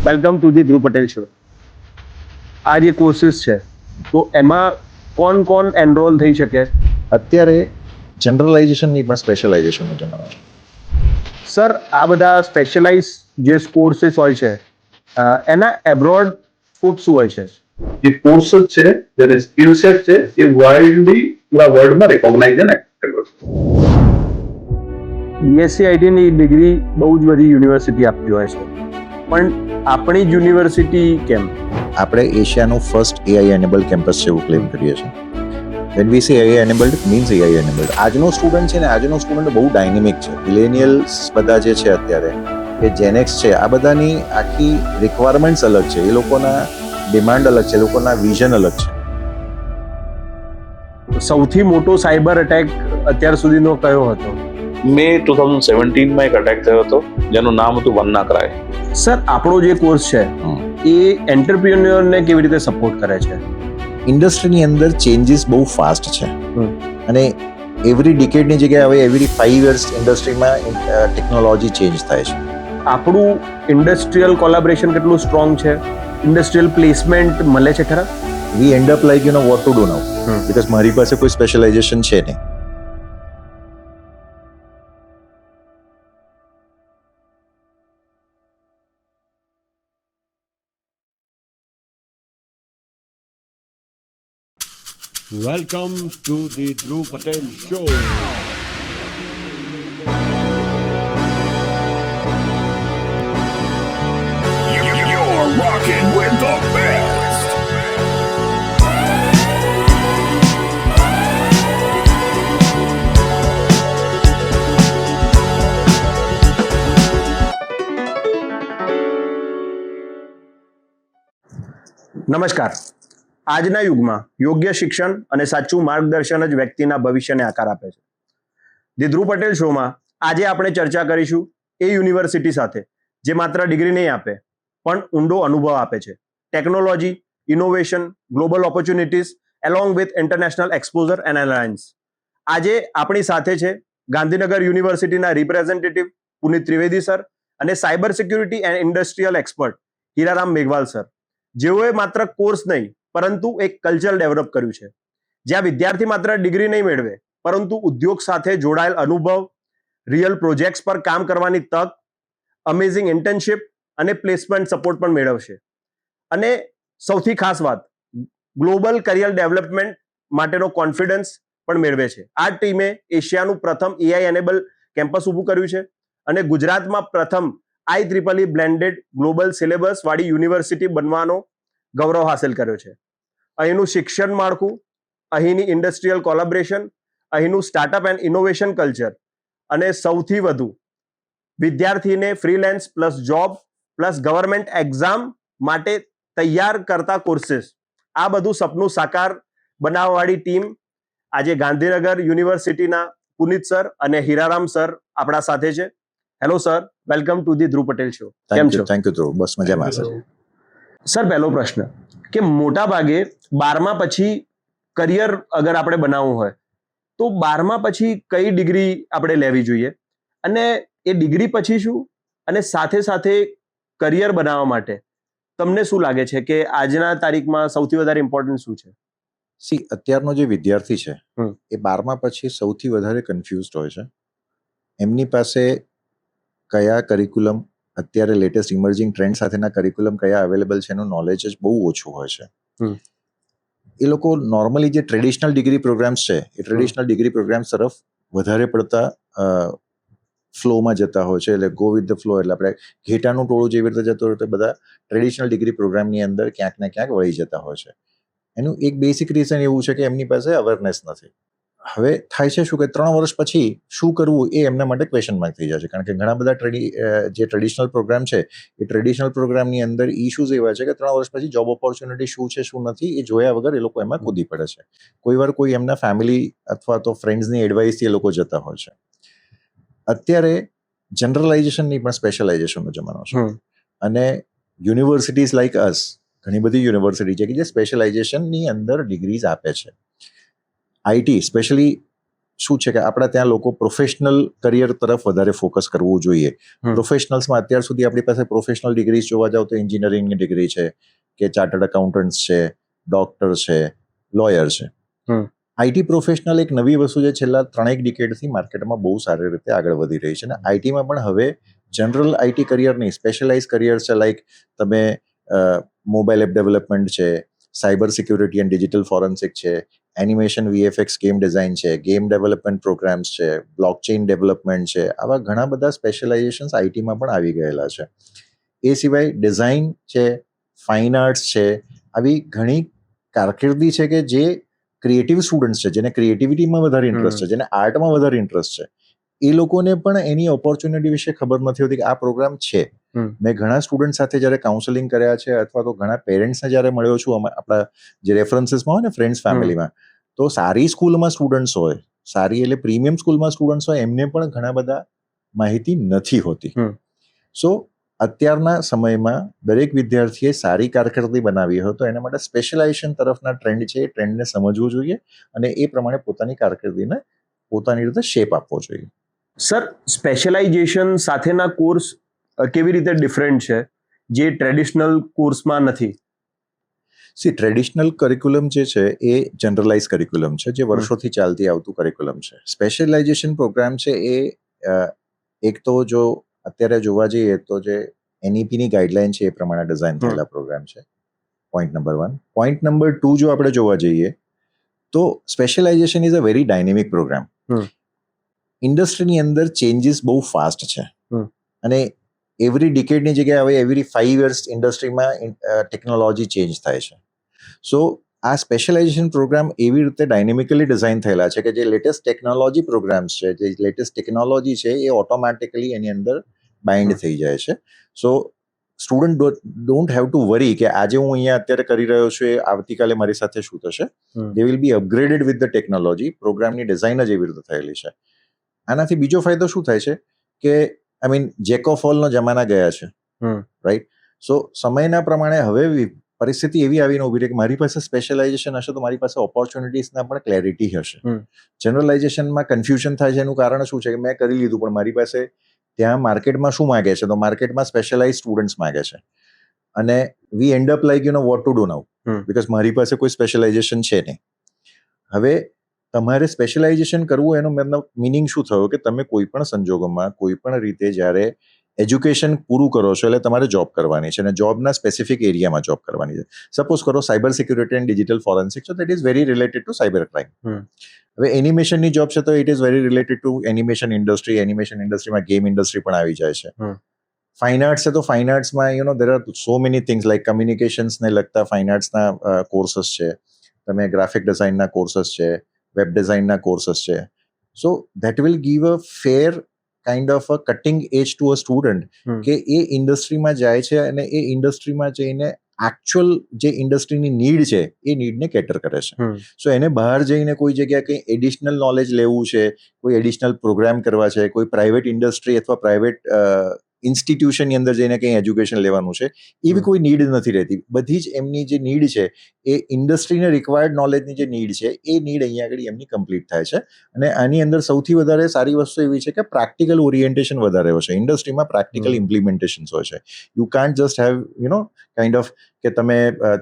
Welcome to the Dhruv Patel show. આ જે courses છે તો એમાં કોણ કોણ એનરોલ થઈ શકે? અત્યારે જનરલાઇઝેશનની પણ સ્પેશિયલાઇઝેશનનો જમાનો છે. સર, આ બધા સ્પેશિયલાઇઝ જે કોર્સીસ હોય છે એના એબ્રોડ સ્કોપ શું હોય છે? જે કોર્सेस છે જેને સ્કિલ સેટ છે એ વાઇડલી પૂરા વર્લ્ડમાં રેકોગ્નાઇઝ અને એક્સેપ્ટેડ છે. બીએસસી આઈટીની ડિગ્રી બહુ જ બધી યુનિવર્સિટી આપતી હોય છે, પણ આપણી જ યુનિવર્સિટી કેમ? આપણે એશિયાનું ફર્સ્ટ એઆઈ એનેબલ્ડ કેમ્પસ છે એવું ક્લેમ કરીએ છીએ. વેન વી સે AI enabled means AI enabled. આજનો સ્ટુડન્ટ છે ને, આજનો સ્ટુડન્ટ બહુ ડાયનેમિક છે. મિલેનિયલ્સ બધા જે છે અત્યારે, કે જેનેક્સ છે, આ બધાની આખી રિક્વાયરમેન્ટ્સ અલગ છે, એ લોકોના ડિમાન્ડ અલગ છે, એ લોકોના વિઝન અલગ છે. સૌથી મોટો સાયબર અટેક અત્યાર સુધીનો કયો હતો? મે 2017માં એક અટેક થયો હતો જેનું નામ હતું WannaCry. સર, આપણો જે કોર્સ છે એ એન્ટરપ્રિન્યોરને કેવી રીતે સપોર્ટ કરે છે? ઇન્ડસ્ટ્રીની અંદર ચેન્જીસ બહુ ફાસ્ટ છે અને એવરી ડિકેડની જગ્યાએ હવે એવરી 5 years ઇન્ડસ્ટ્રીમાં ટેકનોલોજી ચેન્જ થાય છે. આપણું ઇન્ડસ્ટ્રીયલ કોલેબોરેશન કેટલું સ્ટ્રોંગ છે? ઇન્ડસ્ટ્રીયલ પ્લેસમેન્ટ મળે છે ખરા? We end up like you know what to do now, because મારી પાસે કોઈ સ્પેશિયલાઇઝેશન છે નહીં. Welcome to the Dhruv Patel Show. You're rocking with the best. નમસ્કાર. આજના યુગમાં યોગ્ય શિક્ષણ અને સાચું માર્ગદર્શન જ વ્યક્તિના ભવિષ્યને આકાર આપે છે. ધી ધ્રુવ પટેલ શોમાં આજે આપણે ચર્ચા કરીશું એ યુનિવર્સિટી સાથે જે માત્ર ડિગ્રી નહીં આપે પણ ઊંડો અનુભવ આપે છે. Technology, innovation, global opportunities along with international exposure and alliance. આજે આપણી સાથે છે ગાંધીનગર યુનિવર્સિટીના રિપ્રેઝેન્ટેટિવ પુનિત ત્રિવેદી સર અને cyber security and industrial expert Hiraram Meghwal sir, જેઓએ માત્ર કોર્સ નહીં પરંતુ એક કલ્ચર ડેવલપ કર્યું છે જ્યાં વિદ્યાર્થી માત્ર ડિગ્રી નહીં મેળવે પરંતુ ઉદ્યોગ સાથે જોડાયેલ અનુભવ, રિયલ પ્રોજેક્ટ્સ પર કામ કરવાની તક, અમેઝિંગ ઇન્ટર્નશિપ અને પ્લેસમેન્ટ સપોર્ટ પણ મેળવશે. અને સૌથી ખાસ વાત, ગ્લોબલ કરિયર ડેવલપમેન્ટ માટેનો કોન્ફિડન્સ પણ મેળવે છે. આ ટીમે એશિયાનું પ્રથમ એઆઈ એનેબલ કેમ્પસ ઊભું કર્યું છે અને ગુજરાતમાં પ્રથમ IEEE બ્લેન્ડેડ ગ્લોબલ સિલેબસ વાળી યુનિવર્સિટી બનવાનો ગૌરવ હાંસલ કર્યો છે. અહીંનું શિક્ષણ માળખું, અહીંની ઇન્ડસ્ટ્રીયલ કોલેબોરેશન, અહીંનું સ્ટાર્ટઅપ એન્ડ ઇનોવેશન કલ્ચર અને સૌથી વધુ વિદ્યાર્થીને freelance plus job plus government exam માટે તૈયાર કરતા કોર્सेस, આ બધું સપનું સાકાર બનાવવાવાળી ટીમ આજે ગાંધીનગર યુનિવર્સિટીના પુનિત સર અને હીરારામ સર આપણા સાથે છે. Hello sir, welcome to the Dhruv Patel show. કેમ છો? થેન્ક યુ ધ્રુવ, બસ મજામાં સર. સર, પહેલો પ્રશ્ન કે મોટા ભાગે 12મા પછી કરિયર અગર આપણે બનાવવું હોય તો 12મા પછી કઈ ડિગ્રી આપણે લેવી જોઈએ અને એ ડિગ્રી પછી શું, અને સાથે સાથે કરિયર બનાવવા માટે તમને શું લાગે છે કે આજના તારીખમાં સૌથી વધારે ઇમ્પોર્ટન્ટ શું છે? સી, અત્યારનો જે વિદ્યાર્થી છે એ 12મા પછી સૌથી વધારે કન્ફ્યુઝડ હોય છે. એમની પાસે કયા કરિક્યુલમ, અત્યારે લેટેસ્ટ ઇમર્જિંગ ટ્રેન્ડ સાથેના કરિક્યુલમ કયા અવેલેબલ છે એનું નોલેજ જ બહુ ઓછું હોય છે. એ લોકો નોર્મલી જે ટ્રેડિશનલ ડિગ્રી પ્રોગ્રામ્સ છે એ ટ્રેડિશનલ ડિગ્રી પ્રોગ્રામ્સ તરફ વધારે પડતા ફ્લોમાં જતા હોય છે. એટલે ગો વિથ ધ ફ્લો, એટલે આપણે ઘેટાનું ટોળું જેવી રીતે જતું હોય તો બધા ટ્રેડિશનલ ડિગ્રી પ્રોગ્રામની અંદર ક્યાંક ને ક્યાંક વળી જતા હોય છે. એનું એક બેસિક રીઝન એવું છે કે એમની પાસે અવેરનેસ નથી. હવે થાય છે શું કે 3 વર્ષ પછી શું કરવું એ એમના માટે ક્વેશ્ચન માર્ક થઈ જાય છે, કારણ કે ઘણા બધા જે ટ્રેડિશનલ પ્રોગ્રામ છે એ ટ્રેડિશનલ પ્રોગ્રામની અંદર ઇશ્યુઝ એવા છે કે 3 વર્ષ પછી જોબ ઓપોર્ચ્યુનિટી શું છે શું નથી એ જોયા વગર એ લોકો એમાં કૂદી પડે છે. કોઈ વાર કોઈ એમના ફેમિલી અથવા તો ફ્રેન્ડ્સની એડવાઇસથી એ લોકો જતા હોય છે. અત્યારે જનરલાઇઝેશનની પણ સ્પેશિયલાઇઝેશનનો જમાનો છે અને યુનિવર્સિટીઝ લાઇક અસ, ઘણી બધી યુનિવર્સિટી છે કે જે સ્પેશિયલાઇઝેશનની અંદર ડિગ્રીઝ આપે છે. આઈટી સ્પેશિયલી શું છે કે આપણા ત્યાં લોકો પ્રોફેશનલ કરિયર તરફ વધારે ફોકસ કરવું જોઈએ. પ્રોફેશનલ્સમાં અત્યાર સુધી આપણી પાસે પ્રોફેશનલ ડિગ્રીઝ જોવા જાવ તો એન્જિનિયરિંગની ડિગ્રી છે, કે ચાર્ટર્ડ એકાઉન્ટન્ટ્સ છે, ડોક્ટર છે, લોયર છે. આઈટી પ્રોફેશનલ એક નવી વસ્તુ છે, છેલ્લા 3 ડિકેડથી માર્કેટમાં બહુ સારી રીતે આગળ વધી રહી છે. અને આઈટીમાં પણ હવે જનરલ આઈટી કરિયર નહીં, સ્પેશિયલાઇઝ કરિયર છે. લાઈક તમે મોબાઈલ એપ ડેવલપમેન્ટ છે, cyber security and digital forensic છે, એનિમેશન, વીએફએક્સ, ગેમ ડિઝાઇન છે, ગેમ ડેવલપમેન્ટ પ્રોગ્રામ્સ છે, બ્લોકચેઇન ડેવલપમેન્ટ છે. આવા ઘણા બધા સ્પેશિયલાઇઝેશન્સ આઈટીમાં પણ આવી ગયેલા છે. એ સિવાય ડિઝાઇન છે, ફાઇન આર્ટ્સ છે, આવી ઘણી કારકિર્દી છે કે જે ક્રિએટિવ સ્ટુડન્ટ્સ છે, જેને ક્રિએટિવિટીમાં વધારે ઇન્ટરેસ્ટ છે, જેને આર્ટમાં વધારે ઇન્ટરેસ્ટ છે, એ લોકોને પણ એની ઓપોર્ચ્યુનિટી વિશે ખબર નથી હોતી કે આ પ્રોગ્રામ છે. મેં ઘણા સ્ટુડન્ટ સાથે જ્યારે કાઉન્સેલિંગ કર્યા છે, અથવા તો ઘણા પેરેન્ટ્સને જ્યારે મળ્યો છું, આપણા જે રેફરન્સીસમાં હોય ને, ફ્રેન્ડ્સ ફેમિલીમાં, તો સારી સ્કૂલમાં સ્ટુડન્ટ્સ હોય, સારી એટલે પ્રીમિયમ સ્કૂલમાં સ્ટુડન્ટ્સ હોય, એમને પણ ઘણા બધા માહિતી નથી હોતી. સો અત્યારના સમયમાં દરેક વિદ્યાર્થીએ સારી કારકિર્દી બનાવી હોય તો એના માટે સ્પેશિયલાઇઝેશન તરફના ટ્રેન્ડ છે, એ ટ્રેન્ડને સમજવું જોઈએ અને એ પ્રમાણે પોતાની કારકિર્દીને પોતાની રીતે શેપ આપવો જોઈએ. સર, સ્પેશિયલાઇઝેશન સાથેના કોર્સ કેવી રીતે ડિફરન્ટ છે જે ટ્રેડિશનલ કોર્સમાં નથી? ટ્રેડિશનલ કરિક્યુલમ જે છે એ જનરલાઇઝ કરિક્યુલમ છે, જે વર્ષોથી ચાલતી આવતું કરિક્યુલમ છે. સ્પેશિયલાઇઝેશન પ્રોગ્રામ છે એ એક તો જો અત્યારે જોવા જઈએ તો જે એનઈપીની ગાઈડલાઇન છે એ પ્રમાણે ડિઝાઇન થયેલા પ્રોગ્રામ છે. Point number 1. પોઈન્ટ નંબર 2 જો આપણે જોવા જઈએ તો specialization is a very dynamic program. ઇન્ડસ્ટ્રીની અંદર ચેન્જીસ બહુ ફાસ્ટ છે અને એવરી ડિકેડની જગ્યાએ હવે એવરી 5 યર્સ ઇન્ડસ્ટ્રીમાં ટેકનોલોજી ચેન્જ થાય છે. સો આ સ્પેશિયલાઇઝેશન પ્રોગ્રામ એવી રીતે ડાયનેમિકલી ડિઝાઇન થયેલા છે કે જે લેટેસ્ટ ટેકનોલોજી પ્રોગ્રામ્સ છે, જે લેટેસ્ટ ટેકનોલોજી છે, એ ઓટોમેટિકલી એની અંદર બાઇન્ડ થઈ જાય છે. So student don't have to worry કે આજે હું અહીંયા અત્યારે કરી રહ્યો છું, એ આવતીકાલે મારી સાથે શું થશે. They will be upgraded with the technology. પ્રોગ્રામની ડિઝાઇન જ એવી રીતે થયેલી છે. આનાથી બીજો ફાયદો શું થાય છે કે આઈ મીન જેક ઓફ ઓલનો જમાના ગયા છે, રાઈટ? સો સમયના પ્રમાણે હવે પરિસ્થિતિ એવી આવીને ઉભી રહી કે મારી પાસે સ્પેશિયલાઇઝેશન હશે તો મારી પાસે ઓપોર્ચ્યુનિટીઝના પણ ક્લેરિટી હશે. જનરલાઇઝેશનમાં કન્ફ્યુઝન થાય છે. એનું કારણ શું છે કે મેં કરી લીધું પણ મારી પાસે ત્યાં માર્કેટમાં શું માગે છે, તો માર્કેટમાં સ્પેશિયલાઇઝ સ્ટુડન્ટ્સ માગે છે અને we end up like what to do now, because મારી પાસે કોઈ સ્પેશિયલાઇઝેશન છે નહીં. હવે તમારે સ્પેશિયલાઇઝેશન કરવું એનો મતલબ મિનિંગ શું થયો કે તમે કોઈ પણ સંજોગોમાં કોઈ પણ રીતે જ્યારે એજ્યુકેશન પૂરું કરો છો એટલે તમારે જોબ કરવાની છે અને જોબના સ્પેસિફિક એરિયામાં જોબ કરવાની છે. સપોઝ કરો cyber security and digital forensic, so that is very related to cyber crime. હવે એનિમેશનની જોબ છે તો it is very related to animation industry. Animation ઇન્ડસ્ટ્રીમાં ગેમ ઇન્ડસ્ટ્રી પણ આવી જાય છે. ફાઇન આર્ટ્સ છે તો ફાઇન આર્ટ્સમાં there are so many things like કમ્યુનિકેશન્સને લગતા ફાઇન આર્ટ્સના કોર્सेस છે, તમે ગ્રાફિક ડિઝાઇનના કોર્सेस છે, વેબ ડિઝાઇનના કોર્सेस છે. So that will give a fair kind of a cutting age to a student કે એ ઇન્ડસ્ટ્રીમાં જાય છે અને એ ઇન્ડસ્ટ્રીમાં જઈને એકચ્યુઅલ જે ઇન્ડસ્ટ્રીની નીડ છે એ નીડને કેટર કરે છે. સો એને બહાર જઈને કોઈ જગ્યાએ કંઈ એડિશનલ નોલેજ લેવું છે, કોઈ એડિશનલ પ્રોગ્રામ કરવા છે, કોઈ પ્રાઇવેટ ઇન્ડસ્ટ્રી અથવા પ્રાઇવેટ ઇન્સ્ટિટ્યુશનની અંદર જઈને કંઈ એજ્યુકેશન લેવાનું છે, એવી કોઈ નીડ નથી રહેતી. બધી જ એમની જે નીડ છે એ ઇન્ડસ્ટ્રીને રિક્વાયર્ડ નોલેજની જે નીડ છે એ નીડ અહીંયા આગળ એમની કમ્પ્લીટ થાય છે. અને આની અંદર સૌથી વધારે સારી વસ્તુ એવી છે કે પ્રેક્ટિકલ ઓરિએન્ટેશન વધારે હોય છે. ઇન્ડસ્ટ્રીમાં પ્રેક્ટિકલ ઇમ્પ્લિમેન્ટેશન્સ હોય છે. You can't just have kind of કે તમે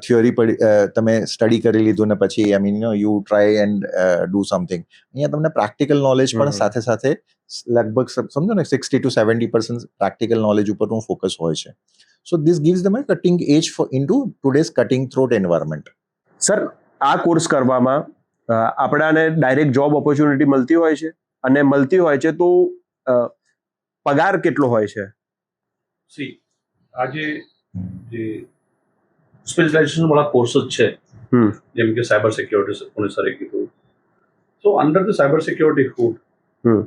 થિયોરી તમે સ્ટડી કરી લીધું ને પછી I mean you try and do something. અહીંયા તમને પ્રેક્ટિકલ નોલેજ પણ સાથે સાથે લગભગ સમજો ને 60 to 70% પ્રેક્ટિકલ નોલેજ ઉપરનું ફોકસ હોય છે. So this gives them a cutting edge into today's cutting throat environment. Sir, આ કોર્સ કરવામાં આપણાને ડાયરેક્ટ જોબ ઓપોર્ચ્યુનિટી મળતી હોય છે અને મળતી હોય છે તો પગાર કેટલો હોય છે? આજે જે સ્પેશિયલાઇઝેશન વાળા કોર્सेस છે, જેમ કે સાયબર સિક્યોરિટી પુણે સરે કીધું, તો under the cyber security hood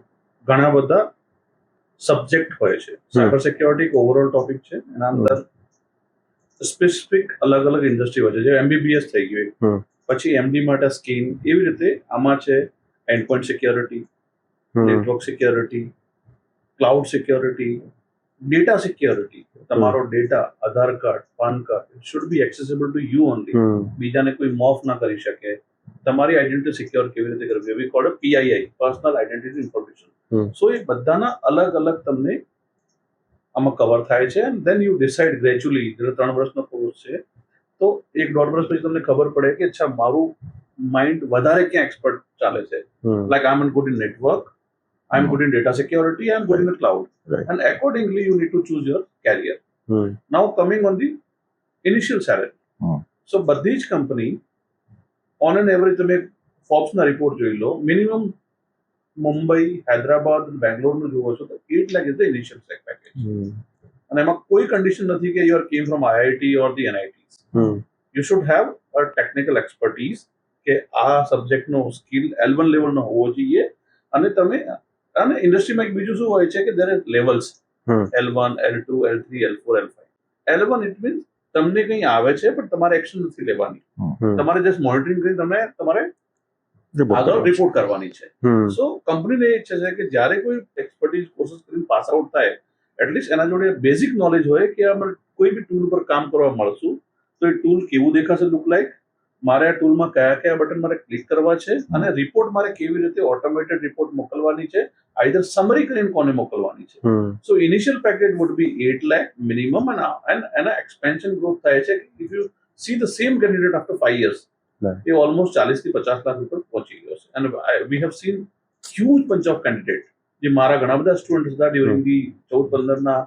ઘણા બધા સબ્જેક્ટ હોય છે. સાયબર સિક્યોરિટી એક ઓવરઓલ ટોપિક છે. એના અંદર સ્પેસિફિક અલગ અલગ ઇન્ડસ્ટ્રી હોય છે. જે MBBS થઈ ગયું, પછી MD માટે સ્કીમ, એવી રીતે આમાં છે endpoint security, network security, cloud security, data security. તમારો data, Aadhaar card, PAN card, it should be accessible to you only. બીજાને કોઈ મોફ ના કરી શકે. તમારી આઈડેન્ટિટી સિક્યોર કેવી રીતે કરવી, we called PII, personal identity information. So એ બધાના અલગ અલગ તમને આમાં કવર થાય છે. And then you decide gradually, જેનો 3 વર્ષનો કોર્સ છે, તો 1-1.5 વર્ષ પછી તમને ખબર પડે કે અચ્છા મારું માઇન્ડ વધારે ક્યાં એક્સપર્ટ ચાલે છે. Like I am good in network, I am good in data security, I am good in cloud. Right. And accordingly you need to choose your career. Now coming on the initial salary. So બધી જ company on an average, તમે ફોર્બ્સના report જોઈ લો, minimum Mumbai, Hyderabad, બેંગ્લોરનું જોવો છો તો 8 lakh is the initial package. અને એમાં કોઈ કન્ડિશન નથી કે you are came from IIT or the NITs. You should have a technical expertise, કે આ સબ્જેક્ટનો સ્કિલ L1 લેવલનો હોવો જોઈએ. અને તમે, અને ઇન્ડસ્ટ્રીમાં એક બીજું શું હોય છે કે there R levels, L1, L2, L3, L4, L5. L1 it means તમને કંઈ આવે છે પણ તમારે એક્શન નથી લેવાની, તમારે જસ્ટ મોનિટરિંગ કરી તમે તમારે આગળ રિપોર્ટ કરવાની છે. સો કંપનીને એ ઈચ્છે છે કે જ્યારે કોઈ એક્સપર્ટીઝ કોર્સીસ કરીને પાસ આઉટ થાય, એટલીસ્ટ એના જોડે બેઝિક નોલેજ હોય કે અમે કોઈ બી ટૂલ પર કામ કરવા મળશું તો એ ટૂલ કેવું દેખાશે, લુક લાઈક, મારે આ ટૂલમાં કયા કયા બટન મારે ક્લિક કરવા છે, અને રિપોર્ટ મારે કેવી રીતે ઓટોમેટેડ રિપોર્ટ મોકલવાની છે, આઈધર સમરી કરીને કોને મોકલવાની છે. So initial package would be 8 lakh minimum, અને એના એક્સપેન્શન ગ્રોથ થાય છે. If you see the same candidate after 5 years, એ ઓલમોસ્ટ 40 થી 50 લાખ ઉપર પહોંચી ગયો છે. અને we have seen huge bunch of candidate, જે મારા ઘણા બધા સ્ટુડન્ટ હતા ડ્યુરિંગ ધી 14-15ના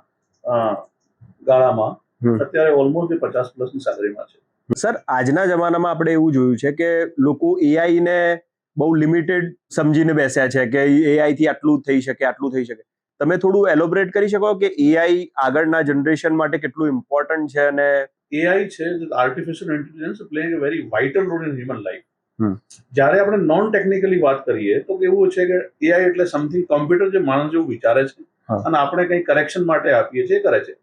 ગાળામાં, અત્યારે ઓલમોસ્ટ 50+ ની સેલરીમાં છે. સર, આજના જમાનામાં આપણે એવું જોયું છે કે લોકો AI ને બહુ લિમિટેડ સમજીને બેસ્યા છે કે AI થી આટલું થઈ શકે, આટલું થઈ શકે. તમે થોડું એલોબરેટ કરી શકો કે AI આગળના જનરેશન માટે કેટલું ઇમ્પોર્ટન્ટ છે? અને AI છે, artificial intelligence playing a very vital role in human life. જ્યારે આપણે નોન ટેકનિકલી વાત કરીએ તો એવું છે કે AI એટલે સમથિંગ કમ્પ્યુટર જે માણસ જેવું વિચારે છે અને આપણે કંઈ કરેક્શન માટે આપીએ છીએ, કરે છે.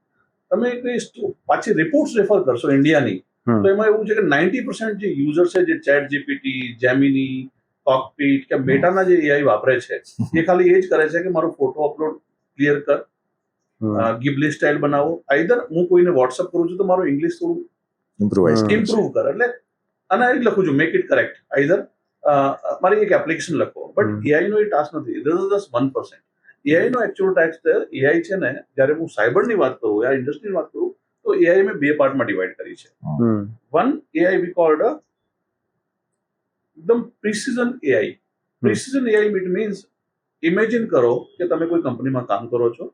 તમે કંઈ પાછી રિપોર્ટ્સ રેફર કરશો ઇન્ડિયાની, તો એમાં એવું છે કે 90% જે યુઝર છે, જે ChatGPT, જેમિની, કોકપીટ કે મેટાના જે AI વાપરે છે, એ ખાલી એ જ કરે છે કે મારો ફોટો અપલોડ ક્લિયર કર, ગિબલી સ્ટાઇલ બનાવો, આઈધર હું કોઈને WhatsApp કરું છું તો મારું ઇંગ્લિશ થોડું ઇમ્પ્રૂવ કર, એટલે અને એ જ લખું છું, મેક ઇટ કરેક્ટ, આઈધર મારી એક એપ્લિકેશન લખો. બટ AI નો એ ટાસ્ક નથી. This is just 1%. AI નો એકચ્યુઅલ ટાસ્ક છે, AI છે ને, જ્યારે હું સાયબરની વાત કરું, યા ઇન્ડસ્ટ્રીની વાત કરું, તો AI મેં 2 પાર્ટમાં ડિવાઈડ કરી છે. વન AI વી કોલ્ડ એકદમ precision AI. Precision AI it means, imagine કરો કે તમે કોઈ કંપનીમાં કામ કરો છો,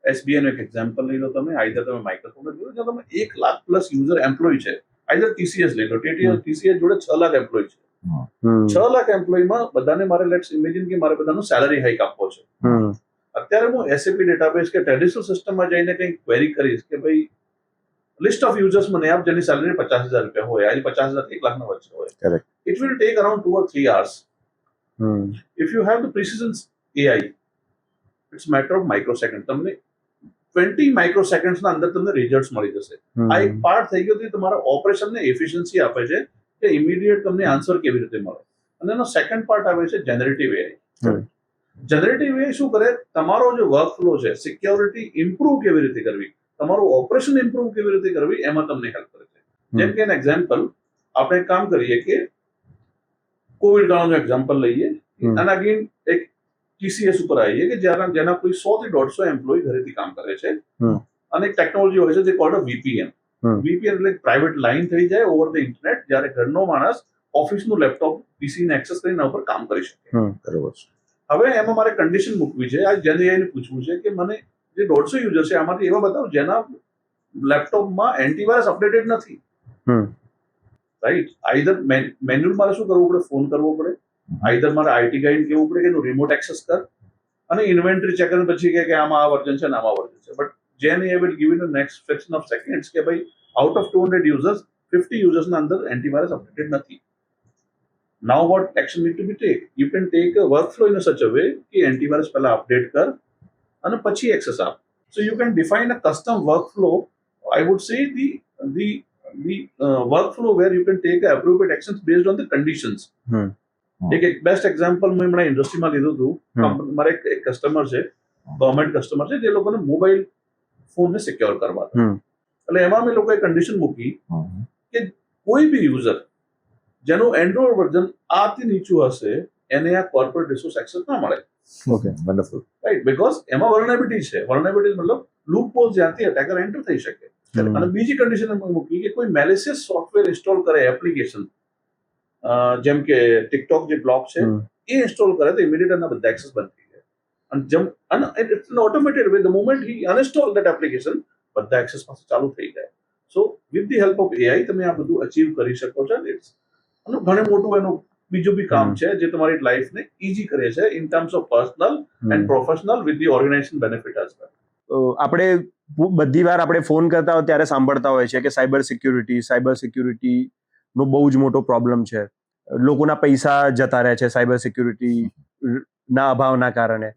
SBI નો એક એક્ઝામ્પલ લઈ લો તમે, આઈધર તમે માઇક્રોસોફ્ટ લો, જ્યાં તમે 1 લાખ પ્લસ યુઝર એમ્પ્લોય છે, આઈધર TCS લઈ લો, TCS જોડે 6 લાખ એમ્પ્લોય છે. 6 લાખ એમ્પ્લોયમાં બધાને મારે લેટ્સ ઇમેજિન કે મારે બધાનો સેલરી હાઈક આપવો છે. અત્યારે હું SAP ડેટાબેઝ કે ટ્રેડિશનલ સિસ્ટમમાં જઈને કંઈક ક્વેરી કરીશ કે ભાઈ લિસ્ટ ઓફ યુઝર્સ મને આપ જેની સેલરી 50,000 રૂપિયા હોય, આજે 50,000 1 લાખના વચ્ચે હોય, it will take around 2 or 3 hours. If you have the precision AI, it's matter of microsecond. તમને 20 માઇક્રોસેકન્ડ્સના અંદર તમને રિઝલ્ટ્સ મળી જશે. આ એક પાર્ટ થઈ ગયો કે તમારા ઓપરેશનને એફિશિયન્સી આપે છે, કે ઇમિડિયેટ તમને આન્સર કેવી રીતે મળે. અને એનો સેકન્ડ પાર્ટ આવે છે જનરેટિવ AI. જનરેટિવ AI શું કરે? તમારો જે વર્ક ફ્લો છે, સિક્યોરિટી ઇમ્પ્રૂવ કેવી રીતે કરવી, તમારું ઓપરેશન ઇમ્પ્રૂવ કેવી રીતે કરવી, એમાં તમને હેલ્પ કરે છે. જેમ કે એન એક્ઝામ્પલ આપણે કામ કરીએ કે કોવિડ કાળનું એક્ઝામ્પલ લઈએ, અને અગેન એક TCS ઉપર આવીએ કે જેના કોઈ 100 થી 150 એમ્પ્લોય ઘરેથી કામ કરે છે, અને એક ટેકનોલોજી હોય છે જે કોલ્ડ VPN. VPN એટલે પ્રાઇવેટ લાઇન થઈ જાય ઓવર ધ ઇન્ટરનેટ, જ્યારે ઘરનો માણસ ઓફિસનું લેપટોપ PC ને એક્સેસ કરીને ઉપર કામ કરી શકે. બરોબર. હવે એમાં મારે કન્ડિશન મૂકવી છે, આ જેને એને પૂછવું છે કે મને જે 150 યુઝર છે આમાંથી એવા બતાવો જેના લેપટોપમાં એન્ટીવાયરસ અપડેટેડ નથી. રાઈટ? આઈધર મેન્યુઅલ મારે શું કરવું પડે? ફોન કરવો પડે, આઈધર મારે IT ગાઈડ કેવું પડે કે એનું રિમોટ એક્સેસ કર, અને ઇન્વેન્ટરી ચેક કરીને પછી કે આમાં આ વર્ઝન છે ને આમાં વર્ઝન છે. But then a will give in next fraction of seconds કે ભાઈ આઉટ ઓફ 200 યુઝર્સ 50 યુઝર્સના અંદર એન્ટીવાયરસ અપડેટેડ નથી. Now what action need to be taken? You can take a workflow in such a way કે antivirus પહેલા update કર અને પછી એક્સેસ આપ. So you can define a custom workflow. I would say the workflow where you can take appropriate actions based on the conditions. એક best example મેં હમણાં ઇન્ડસ્ટ્રીમાં લીધું હતું. મારે એક કસ્ટમર છે, ગવર્મેન્ટ કસ્ટમર છે, જે લોકોને મોબાઈલ ફોનને સિક્યોર કરવા હતા. એટલે એમાં મેં લોકોએ કન્ડિશન મૂકી કે કોઈ બી યુઝર જેનું એન્ડ્રોઇડ વર્ઝન આથી નીચું હશે એને આ કોર્પોરેટ રિસોર્સ એક્સેસ ના મળે, ઓકે, વન્ડરફુલ. રાઈટ? બીકોઝ એમાં વલ્નરેબિલિટી છે. વલ્નરેબિલિટી મતલબ લૂપ હોલ જ્યાંથી અટેકર એન્ટર થઈ શકે. અને બીજી કન્ડિશન એમાં મૂકી કે કોઈ મેલિશિયસ સોફ્ટવેર ઇન્સ્ટોલ કરે એપ્લિકેશન, જેમ કે ટિકટોક જે બ્લોક છે એ ઇન્સ્ટોલ કરે તો ઇમિડિયેટ એના બધા એક્સેસ બંધ થઈ જાય. અને it's automated way the moment he uninstall that application બધા એક્સેસ પાસે ચાલુ થઈ જાય. So with the help of AI તમે આ બધું અચીવ કરી શકો છો. ઇટ્સ ઘણું મોટું એનું બીજું બી કામ છે જે તમારી લાઈફને ઈઝી કરે છે in terms of personal and professional with the organization benefit as well. આપણે બધી વાર આપણે ફોન કરતા હોય ત્યારે સાંભળતા હોય છે કે સાયબર સિક્યુરિટી નો બહુ જ મોટો પ્રોબ્લેમ છે. લોકોના પૈસા જતા રહે છે સાયબર સિક્યુરિટી ના અભાવના કારણે.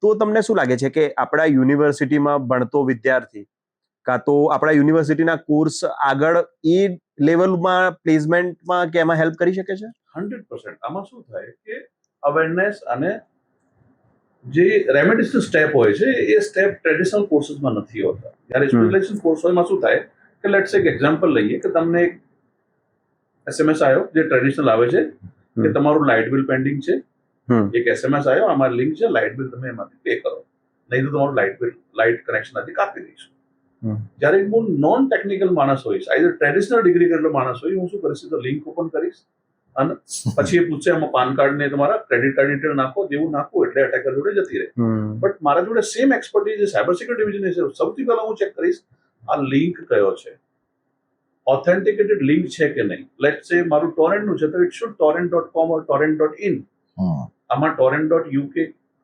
તો તમને શું લાગે છે કે આપણા યુનિવર્સિટીમાં ભણતો વિદ્યાર્થી કાં તો આપણા યુનિવર્સિટીના કોર્સ આગળ એ લેવલમાં પ્લેસમેન્ટમાં કે એમાં હેલ્પ કરી શકે છે? 100%. આમાં શું થાય કે અવેરનેસ અને જે રેમેડિયલ સ્ટેપ હોય છે એ સ્ટેપ ટ્રેડિશનલ કોર્સીસમાં નથી હોતા. જ્યારે સ્પેશિયલાઇઝેશન કોર્સ હોય એમાં શું થાય કે લેટ્સ સે એક એક્ઝામ્પલ લઈએ કે તમને એક એસએમએસ આવ્યો જે ટ્રેડિશનલ આવે છે કે તમારું લાઇટ બિલ પેન્ડિંગ છે. એક એસએમએસ આવ્યો, આમાં લિંક છે, લાઇટ બિલ તમે એમાંથી પે કરો, નહીં તો તમારું લાઇટ કનેક્શન આથી કાપી દઈશું. જ્યારે હું નોન ટેકનિકલ માણસ હોઈશ, આઈધર ટ્રેડિશનલ ડિગ્રી કરેલો માણસ હોય, હું શું કરીશ, તો લિંક ઓપન કરીશ અને પછી એ પૂછશે એમાં પાન કાર્ડ ને તમારા ક્રેડિટ કાર્ડ ડિટેલ નાખો, જેવું નાખો એટલે અટેકર જોડે જતી રહે. બટ મારા જોડે સેમ એક્સપર્ટીઝ જે સાયબર સિક્યુરિટી ડિવિઝન છે, સૌથી પહેલા હું ચેક કરીશ આ લિંક કયો છે, ઓથેન્ટિકેટેડ લિંક છે કે નહીં. લેટ્સ સે મારું ટોરેન્ટ નું છે તો it should torrent.com or torrent.in. આમાં torrent.uk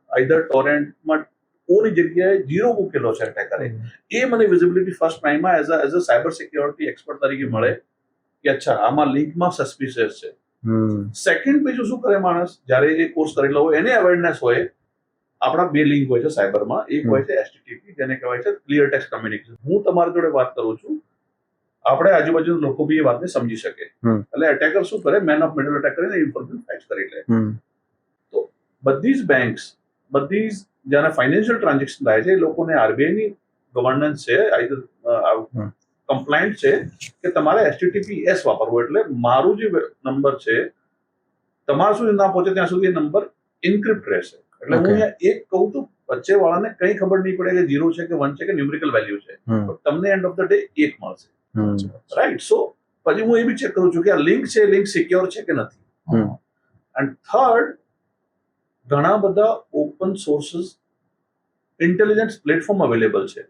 આઈધર ટોરેન્ટમાં ઓની જગ્યાએ 0 મૂકેલો છે અટેકરે. એ મને વિઝિબિલિટી ફર્સ્ટ ટાઈમમાં as a cyber security expert તરીકે મળે કે અચ્છા આમાં લિંકમાં સસ્પિશિયસ છે. સેકન્ડ બીજું શું કરે માણસ, જ્યારે એ કોર્સ કરેલો હોય એને અવેરનેસ હોય. આપણા બે લિંક હોય છે સાયબરમાં, એક હોય છે HTTP જેને કહેવાય છે ક્લિયર ટેક્સ્ટ કમ્યુનિકેશન. હું તમારી જોડે વાત કરું છું, આપણે આજુબાજુના લોકો બી એ વાતને સમજી શકે. એટલે અટેકર શું કરે, મેન ઓફ મિડલ અટેક કરીને ઇન્ફોર્મેશન ફેચ કરી લે. તો બધી જ બેંક્સ, બધી જ જ્યારે ફાઇનાન્શિયલ ટ્રાન્ઝેક્શન થાય છે એ લોકોને RBI ની ગવર્નન્સ છે, કમ્પ્લાયન્ટ છે કે તમારે HTTPS વાપરવું. એટલે મારું જે નંબર છે તમારા સુધી ના પહોંચે ત્યાં સુધી એ નંબર ઇન્ક્રિપ્ટ રહેશે. એટલે હું અહીંયા એક કહું તો વચ્ચે વાળાને કઈ ખબર નહીં પડે કે 0 છે કે 1 છે કે ન્યુમેરિકલ વેલ્યુ છે, તમને એન્ડ ઓફ ધ ડે 1 મળશે. રાઈટ? સો પછી હું એ બી ચેક કરું છું કે આ લિંક છે, લિંક સિક્યોર છે કે નથી. એન્ડ થર્ડ, ઘણા બધા open sources intelligence platform available છે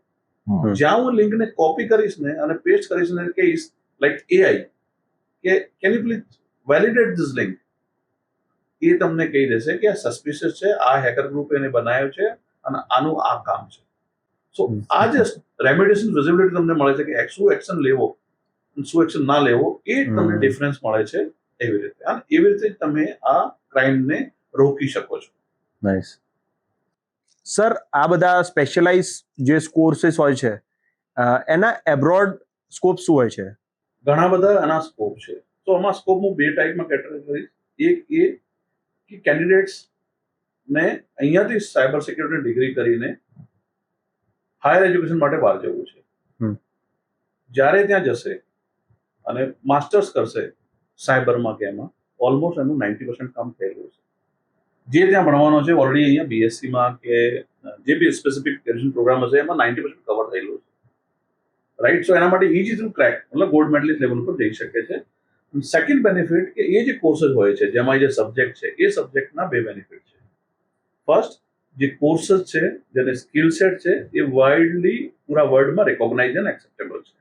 જ્યાં હું લિંકને કોપી કરીશ ને અને પેસ્ટ કરીશ ને કહીશ લાઈક AI કે can you please validate this link, એ તમને કહી દેશે કે આ સસ્પિશિયસ છે, આ હેકર ગ્રુપે એને બનાવ્યો છે અને આનું આ કામ છે. સો આ જે રેમેડિયેશન વિઝિબિલિટી તમને મળે છે કે શું એક્શન લેવો, શું એક્શન ના લેવો, એ તમને ડિફરન્સ મળે છે. એવી રીતે અને એવી રીતે તમે આ ક્રાઇમને રોકી શકો છો. નાઇસ. સર, આ બધા સ્પેશિયલાઇઝ જે કોર્સીસ હોય છે એના એબ્રોડ સ્કોપ શું હોય છે? ઘણા બધા આના સ્કોપ છે. તો આમાં સ્કોપ હું 2 ટાઈપમાં કેટેગરી કરીશ. એક એ કે કેન્ડિડેટ્સ ને અહીંયાથી સાયબર સિક્યુરિટી ડિગ્રી કરીને હાયર એજ્યુકેશન માટે બહાર જવું છે. જ્યારે ત્યાં જશે અને માસ્ટર્સ કરશે સાયબરમાં કે એમાં, ઓલમોસ્ટ એનું 90% કામ થયેલું છે. જે ત્યાં ભણવાનો છે ઓલરેડી અહીંયા BSc-માં કે જે બી સ્પેસિફિક ગ્રેજ્યુએશન પ્રોગ્રામ હશે એમાં 90% કવર થયેલું છે. રાઈટ? સો એના માટે ઇઝી થ્રુ ક્રેક, મતલબ ગોલ્ડ મેડલિસ્ટ લેવલ પર જઈ શકે છે. સેકન્ડ બેનિફિટ કે એ જે કોર્सेस હોય છે જેમાં જે સબ્જેક્ટ છે એ સબ્જેક્ટના 2 બેનિફિટ છે. ફર્સ્ટ, જે કોર્सेस છે જેને સ્કિલ સેટ છે એ વાઇડલી પૂરા વર્લ્ડમાં રેકોગ્નાઇઝ એન્ડ એક્સેપ્ટેબલ છે.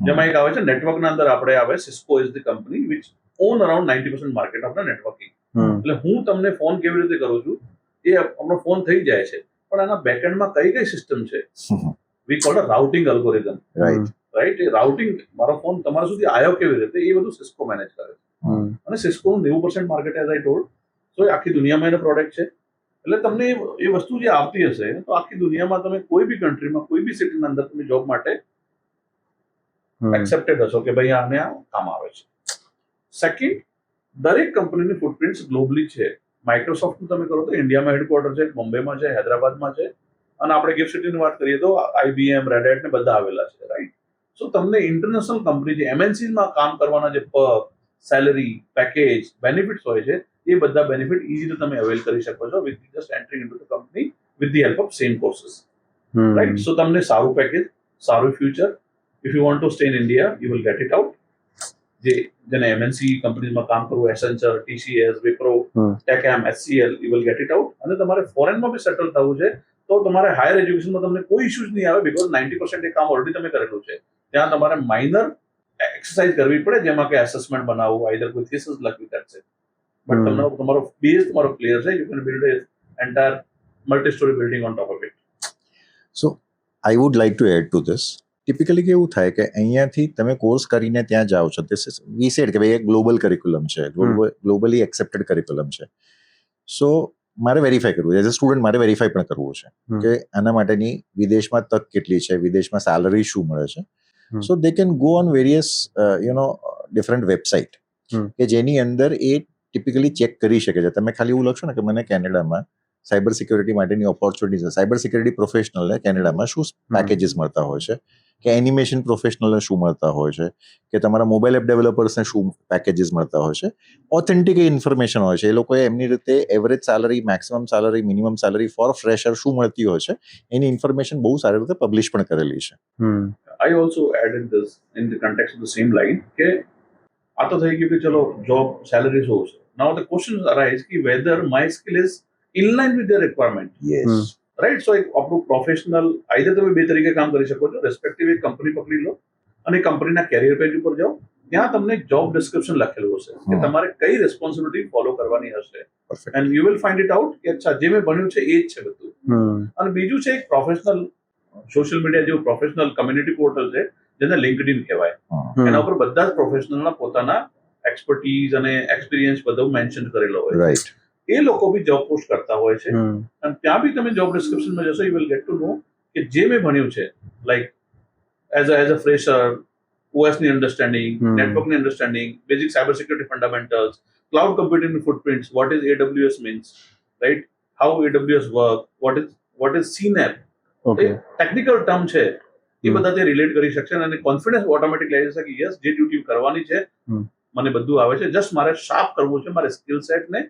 જેમાં એક આવે છે નેટવર્કના અંદર આપણે આવે Cisco is the company which on around 90% market of the networking. એટલે હું તમને ફોન કેવી રીતે કરું છું એ આપણો ફોન થઈ જાય છે, પણ આના બેકએન્ડમાં કઈ સિસ્ટમ છે, વી કોલ અ રાઉટિંગ અલ્ગોરિધમ. રાઈટ? એ રાઉટિંગ, મારો ફોન તમારા સુધી આવ્યો કેવી રીતે, એ બધું સિસ્કો મેનેજ કરે છે. અને સિસ્કોનું 90% માર્કેટ એઝ આઈ ટોલ્ડ, સો આખી દુનિયામાં એનો પ્રોડક્ટ છે. એટલે તમને એ વસ્તુ જે આવતી હશે તો આખી દુનિયામાં તમે કોઈ બી કન્ટ્રીમાં કોઈ બી સિટીની અંદર તમે જોબ માટે એક્સેપ્ટેડ હશો કે ભાઈ આને આ કામ આવે છે. સેકન્ડ, દરેક કંપનીની ફૂટપ્રિન્ટ્સ ગ્લોબલી છે. માઇક્રોસોફ્ટનું તમે કરો તો ઇન્ડિયામાં હેડક્વાર્ટર છે, મુંબઈમાં છે, હૈદરાબાદમાં છે, અને આપણે ગિફ્ટ સિટીની વાત કરીએ તો IBM, રેડ હેટ ને બધા આવેલા છે. રાઈટ? સો તમને ઇન્ટરનેશનલ કંપની જે MNCમાં કામ કરવાના જે પગ, સેલરી, પેકેજ, બેનિફિટ્સ હોય છે, એ બધા બેનિફિટ ઇઝીલી તમે અવેલ કરી શકો છો with just entering into the company with the help of same courses, right? So તમને સારું પેકેજ, સારું future. If you want to stay in India, you will get it out. જેને MNC કંપનીઝમાં કામ કરવું, Accenture, TCS, Wipro, TechM, HCL, you will get it out. અને તમારે ફોરેનમાં બી સેટલ થવું છે તો તમારે હાયર એજ્યુકેશનમાં તમને કોઈ ઇશ્યુઝ નહીં આવે, બિકોઝ 90% એ કામ ઓલરેડી તમે કરેલું છે. ત્યાં તમારે માઇનર એક્સરસાઇઝ કરવી પડે, જેમાં કે એસેસમેન્ટ બનાવવું, આઈધર કોઈ થીસિસ લખવી, that's it. બટ તમને તમારો બેઝ તમારો ક્લિયર છે, you can build a entire multi storey building on top of it. So I would like to add to this. Typically કેવું થાય કે અહીંયાથી તમે કોર્સ કરીને ત્યાં જાઓ છો, ધીસ ઇઝ વી સેડ કે ભાઈ એક ગ્લોબલ કરિક્યુલમ છે, ગ્લોબલી એક્સેપ્ટેડ કરિક્યુલમ છે. સો મારે વેરીફાઈ કરવું છે, એઝ અ સ્ટુડન્ટ મારે વેરીફાઈ પણ કરવું છે કે આના માટેની વિદેશમાં તક કેટલી છે, વિદેશમાં સેલરી શું મળે છે. So they can go on various different website કે જેની અંદર એ ટિપિકલી ચેક કરી શકે છે. તમે ખાલી એવું લખશો ને કે મને કેનેડામાં સાયબર સિક્યોરિટી માટેની ઓપોર્ચ્યુનિટી છે, સાયબર સિક્યોરિટી પ્રોફેશનલને કેનેડામાં શું પેકેજીસ મળતા હોય છે, કે એનિમેશન પ્રોફેશનલને શું મળતા હોય છે, કે તમારા મોબાઈલ એપ ડેવલપર્સને શું પેકેજીસ મળતા હોય છે, ઓથેન્ટિક ઇન્ફોર્મેશન હોય છે. એ લોકોએ એમની રીતે average salary, maximum salary, minimum salary for fresher શું મળતી હોય છે એની ઇન્ફોર્મેશન બહુ સારી રીતે પબ્લિશ પણ કરેલી છે. I also added this in the context of the same line કે આ તો થઈ ગયું કે ચલો જોબ સેલરી શું છે. Now the questions arise કે whether my skill is in line with their requirement. Yes, right? So એક આપણું પ્રોફેશનલ આઈધર તમે બે તરીકે કામ કરી શકો છો. રેસ્પેક્ટિવ એક કંપની પકડી લો અને કંપનીના કેરિયર પેજ ઉપર જાઓ, ત્યાં તમને જોબ ડિસ્ક્રિપ્શન લખેલું હશે કે તમારે કઈ રિસ્પોન્સિબિલિટી ફોલો કરવાની હશે, perfect. And you will find it out કે અચ્છા જે મેં ભણ્યું છે એ જ છે બધું. અને બીજું છે એક પ્રોફેશનલ સોશિયલ મીડિયા જેવું પ્રોફેશનલ કમ્યુનિટી પોર્ટલ છે જેને લિંક્ડઇન કહેવાય. એના ઉપર બધા જ પ્રોફેશનલના પોતાના એક્સપર્ટીઝ અને એક્સપિરિયન્સ બધું મેન્શન કરેલો હોય છે. રાઈટ. એ લોકો બી જોબ પોસ્ટ કરતા હોય છે અને ત્યાં બી તમે જોબ ડિસ્ક્રિપ્શનમાં જશો, you will get to know કે જે મેં ભણ્યું છે, લાઈક એઝ અ ફ્રેશર, ઓએસની અન્ડરસ્ટેન્ડિંગ, નેટવર્કની understanding, basic cyber security fundamentals, cloud computing footprints, what is AWS means, right? How AWS work, what is CNAP, technical term છે એ બધા તે રિલેટ કરી શકશે અને કોન્ફિડન્સ ઓટોમેટિક લઈ જશે કે યસ, જે ડ્યુટી કરવાની છે મને બધું આવે છે, જસ્ટ મારે શાર્પ કરવું છે મારે સ્કિલ સેટને,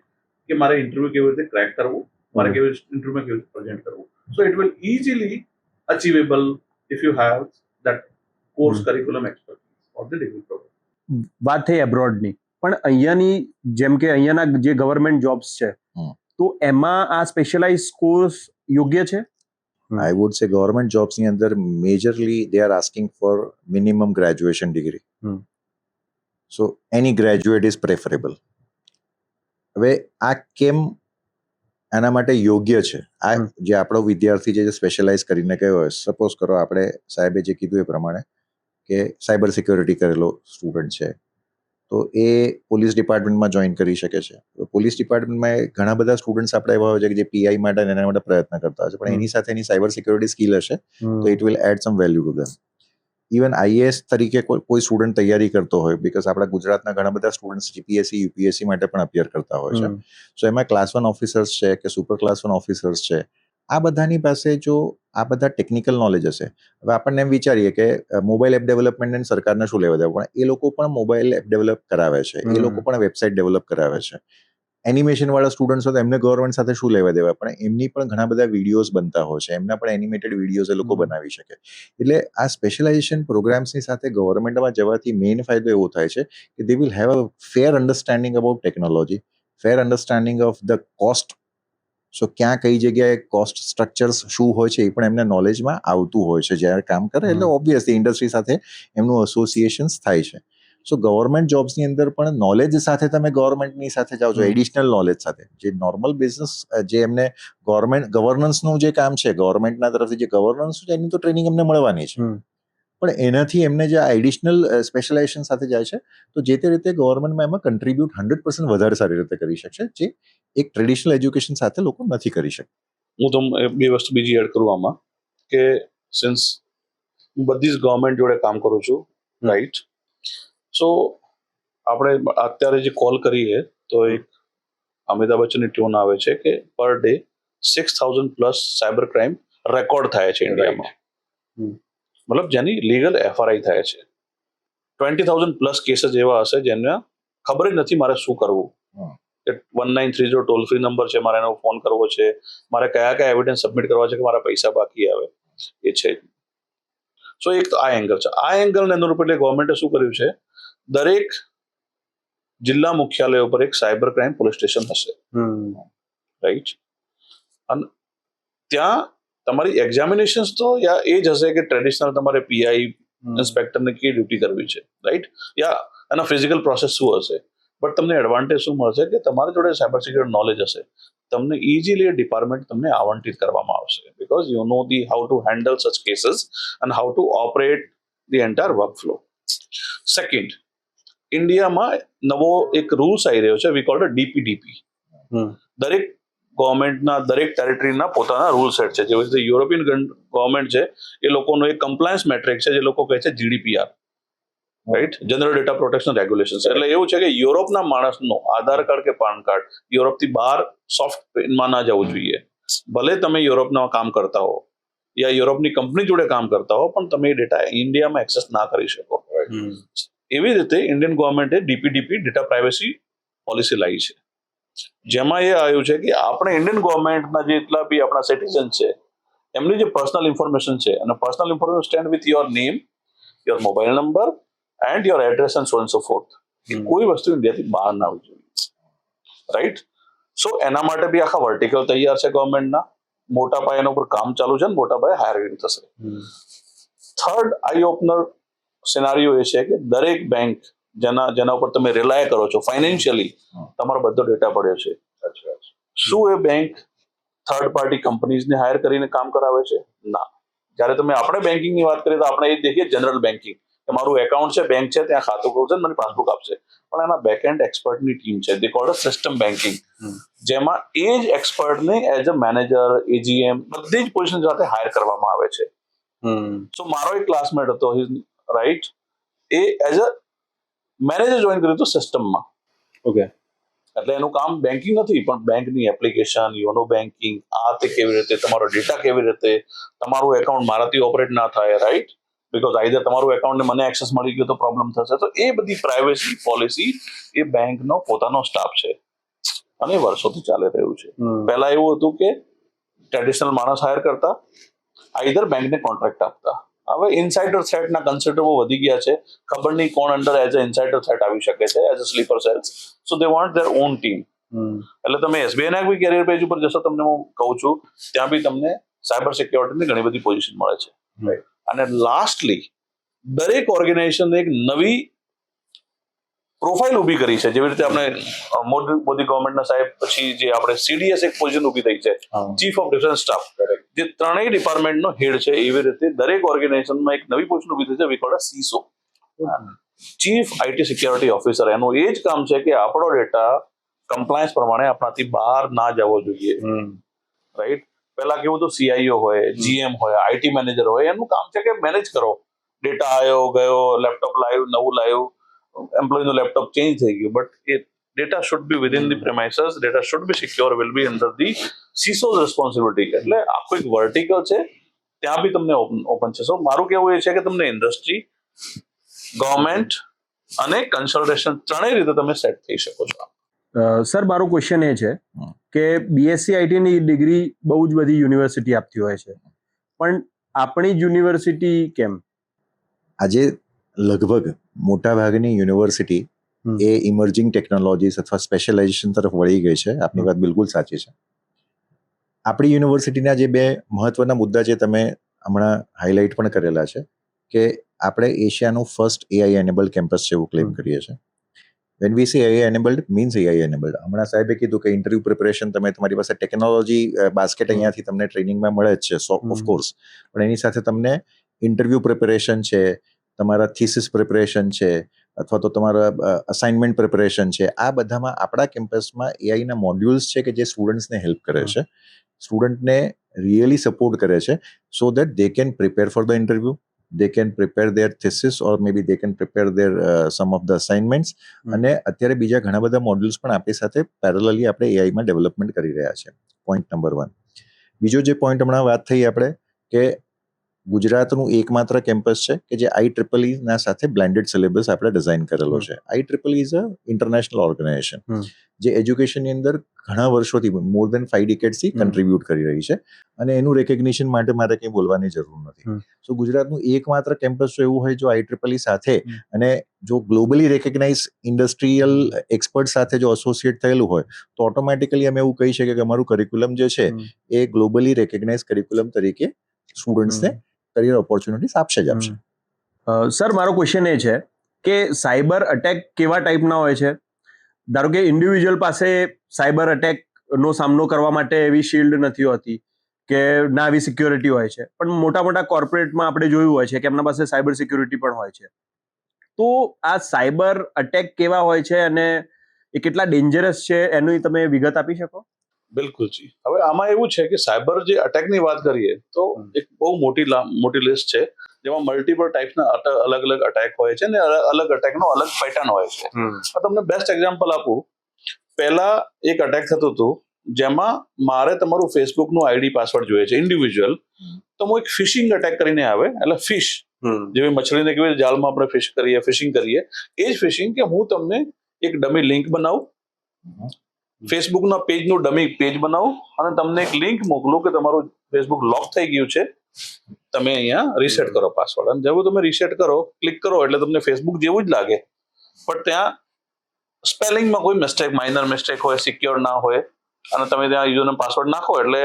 કે મારે ઇન્ટરવ્યુ કેવી રીતે ક્રેક કરવું, મારે કેવી ઇન્ટરવ્યુમાં કેવી રીતે પ્રેઝન્ટ કરવું. So it will easily achievable if you have that course curriculum expertise of the degree program. વાત થઈ એબ્રોડની, પણ અહીંયાની જેમ કે અહીંયાના જે ગવર્મેન્ટ જોબ્સ છે તો એમાં આ સ્પેશિયલાઇઝ કોર્સ યોગ્ય છે? આઈ વુડ સે ગવર્મેન્ટ જોબ્સની અંદર majorly they are asking for minimum graduation degree. So any graduate is preferable. હવે આ કેમ આના માટે યોગ્ય છે? આ જે આપણો વિદ્યાર્થી જે સ્પેશિયલાઇઝ કરીને ગયો હોય, સપોઝ કરો આપણે સાહેબે જે કીધું એ પ્રમાણે કે સાયબર સિક્યોરિટી કરેલો સ્ટુડન્ટ છે તો એ પોલીસ ડિપાર્ટમેન્ટમાં જોઈન કરી શકે છે. પોલીસ ડિપાર્ટમેન્ટમાં ઘણા બધા સ્ટુડન્ટ્સ આપણે એવા હોય છે કે જે પીઆઈ માટે એના માટે પ્રયત્ન કરતા હોય છે, પણ એની સાથે એની સાયબર સિક્યોરિટી સ્કિલ હશે તો it will add some value to them. Even IAS તરીકે કોઈ સ્ટુડન્ટ તૈયારી કરતો હોય, બીકોઝ આપણા ગુજરાતના ઘણા બધા સ્ટુડન્ટ્સ જીપીએસસી, યુપીએસસી માટે પણ અપિયર કરતા હોય છે. સો એમાં ક્લાસ 1 ઓફિસર્સ છે કે સુપર ક્લાસ 1 ઓફિસર્સ છે, આ બધાની પાસે જો આ બધા ટેકનિકલ નોલેજ હશે. હવે આપણને એમ વિચારીએ કે મોબાઈલ એપ ડેવલપમેન્ટને સરકારને શું લેવા દેવા, પણ એ લોકો પણ મોબાઈલ એપ ડેવલપ કરાવે છે, એ લોકો પણ વેબસાઇટ ડેવલપ કરાવે છે. એનિમેશન વાળા સ્ટુડન્ટ્સ હોય તો એમને ગવર્મેન્ટ સાથે શું લેવા દેવા, પણ એમની પણ ઘણા બધા વિડીયોઝ બનતા હોય છે, એમના પણ એનિમેટેડ વિડીયોઝ એ લોકો બનાવી શકે. એટલે આ સ્પેશિયલાઇઝેશન પ્રોગ્રામ્સની સાથે ગવર્મેન્ટમાં જવાથી મેઇન ફાયદો એવો થાય છે કે they will have a fair understanding about technology, fair understanding of the cost. So ક્યાં કઈ જગ્યાએ કોસ્ટ સ્ટ્રક્ચર્સ શું હોય છે એ પણ એમને નોલેજમાં આવતું હોય છે જ્યારે કામ કરે. એટલે ઓબ્વિયસલી ઇન્ડસ્ટ્રી સાથે એમનું એસોસિએશન્સ થાય છે. સો ગવર્મેન્ટ જોબ્સની અંદર પણ નોલેજ સાથે તમે ગવર્મેન્ટની સાથે જાઓ છો, એડિશનલ નોલેજ સાથે. જે નોર્મલ બિઝનેસ જે એમને ગવર્નન્સનું જે કામ છે, ગવર્મેન્ટના તરફથી જે ગવર્નન્સ છે એની તો ટ્રેનિંગ એમને મળવાની છે, પણ એનાથી એમને જે એડિશનલ સ્પેશિયલાઇઝેશન સાથે જાય છે તો જે તે રીતે ગવર્મેન્ટમાં એમાં કન્ટ્રીબ્યુટ 100% વધારે સારી રીતે કરી શકશે, જે એક ટ્રેડિશનલ એજ્યુકેશન સાથે લોકો નથી કરી શકતા. હું તો બે વસ્તુ બીજી એડ કરું આમાં કે સિન્સ હું બધી જ ગવર્મેન્ટ જોડે કામ કરું છું, રાઈટ? સો આપણે અત્યારે જે કોલ કરીએ તો એક અમિતાભ બચ્ચનની ટ્યુન આવે છે કે per day 6,000+ cyber crime record થાય છે ઇન્ડિયામાં, મતલબ જેની લીગલ FRI થાય છે. 20,000+ કેસીસ એવા હશે જેના ખબર જ નથી મારે શું કરવું. હમ. કે 1930 ટોલ ફ્રી નંબર છે, મારે એનો ફોન કરવો છે, મારે કયા કયા એવિડન્સ સબમિટ કરવા છે કે મારા પૈસા બાકી આવે એ છે. સો એક તો આ એંગલ છે. આ એંગલને અનુરૂપ એટલે ગવર્મેન્ટે શું કર્યું છે, દરેક જિલ્લા મુખ્યાલય ઉપર એક સાયબર ક્રાઇમ પોલીસ સ્ટેશન હશે, રાઈટ? અને ત્યાં તમારી એક્ઝામિનેશન તો યા એ જ હશે કે ટ્રેડિશનલ તમારે પીઆઈ ઇન્સ્પેક્ટરને કઈ ડ્યુટી કરવી છે, રાઈટ? યા એના ફિઝિકલ પ્રોસેસ શું હશે. બટ તમને એડવાન્ટેજ શું મળશે કે તમારી જોડે સાયબર સિક્યુરિટી નોલેજ હશે, તમને ઇઝીલી એ ડિપાર્ટમેન્ટ તમને આવંટિત કરવામાં આવશે, because you know the how to handle such cases and how to operate the entire work flow. Second, ઇન્ડિયામાં નવો એક રૂલ્સ આવી રહ્યો છે, વી કોલ્ડ ડીપીડીપી. દરેક ગવર્મેન્ટના દરેક ટેરિટરીના પોતાના રૂલ સેટ છે. જેવી રીતે યુરોપિયન ગવર્મેન્ટ છે, એ લોકોનો એક કમ્પ્લાયન્સ મેટ્રિક છે, જે લોકો કહે છે GDPR, right? General data protection regulation. એટલે એવું છે કે યુરોપના માણસનો આધાર કાર્ડ કે પાન કાર્ડ યુરોપથી બહાર સોફ્ટમાં ના જવું જોઈએ. ભલે તમે યુરોપના કામ કરતા હો યા યુરોપની કંપની જોડે કામ કરતા હો, પણ તમે એ ડેટા ઇન્ડિયામાં એક્સેસ ના કરી શકો. એવી રીતે ઇન્ડિયન ગવર્મેન્ટે ડીપીડીપી ડેટા પ્રાઇવસી પોલિસી લાવી છે, જેમાં એ આવ્યું છે કે આપણે ઇન્ડિયન ગવર્મેન્ટના જેટલા બી આપણા સિટીઝન છે, એમની જે પર્સનલ ઇન્ફોર્મેશન છે, અને personal information stand with your name, your mobile number and your address and so and so forth, એ કોઈ વસ્તુ ઇન્ડિયાથી બહાર ના આવવી જોઈએ, રાઈટ? સો એના માટે બી આખા વર્ટિકલ તૈયાર છે ગવર્મેન્ટના, મોટા પાયે એના ઉપર કામ ચાલુ છે, મોટા પાયે હાયરિંગ થશે. થર્ડ આઈ ઓપનર સિનારીઓ એ છે કે દરેક બેંક જેના ઉપર તમે રિલાય કરો છો ફાઇનાન્શિયલી, તમારો બધો ડેટા પડ્યો છે. શું એ બેંક થર્ડ પાર્ટી કંપનીઝને હાયર કરીને કામ કરાવે છે? ના. જ્યારે તમે આપણે બેન્કિંગની વાત કરીએ તો આપણે એ દેખીએ જનરલ બેન્કિંગ, કે મારું એકાઉન્ટ છે, બેંક છે, ત્યાં ખાતું ખોલશે, મને પાસબુક આપશે. પણ એના બેકએન્ડ એક્સપર્ટની ટીમ છે, દે કોલ્ડ સિસ્ટમ બેન્કિંગ, જેમાં એ જ એક્સપર્ટને એઝ અ મેનેજર, એજીએમ બધી જ પોઝિશન સાથે હાયર કરવામાં આવે છે. સો મારો એક ક્લાસમેટ હતો, right, A as a manager join કર્યું હતું સિસ્ટમમાં. ઓકે. એટલે એનું કામ બેન્કિંગ નથી, પણ બેંકની એપ્લિકેશન, યોનો બેન્કિંગ, આ તે કેવી રીતે, તમારો ડેટા કેવી રીતે, તમારું એકાઉન્ટ મારાથી ઓપરેટ ના થાય, રાઈટ? બીકોઝ આઈધર તમારું એકાઉન્ટને મને એક્સેસ મળી ગયો તો પ્રોબ્લેમ થશે. તો એ બધી પ્રાઇવેસી પોલિસી એ બેંકનો પોતાનો સ્ટાફ છે, અને વર્ષોથી ચાલી રહ્યું છે. પહેલા એવું હતું કે ટ્રેડિશનલ માણસ હાયર કરતા, આઈધર બેંકને કોન્ટ્રાક્ટ આપતા. હવે ઇનસાઇડર થ્રેટના કન્સેપ્ટો બહુ વધી ગયા છે, ખબર નહીં કોણ under as a insider threat આવી શકે છે, as a sleeper cells. So they won't there on team. એટલે તમે એસબીઆઈના બી કેરિયર પેજ ઉપર જશો, તમને હું કહું છું, ત્યાં બી તમને સાયબર સિક્યોરિટીની ઘણી બધી પોઝિશન મળે છે. અને લાસ્ટલી દરેક ઓર્ગેનાઇઝેશન એક નવી પ્રોફાઇલ ઊભી કરી છે. જેવી રીતે આપણે મોદી ગવર્મેન્ટના સાહેબ પછી જે આપણે CDS એક પોઝિશન ઊભી થઈ છે, ચીફ ઓફ ડિફેન્સ સ્ટાફ, જે ત્રણેય ડિપાર્ટમેન્ટનો હેડ છે. એવી રીતે દરેક ઓર્ગેનાઇઝેશનમાં એક નવી પોઝિશન ઊભી થઈ છે, we called CISO, chief IT security officer. એનું એ જ કામ છે કે આપણો ડેટા કમ્પ્લાયન્સ પ્રમાણે આપણાથી બહાર ના જવો જોઈએ, રાઈટ? પહેલા કેવું તો CIO હોય, GM હોય, આઈટી મેનેજર હોય, એનું કામ છે કે મેનેજ કરો, ડેટા આવ્યો ગયો, લેપટોપ લાવ્યું, નવું લાવ્યું, એમ્પ્લોયનું લેપટોપ ચેન્જ થઈ ગયું, બટ એ data should be within the premises, data should be secure, will be under the CISO's responsibility. એટલે આખું એક વર્ટિકલ છે, ત્યાં બી તમને ઓપન છે. સો મારું કહેવું એ છે કે તમને ઇન્ડસ્ટ્રી, ગવર્મેન્ટ અને કન્સલ્ટેશન ત્રણેય રીતે તમે સેટ થઈ શકો છો. સર, મારો ક્વેશ્ચન એ છે કે BSc આઈટીની ડિગ્રી બહુ જ બધી યુનિવર્સિટી આપતી હોય છે, પણ આપણી જ યુનિવર્સિટી કેમ? આજે લગભગ મોટા ભાગની યુનિવર્સિટી એ ઇમર્જિંગ ટેકનોલોજીસ અથવા સ્પેશિયલાઇઝેશન તરફ વળી ગઈ છે. આપની વાત બિલકુલ સાચી છે. આપણી યુનિવર્સિટીના જે બે મહત્વના મુદ્દા છે તમે હમણાં હાઇલાઇટ પણ કરેલા છે, કે આપણે એશિયાનું ફર્સ્ટ AI એનેબલ્ડ કેમ્પસ છે એવું ક્લેમ કરીએ છીએ. વેન વી સે AI enabled means AI enabled. હમણાં સાહેબે કીધું કે ઇન્ટરવ્યુ પ્રિપરેશન તમારી પાસે ટેકનોલોજી બાસ્કેટ અહીંયાથી તમને ટ્રેનિંગમાં મળે જ છે, ઓફકોર્સ, પણ એની સાથે તમને ઇન્ટરવ્યુ પ્રિપરેશન છે, તમારા થીસિસ પ્રિપરેશન છે, અથવા તો તમારા અસાઇનમેન્ટ પ્રિપરેશન છે, આ બધામાં આપણા કેમ્પસમાં AIના મોડ્યુલ્સ છે કે જે સ્ટુડન્ટ્સને હેલ્પ કરે છે, સ્ટુડન્ટને રિયલી સપોર્ટ કરે છે, so that they can prepare for the interview, they can prepare their thesis or maybe they can prepare their some of the assignments. અને અત્યારે બીજા ઘણા બધા મોડ્યુલ્સ પણ આપણી સાથે પેરેલલી આપણે એઆઈમાં ડેવલપમેન્ટ કરી રહ્યા છે. Point number 1. બીજો જે પોઈન્ટ હમણાં વાત થઈ આપણે કે ગુજરાતનું એકમાત્ર કેમ્પસ છે કે જે IEEE ના સાથે બ્લેન્ડેડ સિલેબસ આપણે ડિઝાઇન કરેલો છે. IEEE is a international organization જે એજ્યુકેશનની અંદર ઘણા વર્ષોથી મોર દેન 5 ડિકેડ્સથી કન્ટ્રીબ્યુટ કરી રહી છે અને એનું રેકગ્નિશન માટે મારે કંઈ બોલવાની જરૂર નથી. સો ગુજરાતનું એકમાત્ર કેમ્પસ જો એવું હોય જો IEEE સાથે અને જો ગ્લોબલી રેકગ્નાઇઝ ઇન્ડસ્ટ્રીયલ એક્સપર્ટ સાથે જો એસોસિએટ થયેલું હોય તો ઓટોમેટિકલી અમે એવું કહી શકીએ કે અમારું કરિક્યુલમ જે છે એ ગ્લોબલી રેકગ્નાઇઝ કરિક્યુલમ તરીકે સ્ટુડન્ટ્સને કરિયર ઓપોર્ચ્યુનિટીઝ આપશે જ આપશે. સર મારો ક્વેશ્ચન એ છે કે સાયબર અટેક કેવા ટાઈપના હોય છે? ધારો કે ઇન્ડિવિજ્યુઅલ પાસે સાયબર અટેકનો સામનો કરવા માટે એવી શિલ્ડ નથી હોતી કે ના આવી સિક્યોરિટી હોય છે, પણ મોટા મોટા કોર્પોરેટમાં આપણે જોયું હોય છે કે એમના પાસે સાયબર સિક્યોરિટી પણ હોય છે. તો આ સાયબર અટેક કેવા હોય છે અને એ કેટલા ડેન્જરસ છે એની તમે વિગત આપી શકો? બિલકુલ જી. હવે આમાં એવું છે કે સાયબર જે અટેકની વાત કરીએ તો એક બહુ મોટી લિસ્ટ છે જેમાં મલ્ટિપલ ટાઈપના અલગ અલગ અટેક હોય છે અને અલગ અટેકનો અલગ પેટર્ન હોય છે. તમને બેસ્ટ એક્ઝામ્પલ આપું. પહેલા એક અટેક થતું હતું જેમાં મારે તમારું ફેસબુકનું આઈડી પાસવર્ડ જોઈએ છે ઇન્ડિવિજ્યુઅલ, તો હું એક ફિશિંગ અટેક કરીને આવે, એટલે ફિશ જેવી મછલીને કેવી જાળમાં આપણે ફિશિંગ કરીએ એ જ ફિશિંગ કે હું તમને એક ડમી લિંક બનાવું, ફેસબુકના પેજનું ડમી પેજ બનાવું અને તમને એક લિંક મોકલું કે તમારું ફેસબુક લોક થઈ ગયું છે, તમે અહીંયા રીસેટ કરો પાસવર્ડ. અને જેવું તમે રીસેટ કરો, ક્લિક કરો એટલે તમને ફેસબુક જેવું જ લાગે, પણ ત્યાં સ્પેલિંગમાં કોઈ મિસ્ટેક, માઇનર મિસ્ટેક હોય, સિક્યોર ના હોય અને તમે ત્યાં યુઝરનો પાસવર્ડ નાખો એટલે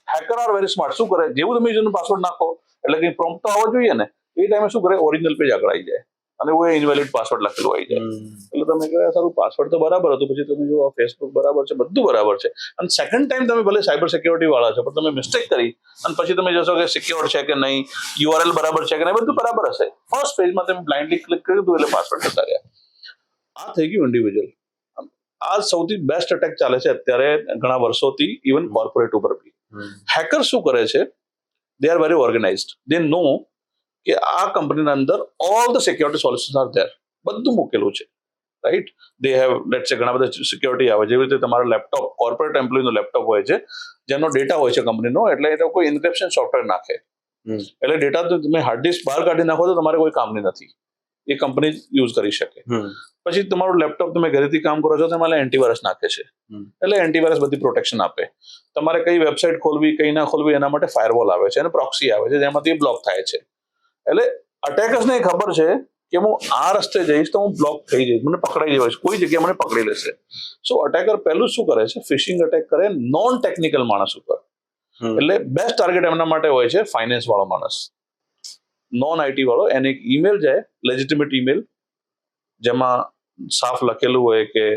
હેકર આર વેરી સ્માર્ટ. શું કરે, જેવું તમે યુઝરનો પાસવર્ડ નાખો એટલે કંઈ પ્રોમ્પ્ટ તો આવવો જોઈએ ને, એ ટાઈમે શું કરે, ઓરિજિનલ પેજ આગળ આવી જાય અને એવું ઇનવેલિડ પાસવર્ડ લખેલું આવી જાય. એટલે તમે કહો સારું પાસવર્ડ તો બરાબર હતું, પછી તમે જો ફેસબુક બરાબર છે, બધું બરાબર છે, અને સેકન્ડ ટાઈમ તમે ભલે સાયબર સિક્યોરિટી વાળા છો પણ તમે મિસ્ટેક કરી અને પછી તમે જોશો કે સિક્યોર છે કે નહીં, URL બરાબર છે કે નહીં, બધું બરાબર હશે. ફર્સ્ટ પેજમાં તમે બ્લાઇન્ડલી ક્લિક કરી દીધું એટલે પાસવર્ડ જતા રહ્યા. આ થઈ ગયું ઇન્ડિવિજ્યુઅલ. આ સૌથી બેસ્ટ અટેક ચાલે છે અત્યારે ઘણા વર્ષોથી, ઇવન કોર્પોરેટ ઉપર બી. હેકર શું કરે છે, દે આર વેરી ઓર્ગેનાઇઝડ. દે નો કે આ કંપનીના અંદર all the security solutions are there, બધું મૂકેલું છે, રાઈટ. દે હેવ લેટ્સ સે ઘણા બધા સિક્યોરિટી આવે, જેવી રીતે તમારા લેપટોપ, કોર્પોરેટ એમ્પ્લોયનો લેપટોપ હોય છે જેનો ડેટા હોય છે કંપનીનો, એટલે એ કોઈ ઇન્ક્રિપ્શન સોફ્ટવેર નાખે એટલે ડેટા તમે હાર્ડ ડિસ્ક બહાર કાઢી નાખો તો તમારે કોઈ કામની નથી, એ કંપની યુઝ કરી શકે. પછી તમારું લેપટોપ તમે ઘરેથી કામ કરો છો, તમારે એન્ટીવાયરસ નાખે છે, એટલે એન્ટીવાયરસ બધી પ્રોટેક્શન આપે. તમારે કઈ વેબસાઇટ ખોલવી, કઈ ના ખોલવી, એના માટે ફાયરવોલ આવે છે અને પ્રોક્સી આવે છે જેમાંથી બ્લોક થાય છે. એટલે અટેકર્સને ખબર છે કે હું આ રસ્તે જઈશ તો હું બ્લોક થઈ જઈશ, મને પકડાઈ જઈશ, કોઈ જગ્યાએ મને પકડી લેશે. સો અટેકર પહેલું શું કરે છે, ફિશિંગ અટેક કરે નોન ટેકનિકલ માણસ ઉપર. એટલે બેસ્ટ ટાર્ગેટ એમના માટે હોય છે ફાઇનાન્સ વાળો માણસ, નોન આઈટી વાળો. એને એક ઈમેલ જાય, લેજિટિમેટ ઈમેલ, જેમાં સાફ લખેલું હોય કે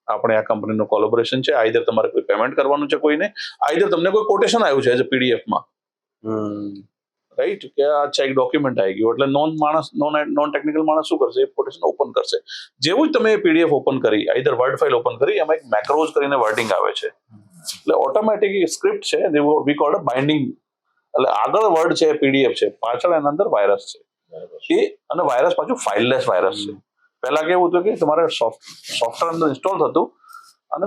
આપણે આ કંપનીનું કોલેબોરેશન છે, આઈધર તમારે કોઈ પેમેન્ટ કરવાનું છે કોઈને, આઈધર તમને કોઈ કોટેશન આવ્યું છે એઝ અ પીડીએફમાં, રાઈટ, કે આ ચેક ડોક્યુમેન્ટ આવી ગયું. એટલે નોન ટેકનિકલ માણસ શું કરશે, કોટેશન ઓપન કરશે. જેવું જ તમે પીડીએફ ઓપન કરી, આઈધર વર્ડ ફાઇલ ઓપન કરી, એમાં એક મેક્રોઝ કરીને વર્ડિંગ આવે છે, એટલે ઓટોમેટિક સ્ક્રિપ્ટ છે, વી કોલ્ડ અ બાઇન્ડિંગ. એટલે આગળ વર્ડ છે, પીડીએફ છે, પાછળ એના અંદર વાયરસ છે, એ અને વાયરસ પાછું ફાઇલલેસ વાયરસ છે. પહેલા કેવું હતું કે તમારે સોફ્ટવેર અંદર ઇન્સ્ટોલ થતું અને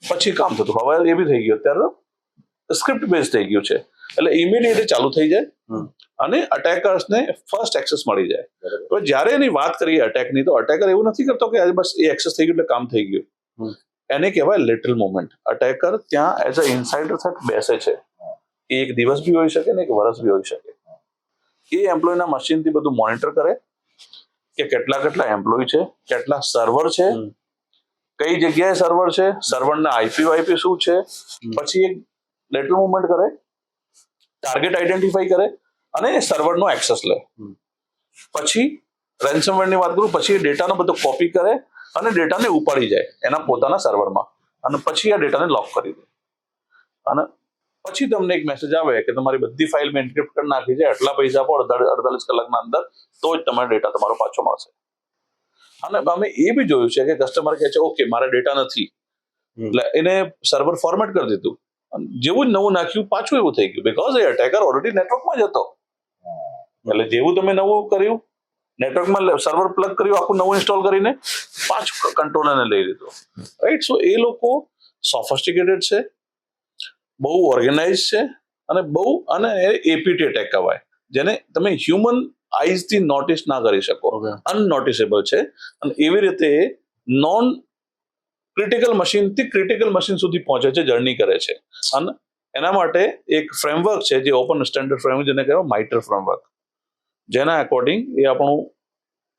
પછી કામ થતું, હવે એ બી થઈ ગયું, અત્યારે સ્ક્રિપ્ટ બેઝ થઈ ગયું છે, એટલે ઇમિડિયેટલી ચાલુ થઈ જાય અને અટેકર્સને ફર્સ્ટ એક્સેસ મળી જાય. હવે જ્યારે એની વાત કરીએ અટેકની, તો અટેકર એવું નથી કરતો કે બસ એ એક્સેસ થઈ ગયું એટલે કામ થઈ ગયું. એને કહેવાય લેટરલ મોમેન્ટ. અટેકર ત્યાં એઝ અ ઇનસાઇડર થટ બેસે છે. એ એક દિવસ બી હોઈ શકે ને એક વર્ષ બી હોઈ શકે. એ એમ્પ્લોયના મશીનથી બધું મોનિટર કરે કે કેટલા એમ્પ્લોય છે, કેટલા સર્વર છે, કઈ જગ્યાએ સર્વર છે, સર્વરના આઈપી શું છે, પછી એક લેટરલ મૂવમેન્ટ કરે, ટાર્ગેટ આઈડેન્ટિફાઈ કરે અને સર્વરનો એક્સેસ લે. પછી રેન્સમવેરની વાત કરું, પછી એ ડેટાનો બધો કોપી કરે અને ડેટાને ઉપાડી જાય એના પોતાના સર્વરમાં અને પછી આ ડેટાને લોક કરી દે. અને પછી તમને એક મેસેજ આવે કે તમારી બધી ફાઇલ મેં એન્ક્રિપ્ટ કરી નાખી છે, આટલા પૈસા આપો 48 કલાકના અંદર તો જ તમારો ડેટા તમારો પાછો મળશે. અને અમે એ બી જોયું છે કે કસ્ટમર કહે છે ઓકે મારા ડેટા નથી, એટલે એને સર્વર ફોર્મેટ કરી દીધું, જેવું જ નવું નાખ્યું પાછું એવું થઈ ગયું, બીકોઝ એ અટેકર ઓલરેડી નેટવર્કમાં જ હતો. એટલે જેવું તમે નવું કર્યું, નેટવર્કમાં સર્વર પ્લગ કર્યું, આખું નવું ઇન્સ્ટોલ કરીને પાછું કંટ્રોલરને લઈ લીધું, રાઈટ. સો એ લોકો સોફિસ્ટિકેટેડ છે, બહુ ઓર્ગેનાઇઝ છે અને એપીટી અટેક કહેવાય, જેને તમે હ્યુમન આઈઝથી નોટિસ ના કરી શકો, અનનોટિસેબલ છે. અને એવી રીતે નોન ક્રિટિકલ મશીનથી ક્રિટિકલ મશીન સુધી પહોંચે છે, જર્ની કરે છે. અને એના માટે એક ફ્રેમવર્ક છે, જે ઓપન સ્ટેન્ડર્ડ ફ્રેમવર્ક, જેને કહેવાય માઇટર ફ્રેમવર્ક. જેના અકોર્ડિંગ એ આપણું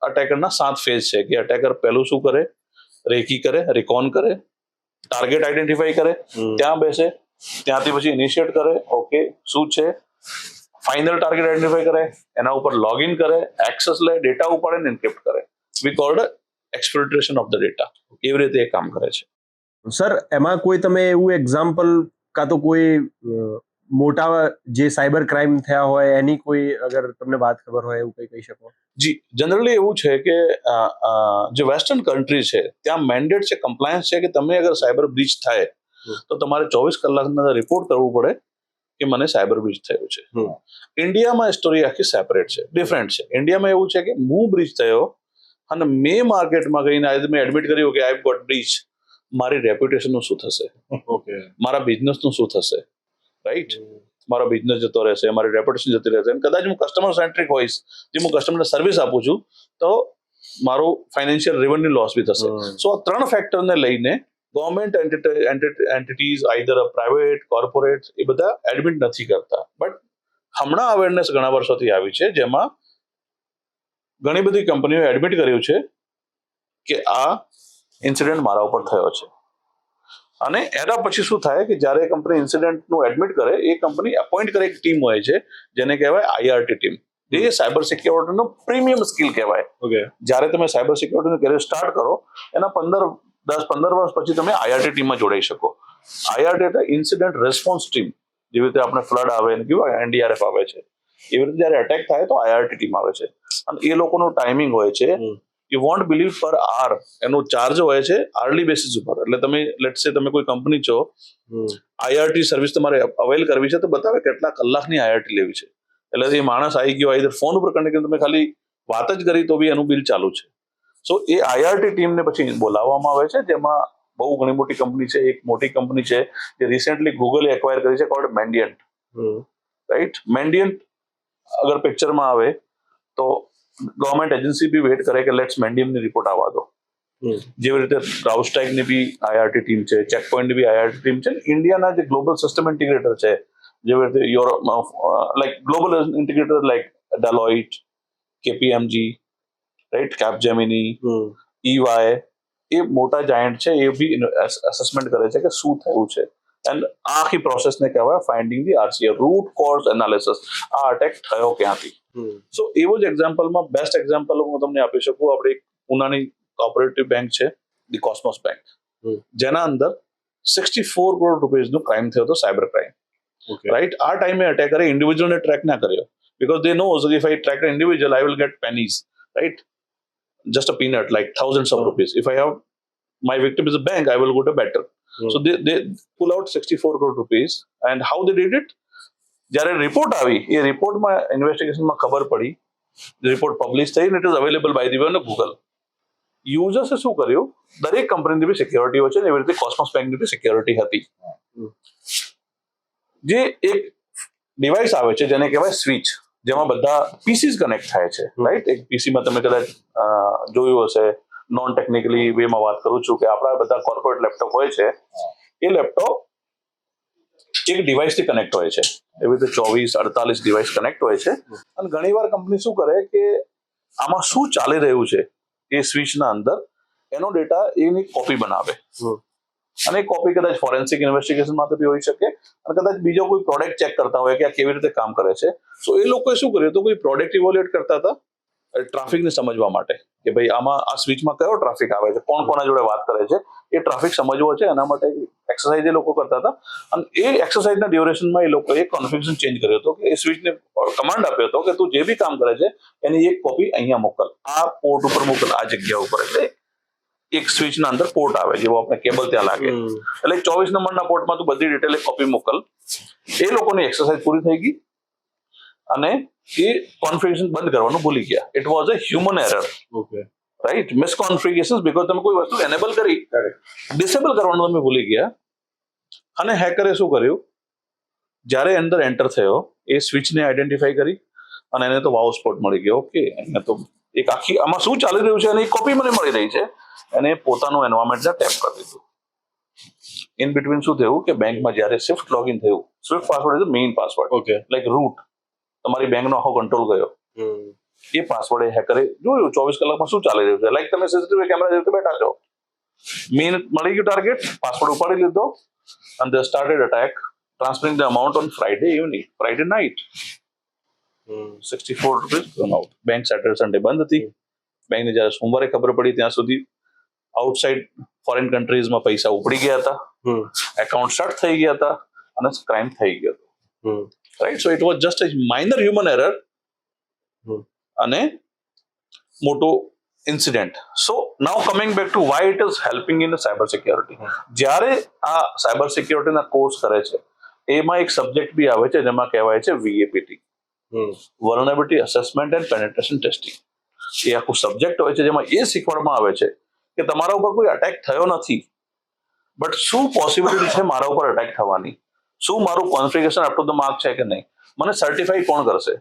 અટેકરના 7 ફેઝ છે, કે અટેકર પહેલું શું કરે, રેકી કરે, રિકોન કરે, ટાર્ગેટ આઈડેન્ટિફાઈ કરે, ત્યાં બેસે, ત્યાંથી પછી ઇનિશિયેટ કરે, ઓકે શું છે, ફાઇનલ ટાર્ગેટ આઈડેન્ટિફાઈ કરે, એના ઉપર લોગિન કરે, એક્સેસ લે, ડેટા ઉપાડે ને એન્ક્રિપ્ટ કરે. વી કોલ્ડ એક્સફિલ્ટ્રેશન ઓફ ધ ડેટા. એવી રીતે એ કામ કરે છે. સર, એમાં કોઈ તમે એવું એક્ઝામ્પલ કાં તો કોઈ મોટા જે સાયબર ક્રાઇમ થયા હોય એની કોઈ અગર તમને વાત ખબર હોય એવું કંઈ કહી શકો? જી, જનરલી એવું છે કે જે વેસ્ટર્ન કન્ટ્રી છે ત્યાં મેન્ડેટ છે, કમ્પ્લાયન્સ છે, કે તમે અગર સાયબર બ્રીચ થાય તો તમારે 24 કલાકના અંદર રિપોર્ટ કરવું પડે કે મને સાયબર બ્રીચ થયું છે. ઇન્ડિયામાં સ્ટોરી આખી સેપરેટ છે, ડિફરન્ટ છે. ઇન્ડિયામાં એવું છે કે હું બ્રીચ થયો અને મેં માર્કેટમાં ગઈને મેં એડમિટ કર્યું કે આઈ ગોટ બ્રીચ. મારી રેપ્યુટેશનનું શું થશે, મારા બિઝનેસનું શું થશે, રાઈટ? મારો બિઝનેસ જતો રહેશે, મારી રેપ્યુટેશન જતી રહેશે. અને કદાચ હું કસ્ટમર સેન્ટ્રિક હોઈશ, જે હું કસ્ટમરને સર્વિસ આપું છું, તો મારું ફાઇનાન્શિયલ રેવન્યુ લોસ બી થશે. સો આ 3 ફેક્ટરને લઈને government entities, either private, corporate, એ બધા એડમિટ નથી કરતા. બટ હમણાં અવેરનેસ ઘણા વર્ષોથી આવી છે, જેમાં ઘણી બધી કંપનીઓ એડમિટ કર્યું છે કે આ ઇન્સિડન્ટ મારા ઉપર થયો છે. અને એના પછી શું થાય કે જ્યારે કંપની ઇન્સિડન્ટનું એડમિટ કરે, એ કંપની એપોઇન્ટ કરે એક ટીમ હોય છે, જેને કહેવાય આઈઆરટી ટીમ. એ સાયબર સિક્યોરિટીનો પ્રીમિયમ સ્કિલ કહેવાય. જ્યારે તમે સાયબર સિક્યોરિટીનું કેરિયર સ્ટાર્ટ કરો, એના 10-15 વર્ષ પછી તમે આઈઆરટી ટીમમાં જોડાઈ શકો. આઈઆરટી એટલે ઇન્સિડન્ટ રિસ્પોન્સ ટીમ. જેવી રીતે આપણે ફ્લડ આવે ને કેવું એનડીઆરએફ આવે છે, એવી રીતે જ્યારે અટેક થાય તો આઈઆરટી ટીમ આવે છે. અને એ લોકોનું ટાઈમિંગ હોય છે, યુ વોન્ટ બિલીવ, પર આર એનો ચાર્જ હોય છે, આર્લી બેસિસ ઉપર. એટલે તમે લેટ્સ સે તમે કોઈ કંપની છો, આઈઆરટી સર્વિસ તમારે અવેલ કરવી છે, તો બતાવે કેટલા કલાકની આઈઆરટી લેવી છે. એટલે એ માણસ આવી ગયો, આઈધર ફોન ઉપર કનેક્ટ તમે ખાલી વાત જ કરી તો બી એનું બિલ ચાલુ છે. સો એ આઈઆરટી ટીમને પછી બોલાવવામાં આવે છે, જેમાં બહુ ઘણી મોટી કંપની છે. એક મોટી કંપની છે જે રિસેન્ટલી ગૂગલે એક્વાયર કરી છે, કોલ્ડ મેન્ડિયન્ટ. રાઈટ? મેન્ડિયન્ટ અગર પિક્ચરમાં આવે તો ગવર્મેન્ટ એજન્સી બી વેટ કરે કે લેટ્સ મેન્ડિયમની રિપોર્ટ આવવા દો. જેવી રીતે રાઉસ્ટેકની બી આઈઆરટી ટીમ છે, ચેકપોઇન્ટની બી આઈઆરટી ટીમ છે. ઇન્ડિયાના જે ગ્લોબલ સિસ્ટમ ઇન્ટિગ્રેટર છે, જેવી રીતે Europe, like global integrator like Deloitte, KPMG, right, Capgemini, EY, એ મોટા જાયન્ટ છે. એ બી અસેસમેન્ટ કરે છે કે શું થયું છે. એન્ડ આખી પ્રોસેસને કહેવાય finding the RCA, root cause analysis. આ અટેક થયો ક્યાંથી. સો એવો જ એક્ઝામ્પલમાં બેસ્ટ એક્ઝામ્પલ હું તમને આપી શકું. આપણે એક પુનાની કોઓપરેટિવ બેંક છે, ધી કોસ્મોસ બેંક, જેના અંદર 64 કરોડ રૂપીઝનું ક્રાઇમ થયો હતો, સાયબર ક્રાઇમ. રાઈટ? આ ટાઈમે અટેકરે ઇન્ડિવિજ્યુઅલને ટ્રેક ના કર્યો, because they knows if I track individual I will get pennies, right? Just a peanut, like thousands of rupees. If I have my victim is a bank, I will go to better. So they pull out 64 crore rupees. And how they did it? જ્યારે report આવી, એ રિપોર્ટમાં ઇન્વેસ્ટિગેશનમાં ખબર પડી, report publish થઈ, it is available by the way on Google. યુઝર્સે શું કર્યું, દરેક કંપનીની બી સિક્યોરિટી હોય છે, એવી રીતે કોસ્મોસ બેંકની બી સિક્યોરિટી હતી. જે એક ડિવાઇસ આવે છે જેને કહેવાય સ્વિચ, જેમાં બધા પીસીસ કનેક્ટ થાય છે, રાઈટ? એક પીસીમાં તમે કદાચ જોયું હશે, નોન ટેકનિકલી વેમાં વાત કરું છું, કે આપણા બધા કોર્પોરેટ લેપટોપ હોય છે, એ લેપટોપ એક ડિવાઇસથી કનેક્ટ હોય છે. એવી રીતે 24-48 ડિવાઇસ કનેક્ટ હોય છે. અને ઘણીવાર કંપની શું કરે કે આમાં શું ચાલી રહ્યું છે એ સ્વિચના અંદર, એનો ડેટા એની કોપી બનાવે. અને એ કોપી કદાચ ફોરેન્સિક ઇન્વેસ્ટિગેશન માટે બી હોઈ શકે, અને કદાચ બીજો કોઈ પ્રોડક્ટ ચેક કરતા હોય કે આ કેવી રીતે કામ કરે છે. સો એ લોકોએ શું કર્યું, તો કોઈ પ્રોડક્ટ ઇવોલ્યુએટ કરતા હતા ટ્રાફિકને સમજવા માટે, કે ભાઈ આમાં આ સ્વિચમાં કયો ટ્રાફિક આવે છે, કોણ કોના જોડે વાત કરે છે, એ ટ્રાફિક સમજવો છે. એના માટે એક્સરસાઇઝ એ લોકો કરતા હતા. અને એ એક્સરસાઇઝના ડ્યુરેશનમાં એ લોકોએ કોન્ફિગરેશન ચેન્જ કર્યો હતો, કે એ સ્વિચને કમાન્ડ આપ્યો હતો કે તું જે બી કામ કરે છે એની એક કોપી અહીંયા મોકલ, આ પોર્ટ ઉપર મોકલ, આ જગ્યા ઉપર. એટલે એક સ્વિચના અંદર પોર્ટ આવે, જેવો આપણે કેબલ ત્યાં લાગે, એટલે 24 નંબરના પોર્ટમાં તું બધી ડિટેલ એક કોપી મોકલ. એ લોકોની એક્સરસાઇઝ પૂરી થઈ ગઈ અને એ કોન્ફિગરેશન બંધ કરવાનું ભૂલી ગયા. It was a human error, right? Misconfiguration, because તમે કોઈ વસ્તુ એનેબલ કરી, ડિસેબલ કરવાનું તમે ભૂલી ગયા. અને હેકરે શું કર્યું, જ્યારે અંદર એન્ટર થયો એ સ્વિચને આઈડેન્ટિફાઈ કરી અને એને તો વાવ સ્પોટ મળી ગયો. ઓકે, એને તો એક આખી આમાં શું ચાલી રહ્યું છે એની કોપી મને મળી રહી છે. એને પોતાનું એન્વાયરમેન્ટ ટેપ કરી દીધું. ઇન બિટવીન શું થયું કે બેંકમાં જ્યારે સ્વિફ્ટ લોગિન થયું, swift password is main password, okay. Like root, તમારી બેંકનો આખો કંટ્રોલ ગયો. એ પાસવર્ડ એ હેકરે જોયું 24 કલાકમાં શું ચાલી રહ્યું છે. લાઈક તમે સીસીટીવી કેમેરા જોઈને બેઠા છો, મેઇન મળી ગયું ટાર્ગેટ, પાસવર્ડ ઉપાડી લીધો and they started attack, transferring the amount on Friday night. 64 rupees gone out. Bank Saturday Sunday બંધ હતી. બેંકને જ્યારે સોમવારે ખબર પડી ત્યાં સુધી આઉટસાઇડ ફોરેન કન્ટ્રીઝમાં પૈસા ઉપડી ગયા હતા, એકાઉન્ટ શટ થઈ ગયા હતા અને ક્રાઇમ થઈ ગયો હતો. Right, so it was just a minor human error અને મોટો incident. So now coming back to Y it is helping in cyber security. જ્યારે આ સાયબર સિક્યોરિટીના કોર્સ કરે છે એમાં એક સબ્જેક્ટ બી આવે છે જેમાં કહેવાય છે VAPT, vulnerability assessment and penetration testing. એ આખું સબ્જેક્ટ હોય છે જેમાં એ શીખવાડવામાં આવે છે કે તમારા ઉપર કોઈ અટેક થયો નથી, બટ શું પોસિબિલિટી છે મારા ઉપર અટેક થવાની, શું મારું configuration up to the mark છે કે નહીં, મને સર્ટિફાઈ કોણ કરશે,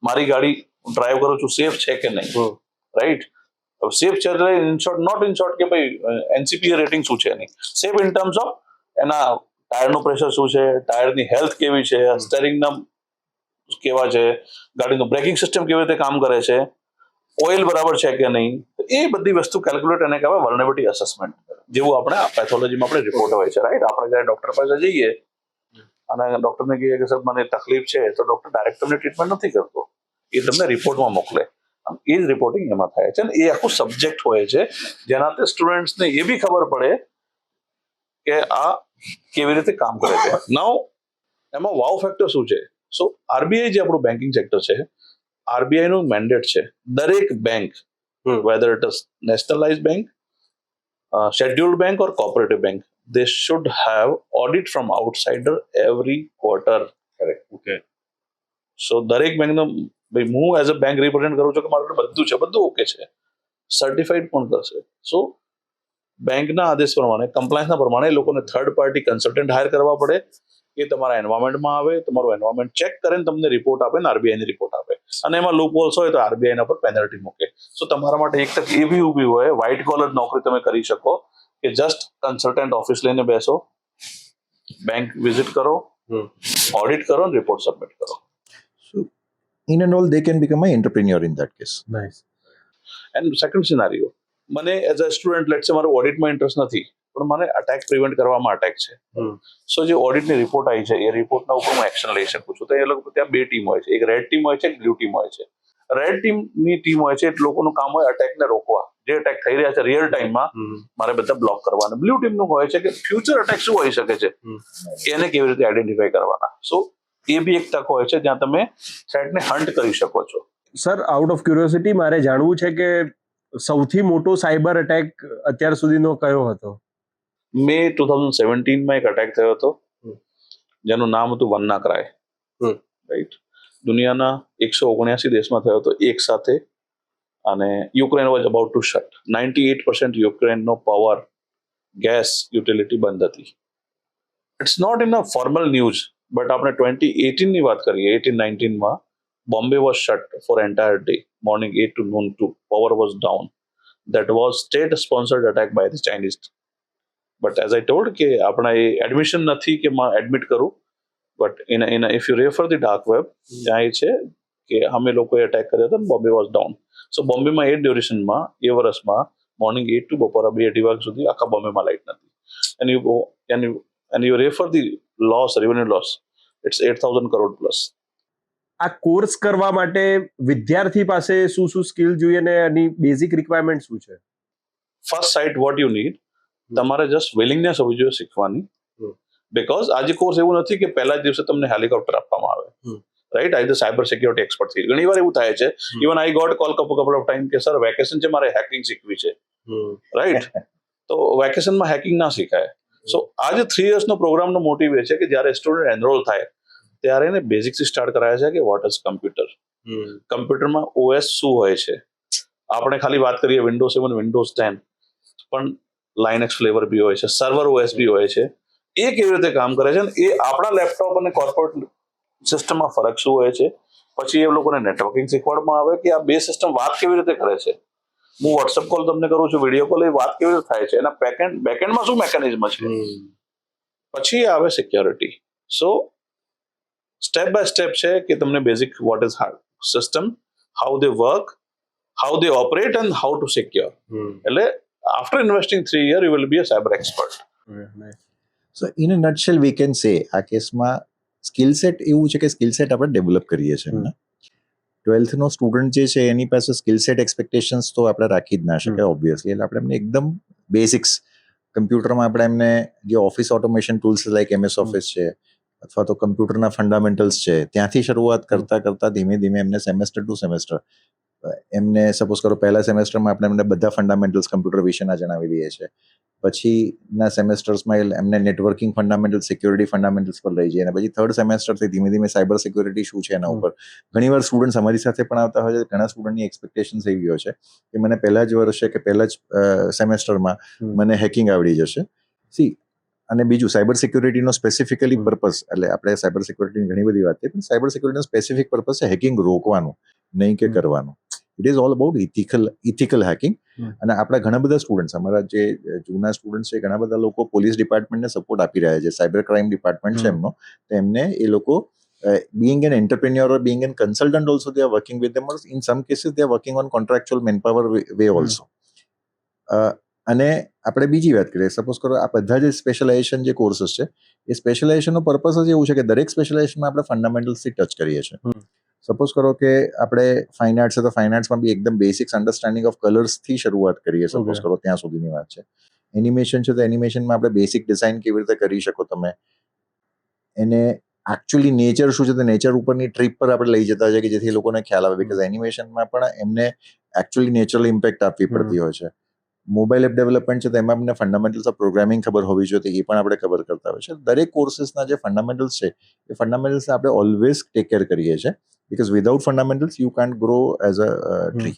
મારી ગાડી ડ્રાઈવ કરું છું સેફ છે કે નહીં. રાઈટ, સેફ છે એટલે નોટ ઇન શોર્ટ કે ભાઈ NCPA રેટિંગ શું છે એની, સેફ ઇન ટર્મ્સ ઓફ એના ટાયરનું પ્રેશર શું છે, ટાયરની હેલ્થ કેવી છે, સ્ટેરિંગના કેવા છે, ગાડીનું બ્રેકિંગ સિસ્ટમ કેવી રીતે કામ કરે છે, ઓઇલ બરાબર છે કે નહીં, એ બધી વસ્તુ કેલ્ક્યુલેટ એને કહેવાય વલ્નરેબિલિટી અસેસમેન્ટ. જેવું આપણે પેથોલોજીમાં આપણે રિપોર્ટ હોય છે. રાઈટ, આપણે જ્યારે ડોક્ટર પાસે જઈએ અને ડોક્ટરને કહીએ કે સર મને તકલીફ છે, તો ડોક્ટર ડાયરેક્ટ તમને ટ્રીટમેન્ટ નથી કરતો, એ તમને રિપોર્ટમાં મોકલે. એ જ રિપોર્ટિંગ એમાં થાય છે. એ આખું સબ્જેક્ટ હોય છે જેનાથી સ્ટુડન્ટ્સને એ બી ખબર પડે કે આ કેવી રીતે કામ કરે છે. નાઉ એમાં વાવ ફેક્ટર શું છે? સો RBI જે આપણું બેન્કિંગ સેક્ટર છે, RBI નું મેન્ડેટ છે દરેક bank, weather it is nationalise bank, scheduled bank or cooperative bank, they should have audit from outsider every quarter. Correct. Okay. So દરેક બેંકનો ભાઈ હું એઝ અ બેંક રિપ્રેઝેન્ટ કરું છું કે મારું બધું છે, બધું ઓકે છે, સર્ટિફાઈડ કોણ કરશે? સો બેંકના આદેશ પ્રમાણે, કમ્પ્લાયન્સના પ્રમાણે લોકોને થર્ડ પાર્ટી કન્સલ્ટન્ટ હાયર કરવા પડે. એ તમારા એન્વાયરમેન્ટમાં આવે, તમારું એન્વાયરમેન્ટ ચેક કરે, તમને રિપોર્ટ આપે ને RBI ની રિપોર્ટ આપે, અને એમાં લૂપ હોલ્સ હોય તો RBI ના પર પેનલ્ટી મૂકે. સો તમારા માટે એક તક એવી ઊભી હોય, વ્હાઇટ કોલર નોકરી તમે કરી શકો કે જસ્ટ કન્સલ્ટન્ટ ઓફિસ લઈને બેસો, બેંક વિઝિટ કરો, ઓડિટ કરો અને રિપોર્ટ સબમિટ કરો. So, in and all, they can become an entrepreneur in that case. Nice. And second સિનારીઓ, મને એઝ અ સ્ટુડન્ટ લેટ્સ સે મારો ઓડિટમાં ઇન્ટરેસ્ટ નથી, પણ મને અટેક પ્રિવેન્ટ કરવામાં અટેક છે. સો જે ઓડિટની રિપોર્ટ આવી છે એ રિપોર્ટના ઉપર હું એક્શન લઈ શકું છું. તો એ લોકો ત્યાં બે ટીમ હોય છે, એક રેડ ટીમ હોય છે, એક બ્લુ ટીમ હોય છે. રેડ ટીમની ટીમ હોય છે એટલે લોકોનું કામ હોય અટેકને રોકવા, જે અટેક થઈ રહ્યા છે રિયલ ટાઈમમાં મારે બધા બ્લોક કરવાના. બ્લુ ટીમનું હોય છે કે ફ્યુચર અટેક શું હોઈ શકે છે એને કેવી રીતે આઈડેન્ટિફાઈ કરવાના. સો એ બી એક તક હોય છે જ્યાં તમે થ્રેટને હન્ટ કરી શકો છો. સર, આઉટ ઓફ ક્યુરિયોસિટી મારે જાણવું છે કે સૌથી મોટો સાયબર અટેક અત્યાર સુધીનો કયો હતો? મે 2017માં એક અટેક થયો હતો જેનું નામ હતું વન્નાક્રાય. રાઈટ, દુનિયાના 179 દેશમાં થયો હતો એક સાથે, અને Ukraine was about to shut. 98% યુક્રેનનો પાવર, ગેસ, યુટિલિટી બંધ હતી. It's not in a formal news, but આપણે 2018ની વાત કરીએ, 18-19માં Bombay was shut for entire day, morning 8 to noon 2, power was down. That was state sponsored attack by the Chinese. But as I told કે આપણા એ admission નથી કે admit કરું, but if you refer the dark web, ત્યાં એ છે કે અમે લોકોએ એટેક કર્યો હતો, બોમ્બે વોઝ ડાઉન. સો બોમ્બેમાં એ ડ્યુરેશનમાં, એ વર્ષમાં મોર્નિંગ 8 to બપોરા 2 વાગ્યા સુધી આખા બોમ્બેમાં લાઇટ નથી. And you refer the loss, revenue loss, it's 8,000 crore plus. આ કોર્સ કરવા માટે વિદ્યાર્થી પાસે શું શું સ્કિલ જોઈએ ને એની બેઝિક રિક્વાયરમેન્ટ શું છે? First site what you need, તમારે જસ્ટ વિલિંગનેસ હોવી જોઈએ શીખવાની. બીકોઝ આજે કોર્સ એવું નથી કે પહેલા દિવસે તમને હેલિકોપ્ટર આપવામાં આવે. Right, I the cyber security expert થઈ. ઘણી વાર એવું થાય છે, even I got call couple of time કે સર વેકેશન છે, મારે હેકિંગ શીખવી છે. રાઈટ, તો વેકેશનમાં હેકિંગ ના શીખાય. સો આજે 3 yearsનો પ્રોગ્રામનો મોટિવ એ છે કે જ્યારે સ્ટુડન્ટ એનરોલ થાય ત્યારે એને બેઝિક્સથી સ્ટાર્ટ કરાય છે કે વોટ ઇઝ કમ્પ્યુટર, કમ્પ્યુટરમાં OS શું હોય છે. આપણે ખાલી વાત કરીએ Windows 7, Windows 10, પણ લાઇનેક્સ ફ્લેવર બી હોય છે, સર્વર OS બી હોય છે, એ કેવી રીતે કામ કરે છે અને એ આપણા લેપટોપ અને કોર્પોરેટ સિસ્ટમમાં ફરક શું હોય છે. પછી એ લોકોને નેટવર્કિંગ શીખવાડવામાં આવે કે આ બે સિસ્ટમ વાત કેવી રીતે કરે છે. હું વોટ્સએપ કોલ તમને કરું છું, વિડીયો કોલ, એ વાત કેવી રીતે થાય છે, એના બેકએન્ડમાં શું મેકેનિઝમ છે. પછી આવે security. So step by step છે કે તમને basic what is hard system, how they work, how they operate and how to secure. એટલે after investing 3 years you will be a cyber expert. So in a nutshell we can say આ કેસમાં skill set એવું છે કે skill set આપણે develop કરીએ છીએ. 12th નો student જે છે એની પાસે સ્કિલ સેટ એક્સપેક્ટેશન્સ તો આપણે રાખી જ ના શકીએ ઓબ્વિયસલી. એટલે આપણે એમને એકદમ બેસિક્સ કમ્પ્યુટરમાં આપણે એમને જે office automation tools like MS office છે અથવા તો કમ્પ્યુટરના ફંડામેન્ટલ્સ છે ત્યાંથી શરૂઆત કરતા કરતા ધીમે ધીમે એમને સેમેસ્ટર ટુ સેમેસ્ટર એમને સપોઝ કરો પહેલા સેમેસ્ટરમાં આપણે એમને બધા ફંડામેન્ટલ્સ કમ્પ્યુટર વિશેના જણાવી દઈએ છીએ. પછીના સેમેસ્ટર્સમાં એમને નેટવર્કિંગ ફંડામેન્ટલ, સિક્યોરિટી ફંડામેન્ટલ્સ પર લઈ જઈએ અને પછી થર્ડ સેમેસ્ટરથી ધીમે ધીમે સાયબર સિક્યોરિટી શું છે એના ઉપર. ઘણીવાર સ્ટુડન્ટ્સ અમારી સાથે પણ આવતા હોય છે. ઘણા સ્ટુડન્ટની એક્સપેક્ટેશન એવી હોય છે કે મને પહેલા જ વર્ષે કે પહેલા જ સેમેસ્ટરમાં મને હેકિંગ આવડી જશે. અને બીજું સાયબર સિક્યોરિટીનો સ્પેસિફિકલી પર્પઝ, એટલે આપણે સાયબર સિક્યોરિટીની ઘણી બધી વાત કરીએ પણ સાયબર સિક્યોરિટીનો સ્પેસિફિક પર્પઝ છે હેકિંગ રોકવાનું, નહીં કે કરવાનું. It is all about ethical hacking. અને આપણા ઘણા બધા સ્ટુડન્ટ્સ, અમારા જે જૂના સ્ટુડન્ટ્સ છે, ઘણા બધા લોકો પોલીસ ડિપાર્ટમેન્ટને સપોર્ટ આપી રહ્યા છે. સાયબર ક્રાઇમ ડિપાર્ટમેન્ટ છે એમનો, તો એમને એ લોકો being an entrepreneur or being a consultant also they are working with them, or in some cases they are working on contractual manpower way also. અને આપણે બીજી વાત કરીએ, સપોઝ કરો આ બધા જે સ્પેશિયલાઇઝેશન જે કોર્સીસ છે એ સ્પેશિયલાઇઝેશનનો પર્પઝ જ એવું છે કે દરેક સ્પેશિયલાઇઝેશનમાં આપણે ફંડામેન્ટલ્સથી ટચ કરીએ છીએ. સપોઝ કરો કે આપણે ફાઇન આર્ટ્સ છે તો ફાઇન આર્ટ્સમાં બી એકદમ બેસિક્સ અન્ડરસ્ટેન્ડિંગ ઓફ કલર્સથી શરૂઆત કરીએ. સપોઝ કરો ત્યાં સુધીની વાત છે. એનિમેશન છે તો એનિમેશનમાં આપણે બેસિક ડિઝાઇન કેવી રીતે કરી શકો તમે, એને એકચ્યુઅલી નેચર શું છે તો નેચર ઉપરની ટ્રીપ પર આપણે લઈ જતા હોય કે જેથી લોકોને ખ્યાલ આવે, બીકોઝ એનિમેશનમાં પણ એમને એકચ્યુઅલી નેચરલ ઇમ્પેક્ટ આપવી પડતી હોય છે. મોબાઈલ એપ ડેવલપમેન્ટ છે તો એમાં અમને ફંડામેન્ટલ્સ ઓફ પ્રોગ્રામિંગ ખબર હોવી જોઈએ, એ પણ આપણે કવર કરતા હોય છે. દરેક કોર્સીસના જે ફંડામેન્ટલ્સ છે એ ફંડામેન્ટલ્સ આપણે ઓલવેઝ ટેક કેર કરીએ છીએ, because without fundamentals you can't grow as a tree.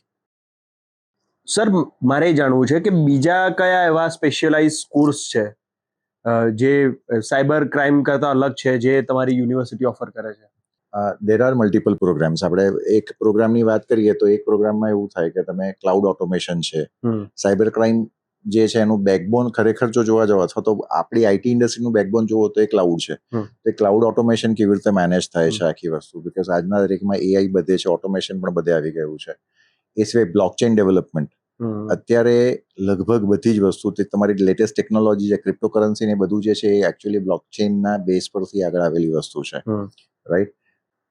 Sir, મારે જાણવું છે કે બીજા કયા એવા સ્પેશિયલાઇઝ કોર્સ છે જે સાયબર ક્રાઇમ કરતા અલગ છે, જે તમારી યુનિવર્સિટી ઓફર કરે છે? There are multiple programs. આપણે એક પ્રોગ્રામની વાત કરીએ તો એક પ્રોગ્રામમાં એવું થાય કે તમે ક્લાઉડ ઓટોમેશન છે, સાયબર ક્રાઇમ જે છે એનું બેકબોન ખરેખર જો જોવા જાવ અથવા તો આપણી આઈટી ઇન્ડસ્ટ્રીનું બેકબોન જોવો તો એ ક્લાઉડ છે. તો ક્લાઉડ ઓટોમેશન કેવી રીતે મેનેજ થાય છે આખી વસ્તુ, બીકોઝ આજના દરેકમાં એઆઈ બધે છે, ઓટોમેશન પણ બધે આવી ગયું છે. એ સિવાય બ્લોકચેન ડેવલપમેન્ટ, અત્યારે લગભગ બધી જ વસ્તુ તમારી લેટેસ્ટ ટેકનોલોજી છે, ક્રિપ્ટોકરન્સી ને બધું જે છે એ એકચ્યુઅલી બ્લોકચેનના બેઝ પરથી આગળ આવેલી વસ્તુ છે, રાઈટ?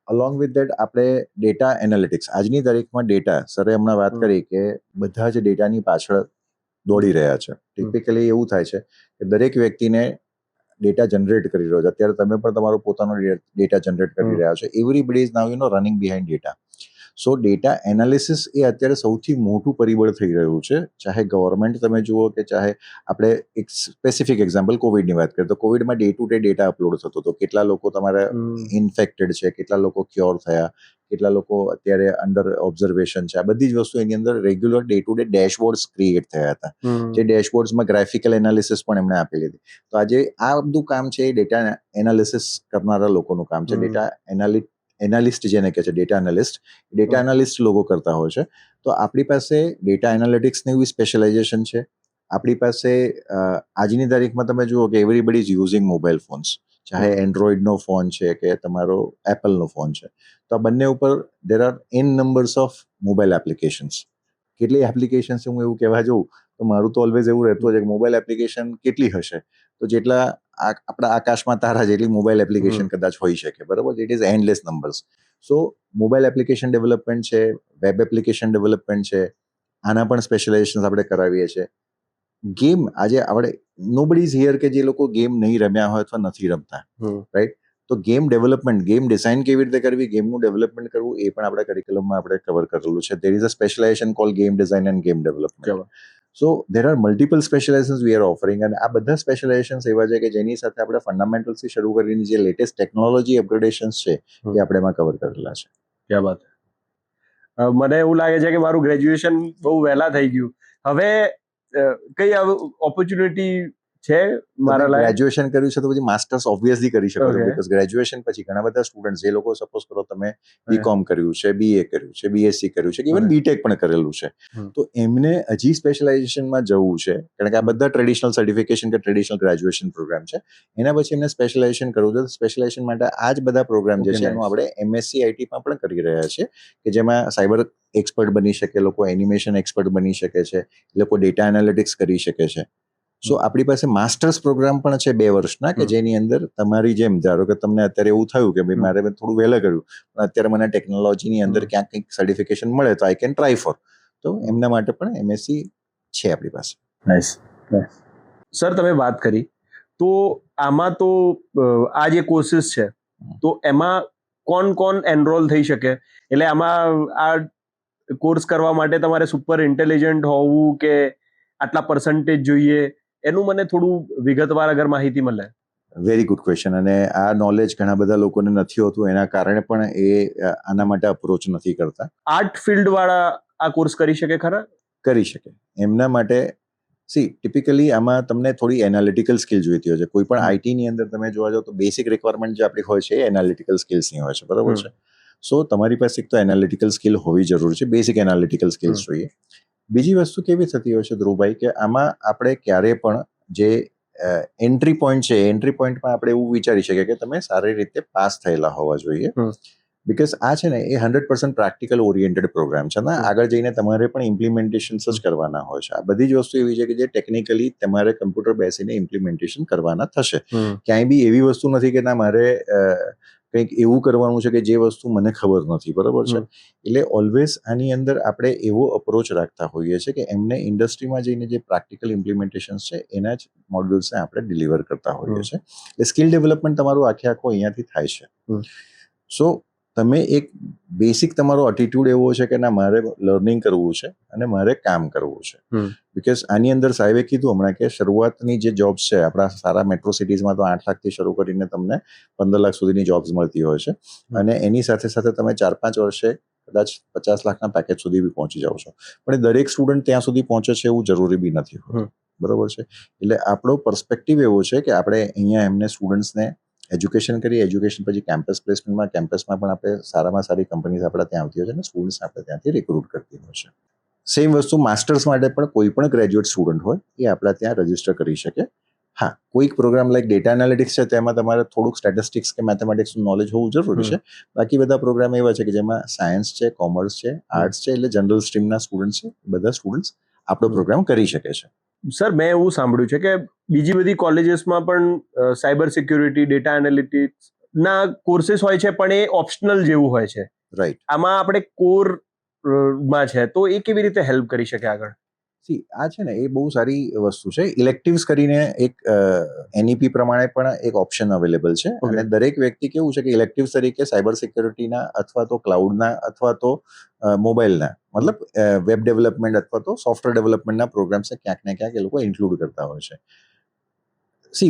અલોંગ વિથ દેટ આપણે ડેટા એનાલિટિક્સ, આજની તારીખમાં ડેટા, સરે હમણાં વાત કરી કે બધા જ ડેટાની પાછળ દોડી રહ્યા છે. ટિપિકલી એવું થાય છે કે દરેક વ્યક્તિને ડેટા જનરેટ કરી રહ્યો છે. અત્યારે તમે પણ તમારો પોતાનો ડેટા જનરેટ કરી રહ્યા છો. Everybody is now running behind data. So data analysis એ અત્યારે સૌથી મોટું પરિબળ થઈ રહ્યું છે. ચાહે ગવર્મેન્ટ તમે જુઓ કે ચાહે આપણે એક સ્પેસિફિક એક્ઝામ્પલ કોવિડની વાત કરીએ તો કોવિડમાં day to day data upload થતો હતો. કેટલા લોકો તમારા ઇન્ફેક્ટેડ છે, કેટલા લોકો ક્યોર થયા, કેટલા લોકો અત્યારે અંડર ઓબ્ઝર્વેશન છે. આ બધી જ વસ્તુ એની અંદર regular day to day dashboards create થયા હતા. જે ડેશબોર્ડ્સમાં ગ્રાફિકલ એનાલિસિસ પણ એમણે આપેલી હતી. તો આજે આ બધું કામ છે એ ડેટા એનાલિસિસ કરનારા લોકોનું કામ છે. ડેટા એનાલિસ્ટ જેને કહે છે, ડેટા એનાલિસ્ટ લોકો કરતા હોય છે. તો આપણી પાસે ડેટા એનાલિટિક્સની એવી સ્પેશિયલાઇઝેશન છે. આપણી પાસે આજની તારીખમાં તમે જુઓ કે everybody is using mobile phones, ચાહે એન્ડ્રોઈડનો ફોન છે કે તમારો એપલનો ફોન છે. તો આ બંને ઉપર there are an numbers of mobile applications. કેટલી એપ્લિકેશન્સ હું એવું કહેવા જઉં તો મારું તો ઓલવેઝ એવું રહેતું છે કે મોબાઈલ એપ્લિકેશન કેટલી હશે તો જેટલા આપણા આકાશમાં તારા જેટલી મોબાઈલ એપ્લિકેશન કદાચ હોઈ શકે, બરાબર? It is endless numbers. So mobile application development છે, વેબ એપ્લિકેશન ડેવલપમેન્ટ છે, આના પણ સ્પેશિયલાઇઝેશન આપણે કરાવીએ છીએ. ગેમ, આજે આપણે નોબડી ઇઝ હિયર કે જે લોકો ગેમ નહીં રમ્યા હોય અથવા નથી રમતા, રાઈટ? તો ગેમ ડેવલપમેન્ટ, ગેમ ડિઝાઇન કેવી રીતે કરવી, ગેમનું ડેવલપમેન્ટ કરવું, એ પણ આપણા કરિક્યુલમમાં આપણે કવર કરેલું છે. There is a specialization call game design and game development. So there are multiple specializations we are offering, અને આ બધા સ્પેશિયલાઇઝેશન્સ એવા છે કે જેની સાથે આપણે ફંડામેન્ટલ્સથી શરૂ કરીને જે લેટેસ્ટ ટેકનોલોજી અપગ્રેડેશન્સ છે એ આપણે એમાં કવર કરેલા છે. ક્યાં વાત. મને એવું લાગે છે કે મારું ગ્રેજ્યુએશન બહુ વહેલા થઈ ગયું. હવે કઈ ઓપોર્ચ્યુનિટી છે મારા લાયક? ગ્રેજ્યુએશન કર્યું છે તો પછી માસ્ટર્સ ઓબ્વિયસલી કરી શકો છો, Okay. બીકોઝ ગ્રેજ્યુએશન પછી ઘણા બધા સ્ટુડન્ટ જે લોકો સપોઝ કરો તમે બીકોમ કર્યું છે, બીએ કર્યું છે, બીએસસી કર્યું છે, ઇવન Okay. બીટેક પણ કરેલું છે, તો એમને હજી સ્પેશિયલાઇઝેશનમાં જવું છે, કારણ કે આ બધા ટ્રેડિશનલ સર્ટિફિકેશન કે ટ્રેડિશનલ ગ્રેજ્યુએશન પ્રોગ્રામ છે. એના પછી એમને સ્પેશિયલાઇઝેશન કરવું છે. સ્પેશિયલાઇઝેશન માટે આ જ બધા પ્રોગ્રામ જે Okay, છે એનું nice. આપણે એમએસસી આઈટીમાં પણ કરી રહ્યા છીએ, કે જેમાં સાયબર એક્સપર્ટ બની શકે, લોકો એનિમેશન એક્સપર્ટ બની શકે છે, લોકો ડેટા એનાલિટિક્સ કરી શકે છે. સો આપણી પાસે માસ્ટર્સ પ્રોગ્રામ પણ છે 2 વર્ષના, કે જેની અંદર તમારી જેમ ધારો કે તમને અત્યારે એવું થયું કે ભાઈ મારે થોડું વહેલા કર્યું, પણ અત્યારે મને ટેકનોલોજીની અંદર ક્યાંક કંઈક સર્ટિફિકેશન મળે તો આઈ કેન ટ્રાય ફોર, તો એમના માટે પણ એમએસસી છે આપણી પાસે. નાઇસ. સર તમે વાત કરી તો આમાં તો આ જે કોર્સીસ છે તો એમાં કોણ એનરોલ થઈ શકે? એટલે આમાં આ કોર્સ કરવા માટે તમારે સુપર ઇન્ટેલિજન્ટ હોવું કે આટલા પર્સન્ટેજ જોઈએ, એનું મને થોડું વિગતવાર અગર માહિતી મળે. Very good question. અને આ નોલેજ ઘણા બધા લોકોને નથી હોતું, એના કારણે પણ એ આના માટે અપ્રોચ નથી કરતા. આર્ટ ફિલ્ડ વાળા આ કોર્સ કરી શકે ખરા? કરી શકે. એમના માટે ટિપિકલી આમાં તમને થોડી એનાલિટિકલ સ્કિલ જોઈતી હોય છે. કોઈ પણ આઈટીની અંદર તમે જોવા જાઓ તો બેસિક રિક્વાયરમેન્ટ જે આપણી હોય છે એ એનાલિટિકલ સ્કિલ્સની હોય છે, બરાબર છે? સો તમારી પાસે એક તો એનાલિટિકલ સ્કિલ હોવી જરૂરી છે, બેસિક એનાલિટિકલ સ્કિલ્સ જોઈએ. બીજી વસ્તુ કેવી થતી હોય છે ધ્રુવભાઈ, કે આમાં આપણે ક્યારે પણ જે એન્ટ્રી પોઈન્ટ છે, એન્ટ્રી પોઈન્ટમાં આપણે એવું વિચારી શકીએ કે તમે સારી રીતે પાસ થયેલા હોવા જોઈએ, બીકોઝ આ છે ને એ 100% પ્રેક્ટિકલ ઓરિએન્ટેડ પ્રોગ્રામ છે ને, આગળ જઈને તમારે પણ ઇમ્પ્લિમેન્ટેશન્સ જ કરવાના હોય છે. આ બધી જ વસ્તુ એવી છે કે જે ટેકનિકલી તમારે કમ્પ્યુટર બેસીને ઇમ્પ્લિમેન્ટેશન કરવાના થશે. ક્યાંય બી એવી વસ્તુ નથી કે ના મારે કંઈક એવું કરવાનું છે કે જે વસ્તુ મને ખબર નથી, બરાબર છે? એટલે ઓલવેઝ આની અંદર આપણે એવો અપ્રોચ રાખતા હોઈએ છીએ કે એમને ઇન્ડસ્ટ્રીમાં જઈને જે પ્રેક્ટિકલ ઇમ્પ્લિમેન્ટેશન છે એના જ મોડ્યુલ્સને આપણે ડિલિવર કરતા હોઈએ છીએ. એટલે સ્કિલ ડેવલપમેન્ટ તમારું આખે આખું અહીંયાથી થાય છે. સો તમે એક બેસિક તમારો એટીટ્યુડ એવો છે કે ના મારે લર્નિંગ કરવું છે અને મારે કામ કરવું છે, બીકોઝ આની અંદર સાહેબે કીધું હમણાં કે શરૂઆતની જે જોબ્સ છે આપણા સારા મેટ્રો સિટીઝમાં તો 8 લાખથી શરૂ કરીને તમને 15 લાખ સુધીની જોબ્સ મળતી હોય છે, અને એની સાથે સાથે તમે 4-5 વર્ષે કદાચ 50 લાખના પેકેજ સુધી બી પહોંચી જાઓ છો. પણ એ દરેક સ્ટુડન્ટ ત્યાં સુધી પહોંચે છે એવું જરૂરી બી નથી હોતું, બરોબર છે? એટલે આપણો પર્સપેક્ટિવ એવો છે કે આપણે અહીંયા એમને સ્ટુડન્ટ્સને એજ્યુકેશન કરીએ, એજ્યુકેશન પછી કેમ્પસ પ્લેસમેન્ટમાં, કેમ્પસમાં પણ આપણે સારામાં સારી કંપનીઝ આપણા ત્યાં આવતી હોય છે અને સ્ટુડન્ટ્સ આપણે ત્યાંથી રિક્રુટ કરતી હોય છે. સેમ વસ્તુ માસ્ટર્સ માટે પણ કોઈ પણ ગ્રેજ્યુએટ સ્ટુડન્ટ હોય એ આપણા ત્યાં રજીસ્ટર કરી શકે. હા, કોઈક પ્રોગ્રામ લાઈક ડેટા એનાલિટિક્સ છે તેમાં તમારે થોડુંક સ્ટેટિસ્ટિક્સ કે મેથેમેટિક્સનું નોલેજ હોવું જરૂરી છે. બાકી બધા પ્રોગ્રામ એવા છે કે જેમાં સાયન્સ છે, કોમર્સ છે, આર્ટ્સ છે, એટલે જનરલ સ્ટ્રીમના સ્ટુડન્ટ છે, બધા સ્ટુડન્ટ્સ આપણો પ્રોગ્રામ કરી શકે છે. સર મેં એવું સાંભળ્યું છે કે બીજી બધી કોલેજીસમાં પણ સાયબર સિક્યુરિટી, ડેટા એનાલિટિક્સ ના કોર્सेस હોય છે, પણ એ ઓપ્શનલ જેવું હોય છે. રાઈટ. આમાં આપણે કોર માં છે તો એ કેવી રીતે હેલ્પ કરી શકે આગળ? આ છે ને એ બહુ સારી વસ્તુ છે. ઇલેક્ટિવ્સ કરીને એક એનઈપી પ્રમાણે પણ એક ઓપ્શન અવેલેબલ છે, અને દરેક વ્યક્તિ કેવું છે કે ઇલેક્ટિવ્સ તરીકે સાયબર સિક્યુરિટીના અથવા તો ક્લાઉડના અથવા તો મોબાઈલના, મતલબ વેબ ડેવલપમેન્ટ અથવા તો સોફ્ટવેર ડેવલપમેન્ટના પ્રોગ્રામ્સ ક્યાંક ને ક્યાંક એ લોકો ઇન્ક્લુડ કરતા હોય છે.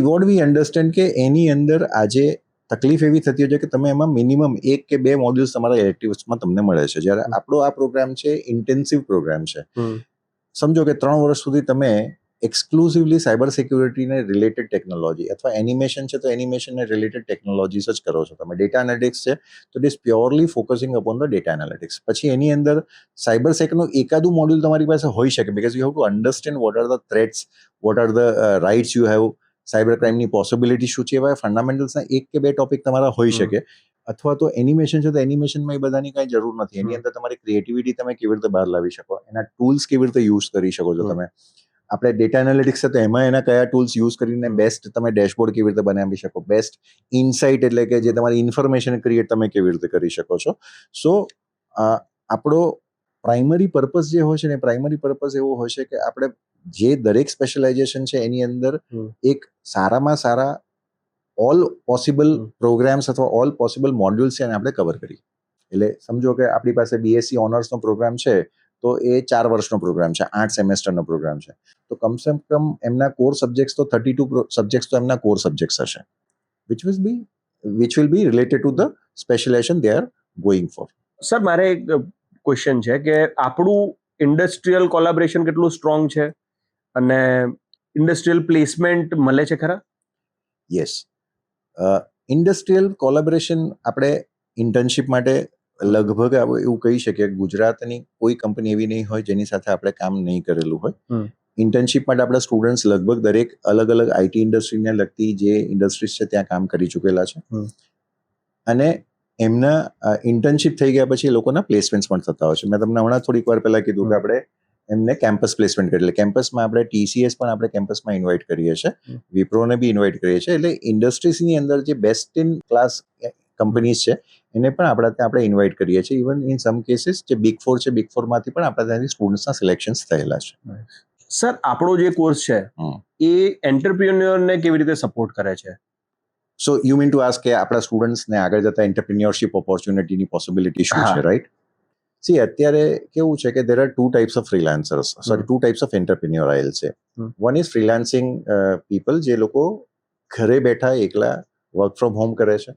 વોટ વી અન્ડરસ્ટેન્ડ કે એની અંદર આજે તકલીફ એવી થતી હોય છે કે તમે એમાં મિનિમમ 1 કે 2 મોડ્યુલ્સ તમારા ઇલેક્ટિવ્સમાં તમને મળે છે, જ્યારે આપણો આ પ્રોગ્રામ છે ઇન્ટેન્સિવ પ્રોગ્રામ છે. સમજો કે 3 વર્ષ સુધી તમે એક્સક્લુઝિવલી સાયબર સિક્યુરિટીને રિલેટેડ ટેકનોલોજી, અથવા એનિમેશન છે તો એનિમેશનને રિલેટેડ ટેકનોલોજીસ જ કરો છો તમે. ડેટા એનાલિટિક્સ છે તો it is purely focusing upon the data analytics. પછી એની અંદર સાયબર સેકનું એકાદું મોડ્યુલ તમારી પાસે હોઈ શકે, because you have to understand what are the threats, what are the rights you have, cyber ક્રાઇમની પોસિબિલિટી શું છે, એવા ફંડામેન્ટલ્સના 1 કે 2 ટોપિક તમારા હોઈ શકે. અથવા તો એનિમેશન છે તો એનિમેશનમાં એ બધાની કાંઈ જરૂર નથી. એની અંદર તમારી ક્રિએટિવિટી તમે કેવી રીતે બહાર લાવી શકો, એના ટૂલ્સ કેવી રીતે યુઝ કરી શકો છો તમે. આપણે ડેટા એનાલિટિક્સ છે તો એમાં એના કયા ટૂલ્સ યુઝ કરીને બેસ્ટ તમે ડેશબોર્ડ કેવી રીતે બનાવી શકો, બેસ્ટ ઇનસાઇટ એટલે કે જે તમારી ઇન્ફોર્મેશન ક્રિએટ તમે કેવી રીતે કરી શકો છો. સો આપણો પ્રાઇમરી પર્પઝ જે હોય છે ને, પ્રાઇમરી પર્પઝ એવો હોય છે કે આપણે જે દરેક સ્પેશિયલાઇઝેશન છે એની અંદર એક સારામાં સારા ઓલ પોસિબલ પ્રોગ્રામ્સ અથવા ઓલ પોસિબલ મોડ્યુલ્સ છે એને આપણે કવર કરીએ. એટલે સમજો કે આપણી પાસે બીએસસી ઓનર્સનો પ્રોગ્રામ છે તો એ 4 વર્ષનો પ્રોગ્રામ છે, 8 સેમેસ્ટરનો પ્રોગ્રામ છે, તો કમસે કમ એમના કોર સબ્જેક્ટ્સ તો 32 સબ્જેક્ટ્સ તો એમના કોર સબ્જેક્ટ્સ હશે, which will be related to the specialization they are going for. Sir મારે એક ક્વેશ્ચન છે કે આપણું ઇન્ડસ્ટ્રીયલ કોલેબોરેશન કેટલું સ્ટ્રોંગ છે, અને ઇન્ડસ્ટ્રીયલ પ્લેસમેન્ટ મળે છે ખરા? યસ, ઇન્ડસ્ટ્રીયલ કોલેબોરેશન આપણે ઇન્ટર્નશિપ માટે લગભગ એવું કહી શકીએ કે ગુજરાતની કોઈ કંપની એવી નહીં હોય જેની સાથે આપણે કામ નહીં કરેલું હોય. ઇન્ટર્નશિપ માટે આપણા સ્ટુડન્ટ્સ લગભગ દરેક અલગ અલગ આઈટી ઇન્ડસ્ટ્રીને લગતી જે ઇન્ડસ્ટ્રીઝ છે ત્યાં કામ કરી ચૂકેલા છે. અને એમના ઇન્ટર્નશિપ થઈ ગયા પછી એ લોકોના પ્લેસમેન્ટ્સ પણ થતા હોય છે. મેં તમને હમણાં થોડીક વાર પહેલા કીધું કે આપણે એમને કેમ્પસ પ્લેસમેન્ટ કરીએ, એટલે કેમ્પસમાં આપણે TCS પણ આપણે કેમ્પસમાં ઇન્વાઇટ કરીએ છીએ, વિપ્રોને બી ઇન્વાઇટ કરીએ છીએ. એટલે ઇન્ડસ્ટ્રીઝની અંદર જે બેસ્ટ ઇન ક્લાસ કંપનીઝ છે એને પણ આપણા ત્યાં આપણે ઇન્વાઇટ કરીએ છીએ. ઇવન ઇન સમ કેસીસ જે બિગ ફોર છે, બિગ ફોરમાંથી પણ આપણા ત્યાંથી સ્ટુડન્ટ્સના સિલેક્શન્સ થયેલા છે. સર, આપણો જે કોર્સ છે એ એન્ટરપ્રિન્યોરને કેવી રીતે સપોર્ટ કરે છે? So you mean to ask કે આપણા સ્ટુડન્ટ્સને આગળ જતા એન્ટરપ્રિન્યોરશિપ ઓપોર્ચ્યુનિટીની પોસિબિલિટી શું છે, રાઈટ? સી, અત્યારે કેવું છે કે there are two types of freelancers, two types of entrepreneurial છે. One is freelancing people, જે લોકો ઘરે બેઠા એકલા વર્ક ફ્રોમ હોમ કરે છે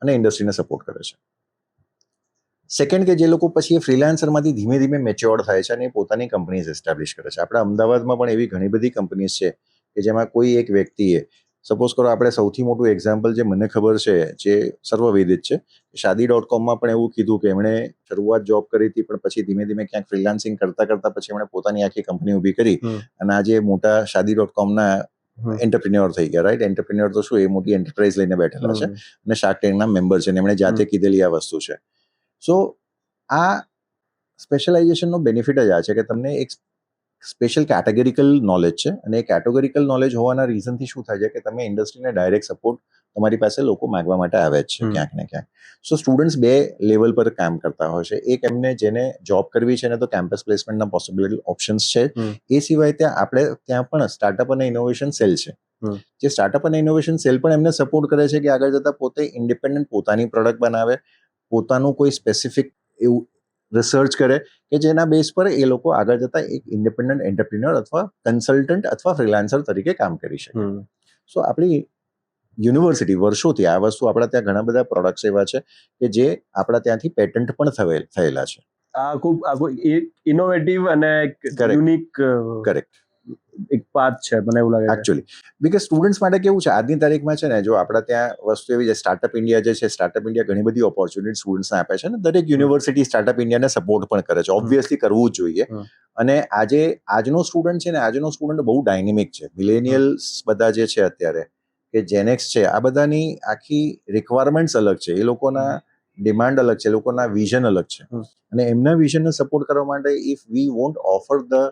અને ઇન્ડસ્ટ્રીને સપોર્ટ કરે છે. સેકન્ડ, કે જે લોકો પછી એ ફ્રીલાન્સરમાંથી ધીમે ધીમે મેચ્યોર્ડ થાય છે અને એ પોતાની કંપનીઝ એસ્ટાબ્લિશ કરે છે. આપણા અમદાવાદમાં પણ એવી ઘણી બધી કંપનીઝ છે કે જેમાં કોઈ એક વ્યક્તિએ, સપોઝ કરો આપણે સૌથી મોટું એક્ઝામ્પલ જે મને ખબર છે જે સર્વવિદિત છે, Shaadi.comમાં પણ એવું કીધું કે એમણે શરૂઆત જોબ કરી હતી પણ પછી ધીમે ધીમે ક્યાંક ફ્રીલાન્સિંગ કરતા કરતા પછી એમણે પોતાની આખી કંપની ઊભી કરી અને આજે મોટા Shaadi.comના એન્ટરપ્રિન્યોર થઈ ગયા, રાઈટ? એન્ટરપ્રિન્યોર તો શું, એ મોટી એન્ટરપ્રાઇઝ લઈને બેઠેલા છે અને શાર્ક ટેન્કના મેમ્બર છે અને એમણે જાતે કીધેલી આ વસ્તુ છે. સો આ સ્પેશિયલાઇઝેશનનો બેનિફિટ જ આ છે કે તમને એક સ્પેશિયલ કેટેગરીકલ નોલેજ છે અને એ કેટેગરીકલ નોલેજ હોવાના રીઝનથી શું થાય છે કે તમે ઇન્ડસ્ટ્રીને ડાયરેક્ટ સપોર્ટ તમારી પાસે લોકો માંગવા માટે આવે જ છે ક્યાંક ને ક્યાંક. સો સ્ટુડન્ટ્સ બે લેવલ પર કામ કરતા હોય છે. એક એમને જેને જોબ કરવી છે ને તો કેમ્પસ પ્લેસમેન્ટના પોસિબિલિટી ઓપ્શન્સ છે. એ સિવાય ત્યાં પણ સ્ટાર્ટઅપ અને ઇનોવેશન સેલ છે. જે સ્ટાર્ટઅપ અને ઇનોવેશન સેલ પણ એમને સપોર્ટ કરે છે કે આગળ જતા પોતે ઇન્ડિપેન્ડન્ટ પોતાની પ્રોડક્ટ બનાવે, પોતાનું કોઈ સ્પેસિફિક એવું રિસર્ચ કરે કે જેના બેઝ પર એ લોકો આગળ જતા એક ઇન્ડિપેન્ડન્ટ એન્ટરપ્રિન્યોર અથવા કન્સલ્ટન્ટ અથવા ફ્રીલાન્સર તરીકે કામ કરી શકે. સો આપણી યુનિવર્સિટી વર્ષોથી આ વસ્તુ, આપણા ત્યાં ઘણા બધા પ્રોડક્ટ્સ એવા છે કે જે આપણા ત્યાંથી પેટન્ટ પણ થયેલા છે. આ ખૂબ ઇનોવેટિવ અને યુનિક કરેક્ટ એક પાથ છે મને એવું લાગે એકચ્યુઅલી. બીકોઝ સ્ટુડન્ટ્સ માટે કેવું છે આજની તારીખમાં છે ને, જો આપણા ત્યાં વસ્તુ એવી છે, સ્ટાર્ટઅપ ઇન્ડિયા જે છે, સ્ટાર્ટઅપ ઇન્ડિયા ઘણી બધી ઓપોર્ચ્યુનિટી સ્ટુડન્ટ્સને આપે છે અને દરેક યુનિવર્સિટી સ્ટાર્ટઅપ ઇન્ડિયાને સપોર્ટ પણ કરે છે. ઓબ્વિયસલી કરવું જ જોઈએ. અને આજનો સ્ટુડન્ટ છે ને, આજનો સ્ટુડન્ટ બહુ ડાયનેમિક છે. મિલેનિયલ્સ બધા જે છે અત્યારે, કે જેનેક્સ છે, આ બધાની આખી રિક્વાયરમેન્ટ્સ અલગ છે, એ લોકોના ડિમાન્ડ અલગ છે, એ લોકોના વિઝન અલગ છે અને એમના વિઝનને સપોર્ટ કરવા માટે if we want offer the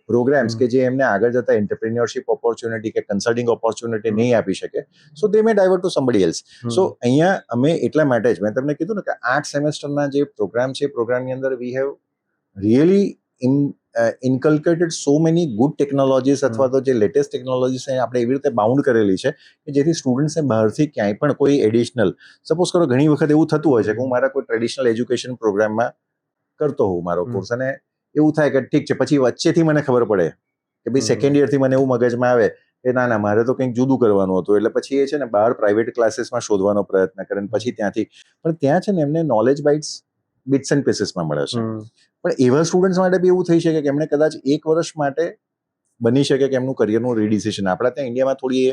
programs કે જે એમને આગળ જતા એન્ટરપ્રિન્યોરશિપ ઓપોર્ચ્યુનિટી કે કન્સલ્ટિંગ ઓપોર્ચ્યુનિટી નહીં આપી શકે, so they may divert to somebody else. સો અહીંયા અમે એટલા માટે જ મેં તમને કીધું ને કે 8 સેમેસ્ટરના જે પ્રોગ્રામ છે, પ્રોગ્રામની અંદર we have really inculcated so many good technologies અથવા તો જે લેટેસ્ટ ટેકનોલોજીસ આપણે એવી રીતે બાઉન્ડ કરેલી છે કે જેથી સ્ટુડન્ટ્સને બહારથી ક્યાંય પણ કોઈ એડિશનલ, સપોઝ કરો ઘણી વખત એવું થતું હોય છે કે હું મારા કોઈ ટ્રેડિશનલ એજ્યુકેશન પ્રોગ્રામમાં કરતો હોઉં મારો કોર્સ અને એવું થાય કે ઠીક છે, પછી વચ્ચેથી મને ખબર પડે કે ભાઈ સેકન્ડ યરથી મને એવું મગજમાં આવે કે ના મારે તો કંઈક જુદું કરવાનું હતું, એટલે પછી એ છે ને બહાર પ્રાઇવેટ ક્લાસીસમાં શોધવાનો પ્રયત્ન કરે ને પછી ત્યાંથી પણ ત્યાં છે ને એમને નોલેજ બિટ્સ એન્ડ પીસીસમાં મળે છે. પણ એવા સ્ટુડન્ટ્સ માટે બી એવું થઈ શકે કે એમને કદાચ 1 વર્ષ માટે બની શકે કે એમનું કરિયરનું રીડિસિઝન. આપણા ત્યાં ઇન્ડિયામાં થોડી એ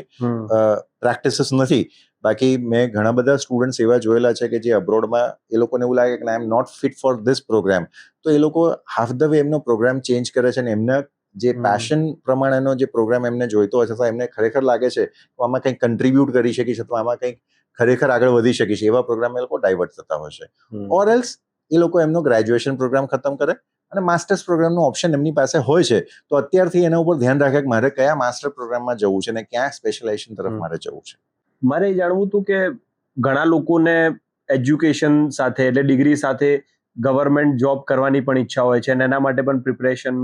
પ્રેક્ટિસીસ નથી. બાકી મેં ઘણા બધા સ્ટુડન્ટ્સ એવા જોયેલા છે કે જે અબ્રોડમાં એ લોકોને એવું લાગે કે I am not fit for this program, તો એ લોકો હાફ ધ વે એમનો પ્રોગ્રામ ચેન્જ કરે છે અને એમના જે પેશન પ્રમાણેનો જે પ્રોગ્રામ એમને જોઈતો હોય છે અથવા એમને ખરેખર લાગે છે તો આમાં કંઈક કન્ટ્રીબ્યુટ કરી શકીશ અથવા આમાં કંઈક ખરેખર આગળ વધી શકીશ, એવા પ્રોગ્રામ એ લોકો ડાયવર્ટ થતા હોય છે. ઓર એલ્સ એ લોકો એમનો ગ્રેજ્યુએશન પ્રોગ્રામ ખતમ કરે અને માસ્ટર્સ પ્રોગ્રામનો ઓપ્શન એમની પાસે હોય છે, તો અત્યારથી એના ઉપર ધ્યાન રાખે કે મારે કયા માસ્ટર પ્રોગ્રામમાં જવું છે અને ક્યાં સ્પેશિયલાઇઝેશન તરફ મારે જવું છે. મારે એ જાણવું હતું કે ઘણા લોકોને એજ્યુકેશન સાથે એટલે ડિગ્રી સાથે ગવર્મેન્ટ જોબ કરવાની પણ ઈચ્છા હોય છે અને એના માટે પણ પ્રિપરેશન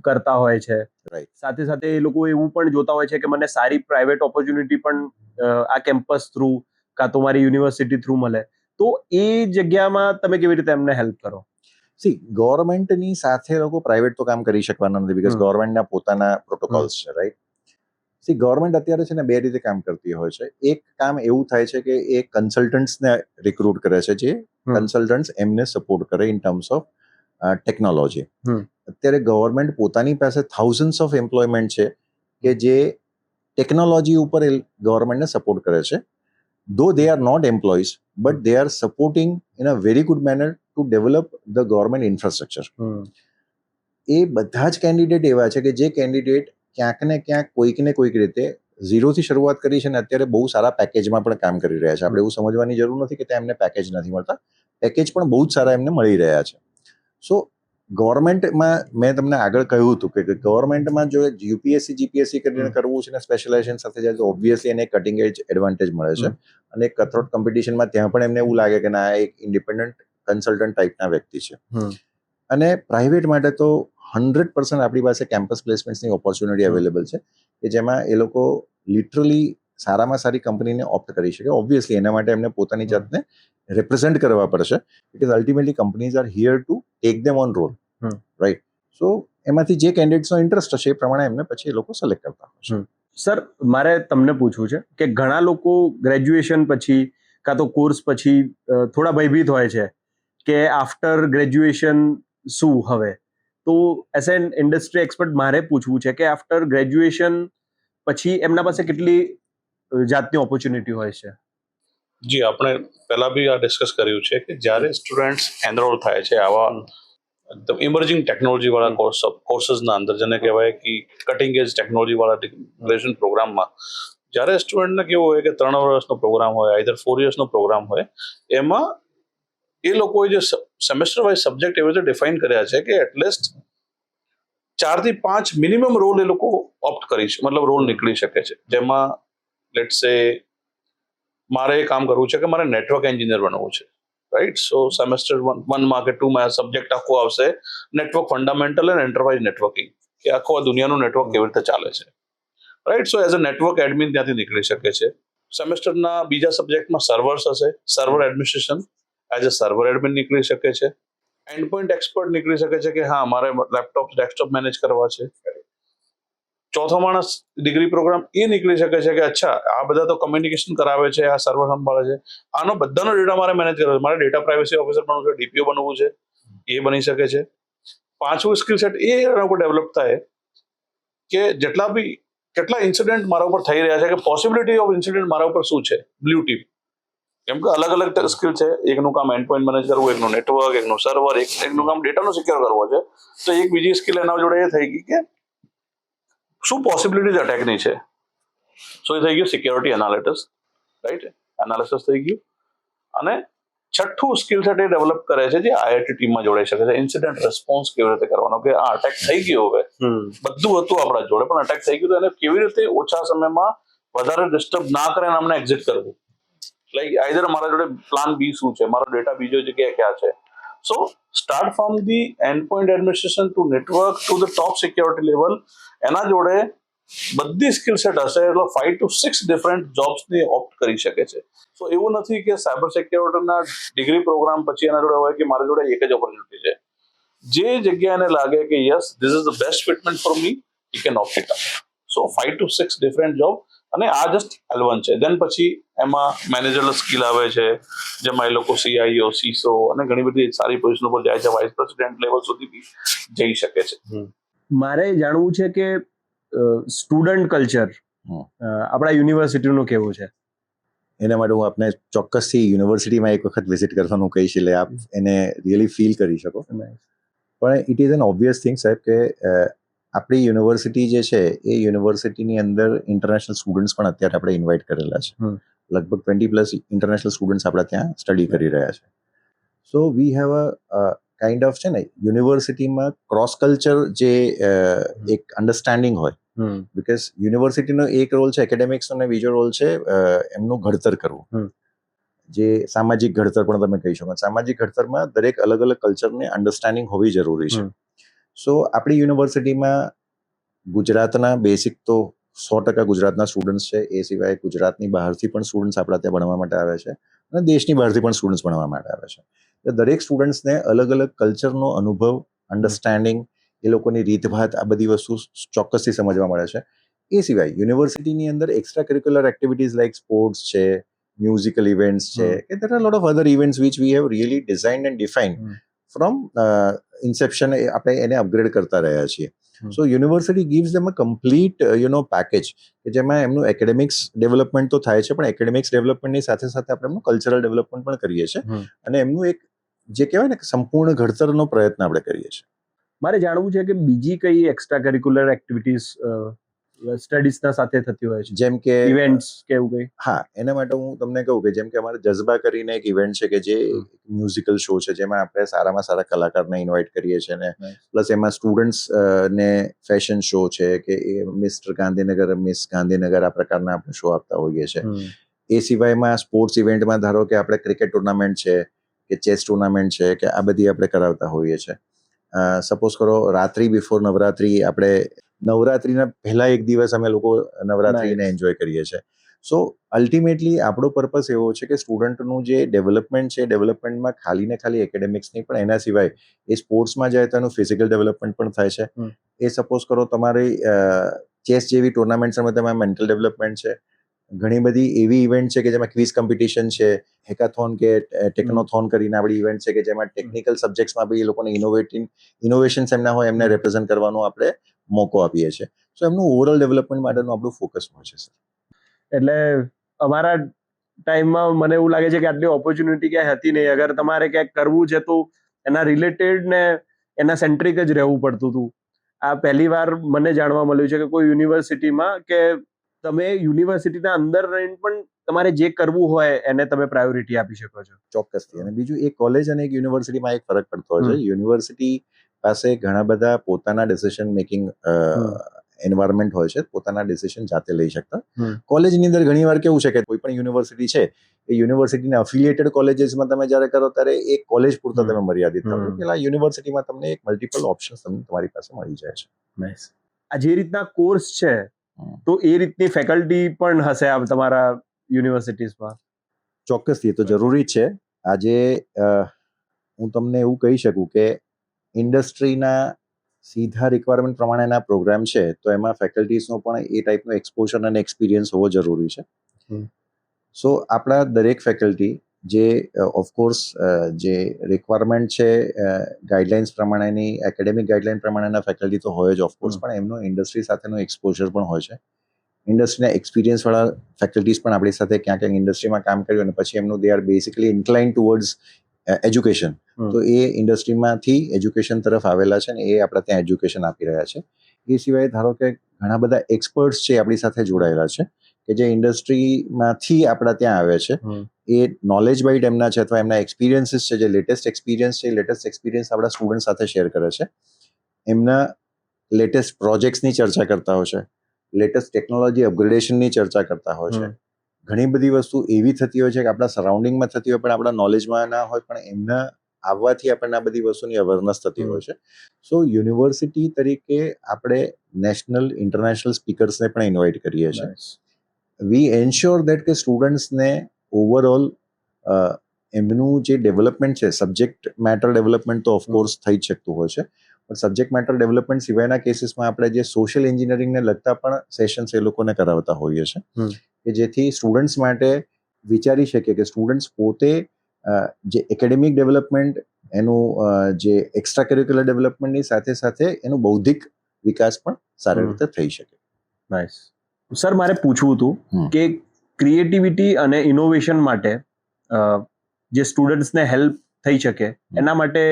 કરતા હોય છે. રાઈટ. સાથે સાથે એ લોકો એવું પણ જોતા હોય છે કે મને સારી પ્રાઇવેટ ઓપોર્ચ્યુનિટી પણ આ કેમ્પસ થ્રુ કાં તો મારી યુનિવર્સિટી થ્રુ મળે, તો એ જગ્યામાં તમે કેવી રીતે એમને હેલ્પ કરો? સી, ગવર્મેન્ટની સાથે લોકો પ્રાઇવેટ તો કામ કરી શકવાના નથી બીકોઝ ગવર્મેન્ટના પોતાના પ્રોટોકોલ્સ છે, રાઈટ? સી, ગવર્મેન્ટ અત્યારે છે ને 2 રીતે કામ કરતી હોય છે. એક કામ એવું થાય છે કે એ કન્સલ્ટન્ટ્સને રિક્રુટ કરે છે, જે કન્સલ્ટન્ટ્સ એમને સપોર્ટ કરે ઇન ટર્મ્સ ઓફ ટેકનોલોજી. અત્યારે ગવર્મેન્ટ પોતાની પાસે થાઉઝન્ડ્સ ઓફ એમ્પ્લોયમેન્ટ છે કે જે ટેકનોલોજી ઉપર ગવર્મેન્ટને સપોર્ટ કરે છે. Though they are not employees but they are supporting in a very good manner to develop the government infrastructure. એ બધા જ કેન્ડિડેટ એવા છે કે જે કેન્ડિડેટ ક્યાંક ને ક્યાંક કોઈક ને કોઈક રીતે ઝીરોથી શરૂઆત કરી છે ને અત્યારે બહુ સારા પેકેજમાં પણ કામ કરી રહ્યા છે. આપણે એવું સમજવાની જરૂર નથી કે ત્યાં એમને પેકેજ નથી મળતા. પેકેજ પણ બહુ જ સારા એમને મળી રહ્યા છે. સો ગવર્મેન્ટમાં મેં તમને આગળ કહ્યું હતું કે ગવર્મેન્ટમાં જો યુપીએસસી જીપીએસસી કરીને કરવું છે ને સ્પેશિયલાઇઝેશન સાથે જાય તો ઓબ્વિયસલી એને કટિંગ એજ એડવાન્ટેજ મળે છે. અને કથરોટ કોમ્પિટિશનમાં ત્યાં પણ એમને એવું લાગે કે ના એક ઇન્ડિપેન્ડન્ટ કન્સલ્ટન્ટ ટાઈપના વ્યક્તિ છે. અને પ્રાઇવેટ માટે તો 100% આપણી પાસે કેમ્પસ પ્લેસમેન્ટની ઓપોર્ચ્યુનિટી અવેલેબલ છે કે જેમાં એ લોકો લિટરલી સારામાં સારી કંપનીને ઓપ્ટ કરી શકે. ઓબ્વિયસલી એના માટે એમને પોતાની જાતને રિપ્રેઝેન્ટ કરવા પડશે because ultimately companies are here to take them on role, right? So એમાંથી જે કેન્ડિડેટ્સનો ઇન્ટરેસ્ટ હશે એ પ્રમાણે એમને પછી એ લોકો સિલેક્ટ કરતા હશે. સર, મારે તમને પૂછવું છે કે ઘણા લોકો ગ્રેજ્યુએશન પછી કાં તો કોર્સ પછી થોડા ભયભીત હોય છે કે આફ્ટર ગ્રેજ્યુએશન શું હવે. તો એઝ એન ઇન્ડસ્ટ્રી એક્સપર્ટ મારે પૂછવું છે કે આફ્ટર ગ્રેજ્યુએશન પછી એમના પાસે કેટલી જાતની ઓપોર્ચ્યુનિટી હોય છે? જી, આપણે પહેલા બી આ ડિસ્કસ કર્યું છે કે જ્યારે સ્ટુડન્ટ્સ એનરોલ થાય છે આવા ઇમર્જિંગ ટેકનોલોજી વાળા કોર્सेसના અંદર, જેને કહેવાય કે કટિંગ એજ ટેકનોલોજી વાળા ગ્રેજ્યુએશન પ્રોગ્રામમાં, જ્યારે સ્ટુડન્ટને કેવું હોય કે 3 વર્ષનો પ્રોગ્રામ હોય, આઈધર 4 યર્સનો પ્રોગ્રામ હોય, એમાં એ લોકોએ જે સેમેસ્ટર વાઇઝ સબ્જેક્ટ એવી રીતે ડિફાઇન કર્યા છે કે એટલીસ્ટ 4 થી 5 મિનિમમ રોલ એ લોકો ઓપ્ટ કરી છે, મતલબ રોલ નીકળી શકે છે. જેમાં લેટ્સ સે મારે એ કામ કરવું છે કે મારે નેટવર્ક એન્જિનિયર બનવું છે, રાઈટ? સો સેમેસ્ટર 1માં કે 2માં સબ્જેક્ટ આખો આવશે network fundamental and enterprise networking, કે આખો દુનિયાનું નેટવર્ક કેવી રીતે ચાલે છે, right? So as a network admin ત્યાંથી નીકળી શકે છે. સેમેસ્ટરના બીજા સબ્જેક્ટમાં સર્વર્સ હશે, server administration as a server admin નીકળી શકે છે. એન્ડ પોઈન્ટ એક્સપર્ટ નીકળી શકે છે કે હા, મારે લેપટોપ ડેસ્કટોપ મેનેજ કરવા છે. ચોથો માણસ ડિગ્રી પ્રોગ્રામ એ નીકળી શકે છે કે અચ્છા, આ બધા તો કમ્યુનિકેશન કરાવે છે, આ સર્વર સંભાળે છે, આનો બધાનો ડેટા મારે મેનેજ કરવો છે, મારે ડેટા પ્રાઇવસી ઓફિસર બનવું છે, ડીપીઓ બનવું છે, એ બની શકે છે. પાંચમું સ્કિલ સેટ એ એના ઉપર ડેવલપ થાય કે કેટલા ઇન્સિડન્ટ મારા ઉપર થઈ રહ્યા છે, કે પોસિબિલિટી ઓફ ઇન્સિડન્ટ મારા ઉપર શું છે, બ્લુ ટીમ. કેમ કે અલગ અલગ સ્કિલ છે. એકનું કામ એન્ડ પોઈન્ટ મેનેજ કરવું, એકનું નેટવર્ક, એકનું સર્વર, એકનું કામ ડેટાનો સિક્યોર કરવો છે. તો એક બીજી સ્કિલ એના જોડે એ થઈ ગઈ કે શું પોસિબિલિટીઝ અટેકની છે. સો એ થઈ ગયું સિક્યોરિટી એનાલિટિક્સ, રાઈટ? એનાલિસિસ થઈ ગયું. અને છઠ્ઠું સ્કિલ સેટ એ ડેવલપ કરે છે જે આઈઆઈટી ટીમમાં જોડાઈ શકે છે. ઇન્સિડન્ટ રિસ્પોન્સ કેવી રીતે કરવાનો, કે આ અટેક થઈ ગયો, હવે બધું હતું આપણા જોડે પણ અટેક થઈ ગયું, તો એને કેવી રીતે ઓછા સમયમાં વધારે ડિસ્ટર્બ ના કરે અને અમને એક્ઝિટ કરવું. લાઈક આઈધર મારા જોડે પ્લાન બી શું છે, મારો ડેટા બીજો જગ્યાએ ક્યાં છે. So start from the end point administration to network to the top security level, એના જોડે બધી સ્કિલ સેટ હશે એટલે 5 to 6 ડિફરન્ટ જોબ્સની ઓપ્ટ કરી શકે છે. સો એવું નથી કે સાયબર સિક્યોરિટીના ડિગ્રી પ્રોગ્રામ પછી એના જોડે હોય કે મારા જોડે એક જ ઓપોર્ચ્યુનિટી છે. જે જગ્યા એને લાગે કે yes this is the best fitment for me, he can opt it up. So 5 to 6 different job, અને આ જસ્ટ L1 છે. દેન પછી એમાં મેનેજરલ સ્કિલ આવે છે, જેમાં એ લોકો CIO, CISO અને ઘણી બધી સારી પોઝિશન પર જાય છે, વાઇસ પ્રેસિડેન્ટ લેવલ સુધી બી જઈ શકે છે. મારે જાણવું છે કે સ્ટુડન્ટ કલ્ચર આપણા યુનિવર્સિટીનું કેવું છે? એના માટે હું આપને ચોક્કસથી યુનિવર્સિટીમાં એક વખત વિઝિટ કરવાનું કહીશ, એટલે આપ એને રિયલી ફીલ કરી શકો. પણ it is an obvious thing સાહેબ કે આપણી યુનિવર્સિટી જે છે એ યુનિવર્સિટીની અંદર ઇન્ટરનેશનલ સ્ટુડન્ટ્સ પણ અત્યારે આપણે ઇન્વાઇટ કરેલા છે. લગભગ 20+ ઇન્ટરનેશનલ સ્ટુડન્ટ્સ આપણા ત્યાં સ્ટડી કરી રહ્યા છે. So we have a kind of છે ને યુનિવર્સિટીમાં ક્રોસ કલ્ચર જે એક અન્ડરસ્ટેન્ડિંગ હોય, બિકોઝ યુનિવર્સિટીનો એક રોલ છે એકેડેમિક્સ અને બીજો રોલ છે એમનું ઘડતર કરવું, જે સામાજિક ઘડતર પણ તમે કહી શકો. સામાજિક ઘડતરમાં દરેક અલગ અલગ કલ્ચરની અન્ડરસ્ટેન્ડિંગ હોવી જરૂરી છે. સો આપણી યુનિવર્સિટીમાં ગુજરાતના બેસિક તો 100% ગુજરાતના સ્ટુડન્ટ્સ છે, એ સિવાય ગુજરાતની બહારથી પણ સ્ટુડન્ટ્સ આપણા ત્યાં ભણવા માટે આવે છે, અને દેશની બહારથી પણ સ્ટુડન્ટ્સ ભણવા માટે આવે છે. દરેક સ્ટુડન્ટ્સને અલગ અલગ કલ્ચરનો અનુભવ, અન્ડરસ્ટેન્ડિંગ, એ લોકોની રીતભાત, આ બધી વસ્તુ ચોક્કસથી સમજવા મળે છે. એ સિવાય યુનિવર્સિટીની અંદર extra curricular activities like sports છે, મ્યુઝિકલ ઇવેન્ટ્સ છે, કે there are lot of other events which we have really designed and defined from inception. આપણે એને અપગ્રેડ કરતા રહ્યા છીએ. So university gives them a complete package કે જેમાં એમનું એકેડેમિક્સ ડેવલપમેન્ટ તો થાય છે, પણ એકેડેમિક્સ ડેવલપમેન્ટની સાથે સાથે આપણે એમનું કલ્ચરલ ડેવલપમેન્ટ પણ કરીએ છીએ અને એમનું એક જે કહેવાય ને કે સંપૂર્ણ ઘડતરનો પ્રયત્ન આપણે કરીએ છીએ. મારે જાણવું છે કે બીજી કઈ એક્સ્ટ્રા કરિક્યુલર એક્ટિવિટીઝ સ્ટડીઝના સાથે થતી હોય છે, જેમ કે ઇવેન્ટ્સ કે એવું કઈ? હા, એના માટે હું તમને કહું કે જેમ કે અમારે જઝબા કરીને એક ઇવેન્ટ છે કે જે મ્યુઝિકલ શો છે, જેમાં આપણે સારામાં સારા કલાકારને ઇન્વાઇટ કરીએ છીએ ને પ્લસ એમાં સ્ટુડન્ટ્સ ને ફેશન શો છે કે એ મિસ્ટર ગાંધીનગર, મિસ ગાંધીનગર આ પ્રકારના આપણે શો આપતા હોઈએ છીએ. એ સિવાયમાં સ્પોર્ટ્સ ઇવેન્ટમાં ધારો કે આપણે ક્રિકેટ ટુર્નામેન્ટ છે કે ચેસ ટુર્નામેન્ટ છે કે આ બધી આપણે કરાવતા હોઈએ છીએ. સપોઝ કરો રાત્રિ બિફોર નવરાત્રી, આપણે નવરાત્રીના પહેલા એક દિવસ અમે લોકો નવરાત્રીને એન્જોય કરીએ છીએ. સો અલ્ટિમેટલી આપણો પર્પસ એવો છે કે સ્ટુડન્ટનું જે ડેવલપમેન્ટ છે, ડેવલપમેન્ટમાં ખાલી ને ખાલી એકેડેમિક્સ નહીં, પણ એના સિવાય એ સ્પોર્ટ્સમાં જાય તો એનું ફિઝિકલ ડેવલપમેન્ટ પણ થાય છે. એ સપોઝ કરો તમારી ચેસ જેવી ટુર્નામેન્ટ્સમાં તમારે મેન્ટલ ડેવલપમેન્ટ છે. ઘણી બધી એવી ઇવેન્ટ છે કે જેમાં ક્વિઝ કોમ્પિટિશન છે, હેકાથોન કે ટેકનોથોન કરીને આપણી ઇવેન્ટ છે કે જેમાં ટેકનિકલ સબ્જેક્ટ્સમાં બી એ લોકોને ઇનોવેશન્સ એમના હોય એમને રિપ્રેઝન્ટ કરવાનો આપણે મોકો આપીએ છીએ. સો એમનું ઓવરઓલ ડેવલપમેન્ટ માટેનું આપણું ફોકસ હોય છે, સર. એટલે અમારા ટાઈમમાં મને એવું લાગે છે કે આટલી ઓપોર્ચ્યુનિટી ક્યાંય હતી નહીં. અગર તમારે ક્યાંક કરવું છે તો એના રિલેટેડ ને એના સેન્ટ્રિક જ રહેવું પડતું હતું. આ પહેલી વાર મને જાણવા મળ્યું છે કે કોઈ યુનિવર્સિટીમાં કે તમે યુનિવર્સિટીના અંદર રહીને પણ તમારે જે કરવું હોય એને તમે પ્રાયોરિટી આપી શકો છો. ચોક્કસથી. અને બીજું એક કોલેજ અને એક યુનિવર્સિટીમાં એક ફરક પડતો હોય છે. યુનિવર્સિટી પાસે ઘણા બધા પોતાના ડિસિઝન મેકિંગ એન્વાયરમેન્ટ હોય છે, પોતાના ડિસિઝન જાતે લઈ શકતા. કોલેજની અંદર ઘણી વાર કેવું છે કે કોઈ પણ યુનિવર્સિટી છે એ યુનિવર્સિટીના અફિલિએટેડ કોલેજીસમાં તમે જ્યારે કરો ત્યારે એક કોલેજ પૂરતા તમે મર્યાદિત થાઓ. પેલા યુનિવર્સિટીમાં તમને એક મલ્ટિપલ ઓપ્શન્સ તમારી પાસે મળી જાય છે. નાઇસ. આ જે રીતના કોર્સ છે તો એ રીતની ફેકલ્ટી પણ હશે આ તમારા યુનિવર્સિટીઝમાં? ચોક્કસથી, એ તો જરૂરી જ છે. આજે હું તમને એવું કહી શકું કે ઇન્ડસ્ટ્રીના સીધા રિક્વાયરમેન્ટ પ્રમાણેના પ્રોગ્રામ છે તો એમાં ફેકલ્ટીઝનો પણ એ ટાઈપનો એક્સપોઝર અને એક્સપિરિયન્સ હોવો જરૂરી છે. સો આપણા દરેક ફેકલ્ટી જે ઓફકોર્સ જે રિક્વાયરમેન્ટ છે ગાઈડલાઇન્સ પ્રમાણેની, એકેડેમિક ગાઈડલાઇન પ્રમાણેના ફેકલ્ટી તો હોય જ ઓફકોર્સ, પણ એમનો ઇન્ડસ્ટ્રી સાથેનો એક્સપોઝર પણ હોય છે. ઇન્ડસ્ટ્રીના એક્સપિરિયન્સવાળા ફેકલ્ટીઝ પણ આપણી સાથે ક્યાંક ક્યાંક ઇન્ડસ્ટ્રીમાં કામ કર્યું અને પછી એમનું they are basically incline towards education. તો એ ઇન્ડસ્ટ્રીમાંથી એજ્યુકેશન તરફ આવેલા છે ને એ આપણે ત્યાં એજ્યુકેશન આપી રહ્યા છે. એ સિવાય ધારો કે ઘણા બધા એક્સપર્ટ્સ છે આપણી સાથે જોડાયેલા છે કે જે ઇન્ડસ્ટ્રીમાંથી આપણા ત્યાં આવે છે. એ નોલેજ બાઇટ એમના છે અથવા એમના એક્સપિરિયન્સીસ છે, જે લેટેસ્ટ એક્સપિરિયન્સ છે, લેટેસ્ટ એક્સપિરિયન્સ આપણા સ્ટુડન્ટ સાથે શેર કરે છે. એમના લેટેસ્ટ પ્રોજેક્ટ્સની ચર્ચા કરતા હોય છે, લેટેસ્ટ ટેકનોલોજી અપગ્રેડેશનની ચર્ચા કરતા હોય છે. ઘણી બધી વસ્તુ એવી થતી હોય છે કે આપણા સરાઉન્ડિંગમાં થતી હોય પણ આપણા નોલેજમાં ના હોય, પણ એમના આવવાથી આપણને આ બધી વસ્તુની અવેરનેસ થતી હોય છે. સો યુનિવર્સિટી તરીકે આપણે નેશનલ, ઇન્ટરનેશનલ સ્પીકર્સને પણ ઇન્વાઇટ કરીએ છીએ. વી એન્શ્યોર દેટ કે સ્ટુડન્ટ્સને ઓવરઓલ એમનું જે ડેવલપમેન્ટ છે, સબ્જેક્ટ મેટર ડેવલપમેન્ટ તો ઓફકોર્સ થઈ જ શકતું હોય છે, પણ સબ્જેક્ટ મેટર ડેવલપમેન્ટ સિવાયના કેસીસમાં આપણે જે સોશિયલ એન્જિનિયરિંગને લગતા પણ સેશન્સ એ લોકોને કરાવતા હોઈએ છીએ કે જેથી સ્ટુડન્ટ્સ માટે વિચારી શકે કે સ્ટુડન્ટ્સ પોતે જે એકેડેમિક ડેવલપમેન્ટ, એનું જે એક્સ્ટ્રા કરિક્યુલર ડેવલપમેન્ટની સાથે સાથે એનું બૌદ્ધિક વિકાસ પણ સારી રીતે થઈ શકે. નાઇસ. સર, મારે પૂછવું હતું કે ક્રિએટિવિટી અને ઇનોવેશન માટે જે સ્ટુડન્ટ્સને હેલ્પ થઈ શકે એના માટે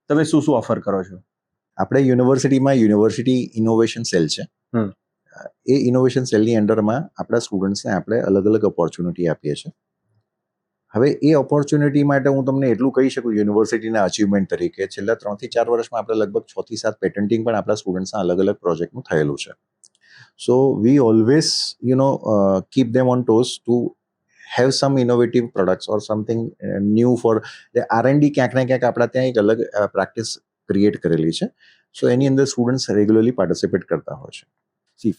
તમે શું શું ઓફર કરો છો? આપણે યુનિવર્સિટીમાં યુનિવર્સિટી ઇનોવેશન સેલ છે. એ ઇનોવેશન સેલની અંડરમાં આપણા સ્ટુડન્ટ્સને આપણે અલગ અલગ ઓપોર્ચ્યુનિટી આપીએ છીએ. હવે એ ઓપોર્ચ્યુનિટી માટે હું તમને એટલું કહી શકું યુનિવર્સિટીના અચીવમેન્ટ તરીકે છેલ્લા 3 થી 4 વર્ષમાં આપણે લગભગ 6 થી 7 પેટન્ટિંગ પણ આપણા સ્ટુડન્ટ્સના અલગ અલગ પ્રોજેક્ટનું થયેલું છે. So we always keep them on toes to have some innovative products or something new for R&D. ક્યાંક ને ક્યાંક આપણા ત્યાં એક અલગ પ્રેક્ટિસ ક્રિએટ કરેલી છે. સો એની અંદર સ્ટુડન્ટ્સ રેગ્યુલરલી પાર્ટિસિપેટ કરતા હોય છે.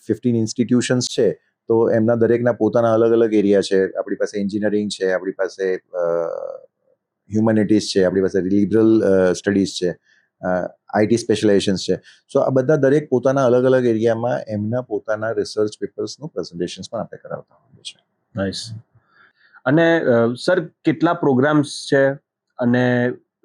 15 ઇન્સ્ટિટ્યુશન્સ છે તો એમના દરેકના પોતાના અલગ અલગ એરિયા છે. આપણી પાસે એન્જિનિયરિંગ છે, આપણી પાસે હ્યુમેનિટીઝ છે, આપણી પાસે લિબરલ સ્ટડીઝ છે, IT સ્પેશિયલાઇઝેશન્સ છે. સો આ બધા દરેક પોતાના અલગ અલગ એરિયામાં એમના પોતાના રિસર્ચ પેપર્સનું પ્રેઝન્ટેશન્સ પણ આપણે કરાવતા હોઈએ છીએ. નાઇસ. અને સર, કેટલા પ્રોગ્રામ્સ છે અને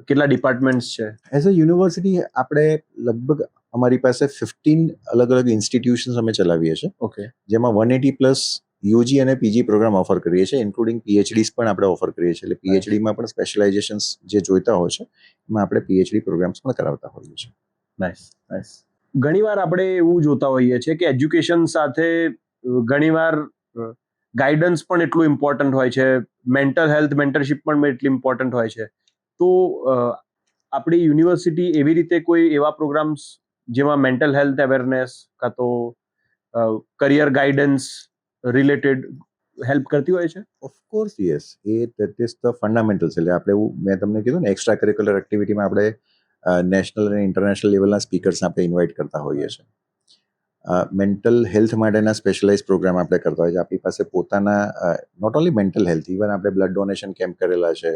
કેટલા ડિપાર્ટમેન્ટ્સ છે? એઝ અ યુનિવર્સિટી આપણે લગભગ અમારી પાસે 15 અલગ અલગ ઇન્સ્ટિટ્યુશન્સ અમે ચલાવીએ છીએ, ઓકે, જેમાં 180+ યુજી અને પીજી પ્રોગ્રામ ઓફર કરીએ છીએ, ઇન્ક્લુડિંગ પીએચડીઝ પણ આપણે ઓફર કરીએ છીએ. એટલે પીએચડીમાં પણ સ્પેશિયલાઇઝેશન્સ જે જોઈતા હોય છે એમાં આપણે પીએચડી પ્રોગ્રામ્સ પણ કરાવતા હોઈએ છીએ. Nice nice. ઘણીવાર આપણે એવું જોતા હોઈએ છીએ કે એજ્યુકેશન સાથે ઘણીવાર ગાઈડન્સ પણ એટલું ઇમ્પોર્ટન્ટ હોય છે, મેન્ટલ હેલ્થ મેન્ટરશિપ પણ એટલી ઇમ્પોર્ટન્ટ હોય છે. તો આપણી યુનિવર્સિટી એવી રીતે કોઈ એવા પ્રોગ્રામ્સ જેમાં મેન્ટલ હેલ્થ અવેરનેસ કાં તો કરિયર ગાઈડન્સ રિલેટેડ હેલ્પ કરતી હોય છે? Of course yes, that is the fundamentals. એટલે આપણે મેં તમને કીધું ને, એક્સ્ટ્રા કરિક્યુલર એક્ટિવિટીમાં આપણે નેશનલ અને ઇન્ટરનેશનલ લેવલના સ્પીકર્સ આપણે ઇન્વાઇટ કરતા હોઈએ છીએ. મેન્ટલ હેલ્થ માટેના સ્પેશિયલાઇઝ પ્રોગ્રામ આપણે કરતા હોઈએ છીએ. આપણી પાસે પોતાના not only mental health, even આપણે બ્લડ ડોનેશન કેમ્પ કરેલા છે,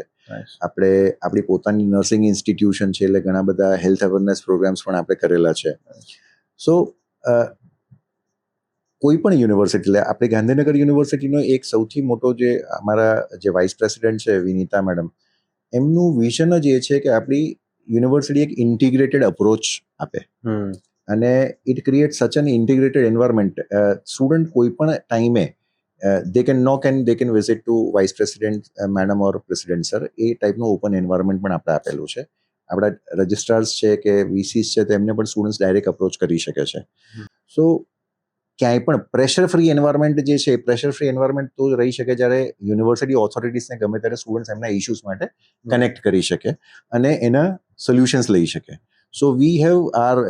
આપણે આપણી પોતાની નર્સિંગ ઇન્સ્ટિટ્યુશન છે, એટલે ઘણા બધા હેલ્થ અવેરનેસ પ્રોગ્રામ્સ પણ આપણે કરેલા છે. સો કોઈ પણ યુનિવર્સિટી, એટલે આપણે ગાંધીનગર યુનિવર્સિટીનો એક સૌથી મોટો જે અમારા જે વાઇસ પ્રેસિડેન્ટ છે વિનીતા મેડમ, એમનું વિઝન જ એ છે કે આપણી યુનિવર્સિટી એક ઇન્ટિગ્રેટેડ અપ્રોચ આપે અને it create such an integrated environment. Student કોઈ પણ ટાઈમે they can knock and they can visit to vice president madam or president sir. એ ટાઈપનું ઓપન એન્વાયરમેન્ટ પણ આપણે આપેલું છે. આપણા રજિસ્ટ્રાર્સ છે કે વીસીસ છે, તેમને પણ સ્ટુડન્ટ્સ ડાયરેક્ટ અપ્રોચ કરી શકે છે. સો ક્યાંય પણ પ્રેશર ફ્રી એન્વાયરમેન્ટ જે છે, પ્રેશર ફ્રી એન્વાયરમેન્ટ તો રહી શકે જ્યારે યુનિવર્સિટી ઓથોરિટીઝને ગમે ત્યારે સ્ટુડન્ટ્સ એમના ઇશ્યુઝ માટે કનેક્ટ કરી શકે અને એના સોલ્યુશન્સ લઈ શકે. So we have our,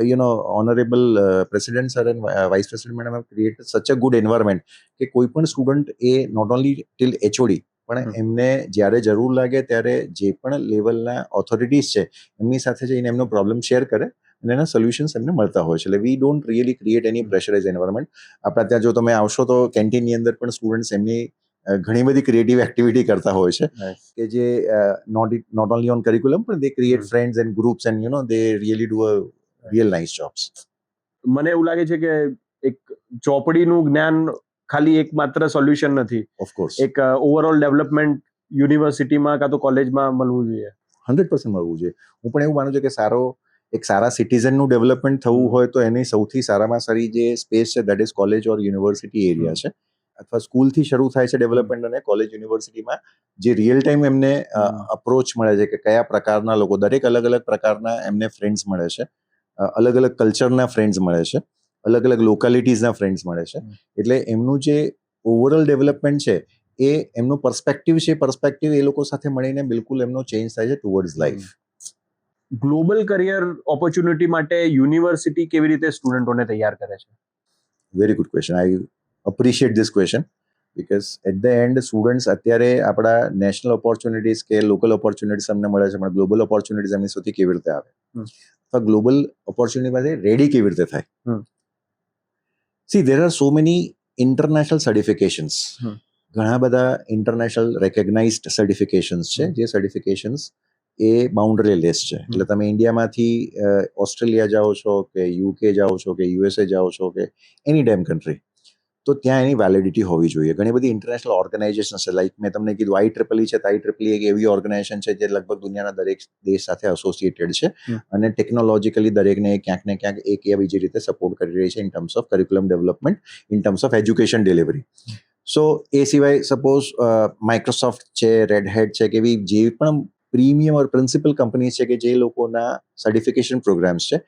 honorable president sir and vice president madam have created such a good environment કે કોઈ પણ સ્ટુડન્ટ એ નોટ ઓનલી ટિલ એચઓડી પણ એમને જ્યારે જરૂર લાગે ત્યારે જે પણ લેવલના ઓથોરિટીઝ છે એમની સાથે જઈને એમનો પ્રોબ્લેમ શેર કરે અને એના સોલ્યુશન્સ એમને મળતા હોય છે. એટલે we don't really create any pressurise environment. આપણા ત્યાં જો તમે આવશો તો કેન્ટીનની અંદર પણ સ્ટુડન્ટ્સ એમની ઘણી બધી ક્રિએટિવ એક્ટિવિટી કરતા હોય છે કે જે નોટ ઓનલી ઓન કરિક્યુલમ પણ they create friends and groups and they really do a real nice jobs. મને એવું લાગે છે કે એક ચોપડીનું જ્ઞાન ખાલી એક માત્ર સોલ્યુશન નથી, ઓફકોર્સ એક ઓવરઓલ ડેવલપમેન્ટ યુનિવર્સિટીમાં કાં તો કોલેજમાં મળવું જોઈએ. 100% મળવું જોઈએ. હું પણ એવું માનું છું કે એક સારા સિટીઝનનું ડેવલપમેન્ટ થવું હોય તો એની સૌથી સારામાં સારી જે સ્પેસ છે that is college or university area છે, અથવા સ્કૂલથી શરૂ થાય છે ડેવલપમેન્ટ અને કોલેજ યુનિવર્સિટીમાં જે રિયલ ટાઈમ એમને અપ્રોચ મળે છે કે કયા પ્રકારના લોકો, દરેક અલગ અલગ પ્રકારના એમને ફ્રેન્ડ્સ મળે છે, અલગ અલગ કલ્ચરના ફ્રેન્ડ્સ મળે છે, અલગ અલગ લોકાલિટીઝના ફ્રેન્ડ્સ મળે છે. એટલે એમનું જે ઓવરઓલ ડેવલપમેન્ટ છે એ એમનું પર્સપેક્ટિવ એ લોકો સાથે મળીને બિલકુલ એમનો ચેન્જ થાય છે towards life. Global career opportunity માટે યુનિવર્સિટી કેવી રીતે સ્ટુડન્ટોને તૈયાર કરે છે? Very good question. I appreciate this question because at the end students અત્યારે આપણા નેશનલ ઓપોર્ચ્યુનિટીઝ કે લોકલ ઓપોર્ચ્યુનિટીઝ અમને મળે છે, પણ ગ્લોબલ ઓપોર્ચ્યુનિટીઝ એમની સુધી કેવી રીતે આવે અથવા ગ્લોબલ ઓપોર્ચ્યુનિટીમાંથી રેડી કેવી રીતે થાય? See there are so many international certifications. ઘણા બધા ઇન્ટરનેશનલ રેકોગ્નાઇઝડ સર્ટિફિકેશન્સ છે, જે સર્ટિફિકેશન્સ એ બાઉન્ડરી લેસ છે. એટલે તમે ઇન્ડિયામાંથી ઓસ્ટ્રેલિયા જાઓ છો કે યુકે જાઓ છો કે યુએસએ જાઓ છો કે એની ડેમ કન્ટ્રી, તો ત્યાં એની વેલિડિટી હોવી જોઈએ. ઘણી બધી ઇન્ટરનેશનલ ઓર્ગેનાઇઝેશન છે, લાઈક મેં તમને કીધું IEEE છે, તો IEEE એક એવી ઓર્ગેનાઇઝેશન છે જે લગભગ દુનિયાના દરેક દેશ સાથે એસોસિએટેડ છે અને ટેકનોલોજીકલી દરેકને ક્યાંક ને ક્યાંક એક યા બીજી રીતે સપોર્ટ કરી રહી છે in terms of curriculum development, in terms of education delivery. So એ સિવાય સપોઝ માઇક્રોસોફ્ટ છે, રેડ હેટ છે કે એવી જે પણ પ્રીમિયમ ઓર પ્રિન્સિપલ કંપનીઝ છે કે જે લોકોના સર્ટિફિકેશન પ્રોગ્રામ્સ છે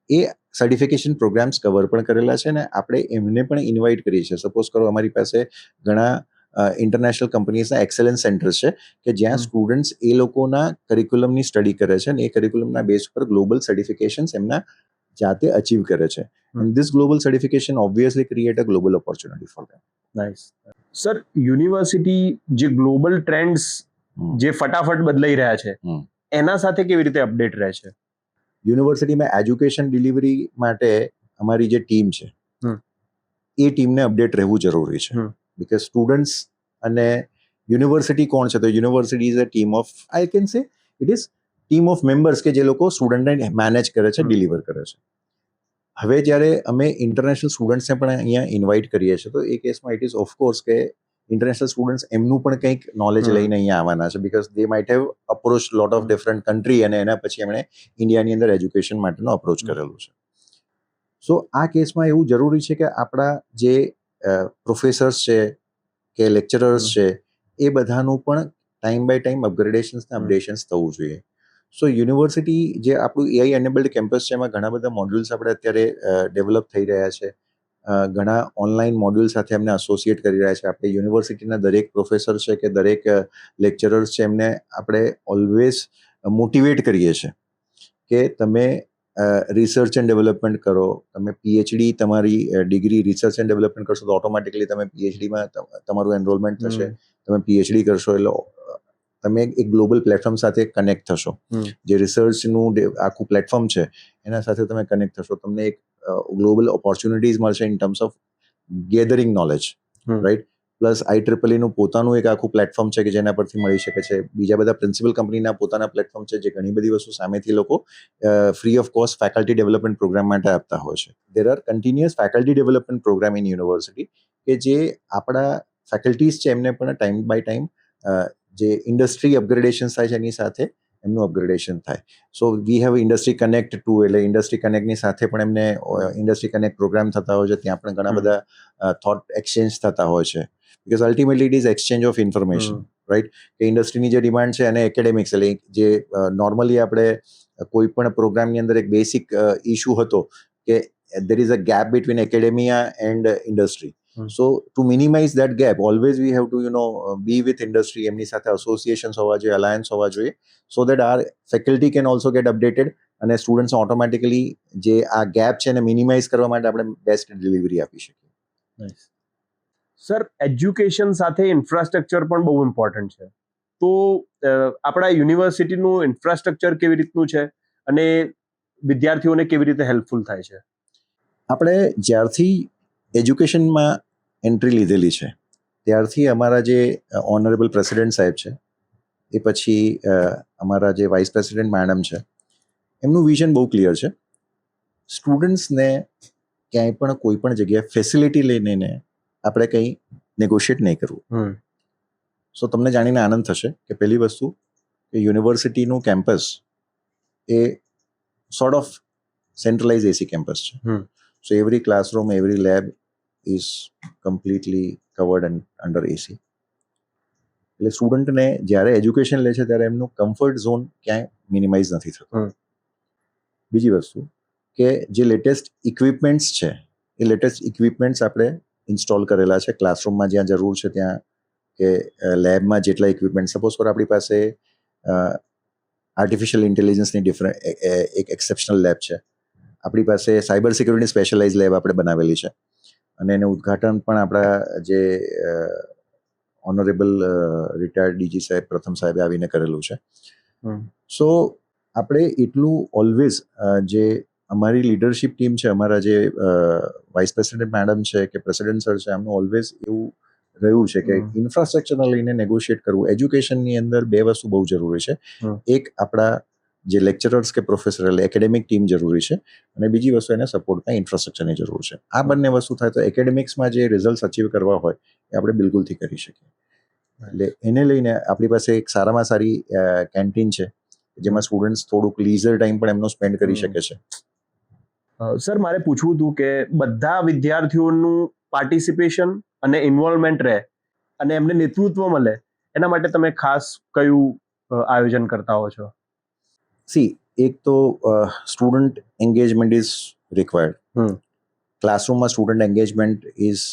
એ સર્ટિફિકેશન પ્રોગ્રામ્સ કવર પણ કરેલા છે ને આપણે એમને પણ ઇન્વાઇટ કરીએ છીએ. સપોઝ કરો અમારી પાસે ઘણા ઇન્ટરનેશનલ કંપનીઝના એક્સેલન્સ સેન્ટર્સ છે કે જ્યાં સ્ટુડન્ટ્સ એ લોકોના કરિક્યુલમની સ્ટડી કરે છે અને એ કરિક્યુલમના બેઝ પર ગ્લોબલ સર્ટિફિકેશન્સ એમના જાતે અચીવ કરે છે. And this global certification obviously create a global opportunity for them. Nice. Sir, university જે ગ્લોબલ ટ્રેન્ડ્સ જે ફટાફટ બદલાઈ રહ્યા છે એના સાથે કેવી રીતે અપડેટ રહે છે? યુનિવર્સિટીમાં એજ્યુકેશન ડિલિવરી માટે અમારી જે ટીમ છે એ ટીમને અપડેટ રહેવું જરૂરી છે. બિકોઝ સ્ટુડન્ટ્સ અને યુનિવર્સિટી કોણ છે? તો university is a team of, I can say it is team of members કે જે લોકો સ્ટુડન્ટને મેનેજ કરે છે, ડિલિવર કરે છે. હવે જ્યારે અમે ઇન્ટરનેશનલ સ્ટુડન્ટ્સને પણ અહીંયા ઇન્વાઇટ કરીએ છીએ તો એ કેસમાં ઇટ ઇઝ ઓફકોર્સ કે ઇન્ટરનેશનલ સ્ટુડન્ટ્સ એમનું પણ કંઈક નોલેજ લઈને અહીંયા આવવાના છે, because they might have approach lot of different country અને એના પછી એમણે ઇન્ડિયાની અંદર એજ્યુકેશન માટેનો અપ્રોચ કરેલું છે. સો આ કેસમાં એવું જરૂરી છે કે આપણા જે પ્રોફેસર્સ છે કે લેક્ચરર્સ છે એ બધાનું પણ ટાઈમ બાય ટાઈમ અપગ્રેડેશન્સ ને અપડેશન્સ થવું જોઈએ. સો યુનિવર્સિટી જે આપણું એઆઈ એનેબલ્ડ કેમ્પસ છે એમાં ઘણા બધા મોડ્યુલ્સ આપણે અત્યારે ડેવલપ થઈ રહ્યા છે. ઘણા ઓનલાઈન મોડ્યુલ સાથે એમને એસોસિએટ કરી રહ્યા છે. આપણે યુનિવર્સિટીના દરેક પ્રોફેસર છે કે દરેક લેક્ચરર્સ છે એમને આપણે ઓલવેઝ મોટિવેટ કરીએ છીએ કે તમે રિસર્ચ એન્ડ ડેવલપમેન્ટ કરો, તમે પીએચડી તમારી ડિગ્રી રિસર્ચ એન્ડ ડેવલપમેન્ટ કરશો તો ઓટોમેટિકલી તમે પીએચડીમાં તમારું એનરોલમેન્ટ થશે. તમે પીએચડી કરશો એટલે તમે એક ગ્લોબલ પ્લેટફોર્મ સાથે કનેક્ટ થશો. જે રિસર્ચનું આખું પ્લેટફોર્મ છે એના સાથે તમે કનેક્ટ થશો. તમને એક ગ્લોબલ ઓપોર્ચ્યુનિટીઝ મળશે in terms of gathering knowledge, right? Plus IEEE નું પોતાનું એક આખું પ્લેટફોર્મ છે કે જેના પરથી મળી શકે છે. બીજા બધા પ્રિન્સિપલ કંપનીના પોતાના પ્લેટફોર્મ છે જે ઘણી બધી વસ્તુ સામેથી લોકો free of cost faculty development program માટે આપતા હોય છે. There are continuous faculty development program in university કે જે આપણા ફેકલ્ટીઝ છે એમને પણ ટાઈમ બાય ટાઈમ જે ઇન્ડસ્ટ્રી અપગ્રેડેશન થાય છે એની સાથે એમનું અપગ્રેડેશન થાય. So we have industry connect too, એટલે ઇન્ડસ્ટ્રી કનેક્ટની સાથે પણ એમને ઇન્ડસ્ટ્રી કનેક્ટ પ્રોગ્રામ થતા હોય છે. ત્યાં પણ ઘણા બધા થોટ એક્સચેન્જ થતા હોય છે. Because ultimately it is exchange of information, right? કે ઇન્ડસ્ટ્રીની જે ડિમાન્ડ છે અને એકેડેમિક્સ એટલે જે નોર્મલી આપણે કોઈ પણ પ્રોગ્રામની અંદર એક બેસિક ઇશ્યુ હતો કે there is a gap between academia and industry. So to minimize that gap, always we have to be with industry. એમની સાથે associations હોવા જોઈએ, alliance હોવા જોઈએ, so that our faculty can also get updated અને students automatically જે આ gap છે એને મિનિમાઇઝ કરવા માટે આપણે બેસ્ટ ડિલિવરી આપી શકીએ. સર, એજ્યુકેશન સાથે ઇન્ફ્રાસ્ટ્રક્ચર પણ બહુ ઇમ્પોર્ટન્ટ છે. તો આપણા યુનિવર્સિટીનું ઇન્ફ્રાસ્ટ્રક્ચર કેવી રીતનું છે અને વિદ્યાર્થીઓને કેવી રીતે હેલ્પફુલ થાય છે? આપણે જ્યારથી એજ્યુકેશનમાં એન્ટ્રી લીધેલી છે ત્યારથી અમારા જે ઓનરેબલ પ્રેસિડેન્ટ સાહેબ છે એ પછી અમારા જે વાઇસ પ્રેસિડેન્ટ મેડમ છે એમનું વિઝન બહુ ક્લિયર છે. સ્ટુડન્ટ્સને ક્યાંય પણ કોઈ પણ જગ્યાએ ફેસિલિટી લઈને આપણે કંઈ નેગોશિએટ નહીં કરવું. સો તમને જાણીને આનંદ થશે કે પહેલી વસ્તુ કે યુનિવર્સિટીનું કેમ્પસ એ sort of centralise AC campus છે. So every classroom, every lab is completely covered and under AC. એટલે સ્ટુડન્ટને જ્યારે એજ્યુકેશન લે છે ત્યારે એમનું કમ્ફર્ટ ઝોન ક્યાંય મિનિમાઇઝ નથી થતું. બીજી વસ્તુ કે જે લેટેસ્ટ ઇક્વિપમેન્ટ્સ છે એ લેટેસ્ટ ઇક્વિપમેન્ટ્સ આપણે ઇન્સ્ટોલ કરેલા છે ક્લાસરૂમમાં જ્યાં જરૂર છે ત્યાં, કે લેબમાં જેટલા ઇક્વિપમેન્ટ, સપોઝ ફોર આપણી પાસે આર્ટિફિશિયલ ઇન્ટેલિજન્સની એક એક્સેપ્શનલ લેબ છે. આપણી પાસે સાયબર સિક્યુરિટી સ્પેશિયલાઇઝ લેબ આપણે બનાવેલી છે અને એનું ઉદ્ઘાટન પણ આપણા જે ઓનરેબલ રિટાયર્ડ ડીજી સાહેબ પ્રથમ સાહેબે આવીને કરેલું છે. સો આપણે એટલું ઓલવેઝ જે અમારી લીડરશિપ ટીમ છે, અમારા જે વાઇસ પ્રેસિડેન્ટ મેડમ છે કે પ્રેસિડેન્ટ સર છે, એમનું ઓલવેઝ એવું રહ્યું છે કે ઇન્ફ્રાસ્ટ્રક્ચરને લઈને નેગોશિએટ કરવું. એજ્યુકેશનની અંદર બે વસ્તુ બહુ જરૂરી છે. એક આપણા જે લેક્ચરર્સ કે પ્રોફેસર એટલે એકેડેમિક ટીમ જરૂરી છે અને બીજી વસ્તુ એને સપોર્ટના ઇન્ફ્રાસ્ટ્રક્ચરની જરૂર છે. આ બંને વસ્તુ થાય તો એકેડેમિક્સમાં જે રિઝલ્ટ અચીવ કરવા હોય એ આપણે બિલકુલથી કરી શકીએ. એટલે એને લઈને આપણી પાસે એક સારામાં સારી કેન્ટીન છે જેમાં સ્ટુડન્ટ્સ થોડુંક લીઝર ટાઈમ પણ એમનો સ્પેન્ડ કરી શકે છે. સર, મારે પૂછવું હતું કે બધા વિદ્યાર્થીઓનું પાર્ટિસિપેશન અને ઇન્વોલ્વમેન્ટ રહે અને એમને નેતૃત્વ મળે એના માટે તમે ખાસ કયું આયોજન કરતા હો છો? સી, એક તો સ્ટુડન્ટ એન્ગેજમેન્ટ ઇઝ રિક્વાયર્ડ. ક્લાસરૂમમાં student engagement is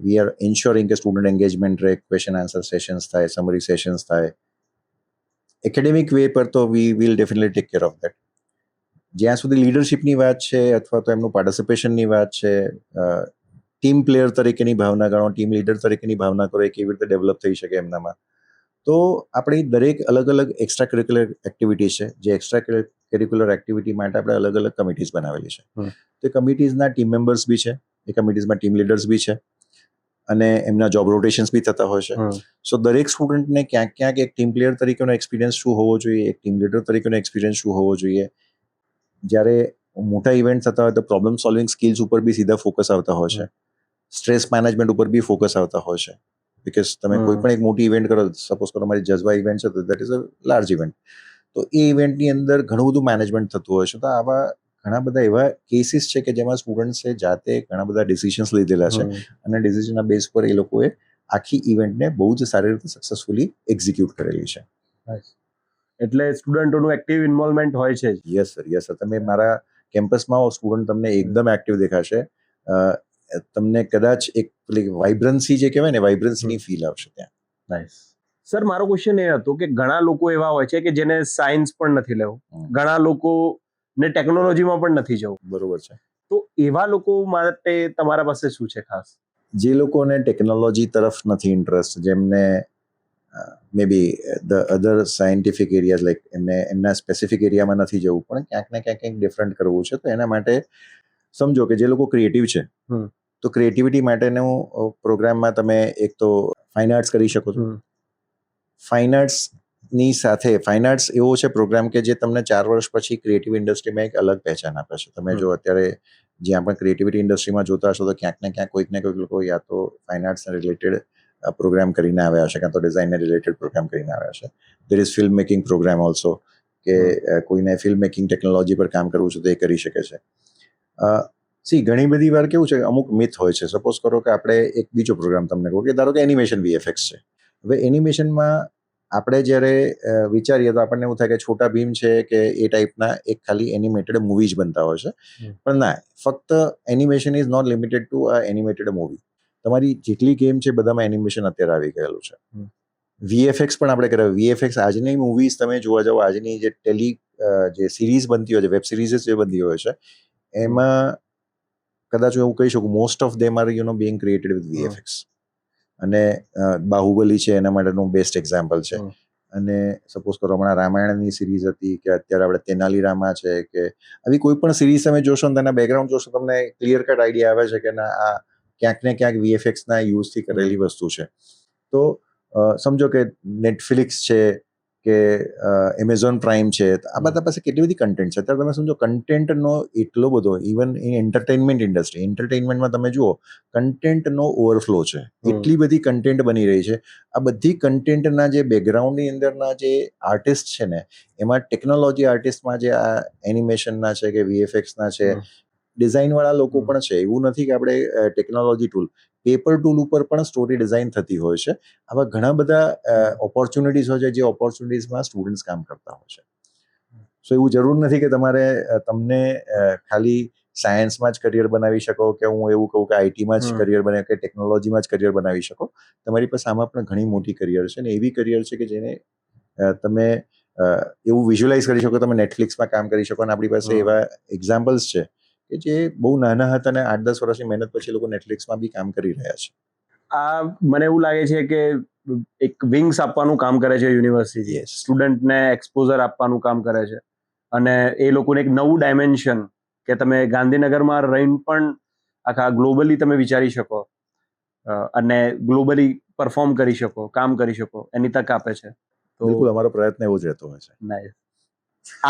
we are ensuring કે સ્ટુડન્ટ એન્ગેજમેન્ટ રહે, ક્વેશ્ચન આન્સર સેશન્સ થાય, સમરી સેશન્સ થાય. એકેડેમિક વે પર તો we will definitely take care of that. જ્યાં સુધી લીડરશિપની વાત છે અથવા તો એમનું પાર્ટિસિપેશનની વાત છે, ટીમ પ્લેયર તરીકેની ભાવના ગણો, ટીમ લીડર તરીકેની ભાવના કરો, એ કેવી રીતે ડેવલપ થઈ શકે એમનામાં, તો આપણી દરેક અલગ અલગ એક્સ્ટ્રા કરિક્યુલર એક્ટિવિટીઝ છે જે એક્સ્ટ્રા કરિક્યુલર એક્ટિવિટી માટે આપણે અલગ અલગ કમિટીઝ બનાવેલી છે. તો એ કમિટીઝના ટીમ મેમ્બર્સ બી છે, એ કમિટીઝમાં ટીમ લીડર્સ બી છે અને એમના જોબ રોટેશન્સ બી થતા હોય છે. સો દરેક સ્ટુડન્ટને ક્યાંક ક્યાંક એક ટીમ પ્લેયર તરીકેનો એક્સપિરિયન્સ શું હોવો જોઈએ, એક ટીમ લીડર તરીકેનો એક્સપિરિયન્સ શું હોવો જોઈએ. જ્યારે મોટા ઇવેન્ટ થતા હોય તો પ્રોબ્લેમ સોલ્વિંગ સ્કિલ્સ ઉપર બી સીધા ફોકસ આવતા હોય છે, સ્ટ્રેસ મેનેજમેન્ટ ઉપર બી ફોકસ આવતા હોય છે. બિકોઝ તમે કોઈ પણ એક મોટી ઇવેન્ટ કરો, સપોઝ કરો અમારી જઝ્બા ઇવેન્ટ છે તો that is a large event, તો એ ઇવેન્ટની અંદર ઘણું બધું મેનેજમેન્ટ થતું હોય છે. તો આવા ઘણા બધા એવા કેસીસ છે કે જેમાં સ્ટુડન્ટ્સે જાતે ઘણા બધા ડિસિઝન્સ લીધેલા છે અને ડિસિઝનના બેઝ પર એ લોકોએ આખી ઇવેન્ટને બહુ જ સારી રીતે સક્સેસફુલી એક્ઝિક્યુટ કરેલી છે. એટલે સ્ટુડન્ટોનું એક્ટિવ ઇન્વોલ્વમેન્ટ હોય છે જ. યસ સર તમે મારા કેમ્પસમાં સ્ટુડન્ટ તમને એકદમ એક્ટિવ દેખાશે. તમને કદાચ એક પેલી વાઇબ્રન્સી જે કહેવાય ને વાઇબ્રન્સીની ફીલ આવશે ત્યાં. નાઇસ. સર મારો ક્વેશ્ચન એ હતો કે ઘણા લોકો એવા હોય છે કે જેને સાયન્સ પણ નથી લેવું, ઘણા લોકોને ટેકનોલોજીમાં પણ નથી જવું. બરોબર છે. તો એવા લોકો માટે તમારા પાસે શું છે ખાસ? જે લોકોને ટેકનોલોજી તરફ નથી ઇન્ટરેસ્ટ, જેમને may be the other scientific areas like એમના સ્પેસિફિક એરિયામાં નથી જવું પણ ક્યાંક ને ક્યાંક કંઈક ડિફરન્ટ કરવું છે, તો એના માટે સમજો કે જે લોકો ક્રિએટિવ છે તો ક્રિએટિવિટી માટેનું પ્રોગ્રામમાં તમે એક તો ફાઇન આર્ટ્સ કરી શકો છો. ફાઇન આર્ટ્સની સાથે ફાઇન આર્ટ્સ એવો છે પ્રોગ્રામ કે જે તમને 4 વર્ષ પછી ક્રિએટિવ ઇન્ડસ્ટ્રીમાં એક અલગ પહેચાન આપે છે. તમે જો અત્યારે જ્યાં પણ ક્રિએટિવિટી ઇન્ડસ્ટ્રીમાં જોતા હશો તો ક્યાંક ને ક્યાંક કોઈક ને કોઈક લોકો યા તો ફાઇન આર્ટ્સને રિલેટેડ પ્રોગ્રામ કરીને આવ્યા છે કાં તો ડિઝાઇનને રિલેટેડ પ્રોગ્રામ કરીને આવ્યા છે. There is film making program also કે કોઈને ફિલ્મ મેકિંગ ટેકનોલોજી પર કામ કરવું છે તો એ કરી શકે છે. ઘણી બધી વાર કેવું છે અમુક મિથ હોય છે. સપોઝ કરો કે આપણે એક બીજો પ્રોગ્રામ તમને કહું કે ધારો કે એનિમેશન VFX છે. હવે એનિમેશનમાં આપણે જ્યારે વિચારીએ તો આપણને એવું થાય કે છોટા ભીમ છે કે એ ટાઈપના એક ખાલી એનિમેટેડ મૂવીઝ બનતા હોય છે, પણ ના, ફક્ત animation is not limited to a animated movie. તમારી જેટલી ગેમ છે બધામાં એનિમેશન અત્યારે આવી ગયેલું છે. VFX પણ આપણે કરાવે. VFX આજની મૂવીઝ તમે જોવા જાઓ, આજની જે સિરીઝ બનતી હોય છે, વેબ સિરીઝ જે બનતી હોય છે, એમાં કદાચ હું એવું કહી શકું most of them are being created with VFX. અને બાહુબલી છે એના માટેનું બેસ્ટ એક્ઝામ્પલ છે. અને સપોઝ કરો હમણાં રામાયણની સિરીઝ હતી કે અત્યારે આપણે તેનાલી રામા છે કે આવી કોઈ પણ સિરીઝ તમે જોશો ને તેના બેકગ્રાઉન્ડ જોશો તમને ક્લિયર કટ આઈડિયા આવે છે કે ના આ ક્યાંક ને ક્યાંક VFXના યુઝથી કરેલી વસ્તુ છે. તો સમજો કે નેટફ્લિક્સ છે કે એમેઝોન પ્રાઇમ છે, આ બધા પાસે કેટલી બધી કન્ટેન્ટ છે. અત્યારે તમે સમજો કન્ટેન્ટનો એટલો બધો, ઇવન ઇન એન્ટરટેનમેન્ટ ઇન્ડસ્ટ્રી, એન્ટરટેનમેન્ટમાં તમે જુઓ કન્ટેન્ટનો ઓવરફ્લો છે. એટલી બધી કન્ટેન્ટ બની રહી છે. આ બધી કન્ટેન્ટના જે બેકગ્રાઉન્ડની અંદરના જે આર્ટિસ્ટ છે ને, એમાં ટેકનોલોજી આર્ટિસ્ટમાં જે આ એનિમેશનના છે કે VFXના છે, ડિઝાઇનવાળા લોકો પણ છે. એવું નથી કે આપણે ટેકનોલોજી ટૂલ, પેપર ટૂલ ઉપર પણ સ્ટોરી ડિઝાઇન થતી હોય છે. આવા ઘણા બધા ઓપોર્ચ્યુનિટીઝ હોય છે જે ઓપોર્ચ્યુનિટીઝમાં સ્ટુડન્ટ્સ કામ કરતા હોય છે. સો એવું જરૂર નથી કે તમને ખાલી સાયન્સમાં જ કરિયર બનાવી શકો કે હું એવું કહું કે આઈટીમાં જ કરિયર બનાવી કે ટેકનોલોજીમાં જ કરિયર બનાવી શકો. તમારી પાસે આમાં પણ ઘણી મોટી કરિયર છે ને એવી કરિયર છે કે જેને તમે એવું વિઝ્યુઅલાઇઝ કરી શકો, તમે નેટફ્લિક્સમાં કામ કરી શકો. અને આપણી પાસે એવા એક્ઝામ્પલ્સ છે કે જે બહુ નાના હતા અને 8-10 વર્ષની મહેનત પછી લોકો નેટફ્લિક્સમાં બી કામ કરી રહ્યા છે. આ મને એવું લાગે છે કે એક વિંગ્સ આપવાનું કામ કરે છે યુનિવર્સિટી, સ્ટુડન્ટને એક્સપોઝર આપવાનું કામ કરે છે અને એ લોકોને એક નવું ડાયમેન્શન કે તમે ગાંધીનગરમાં રહીને પણ આખા ગ્લોબલી તમે વિચારી શકો અને ગ્લોબલી પરફોર્મ કરી શકો, કામ કરી શકો, એની તક આપે છે. તો બિલકુલ અમારો પ્રયત્ન એવો જ રહેતો હોય છે. નાઇસ.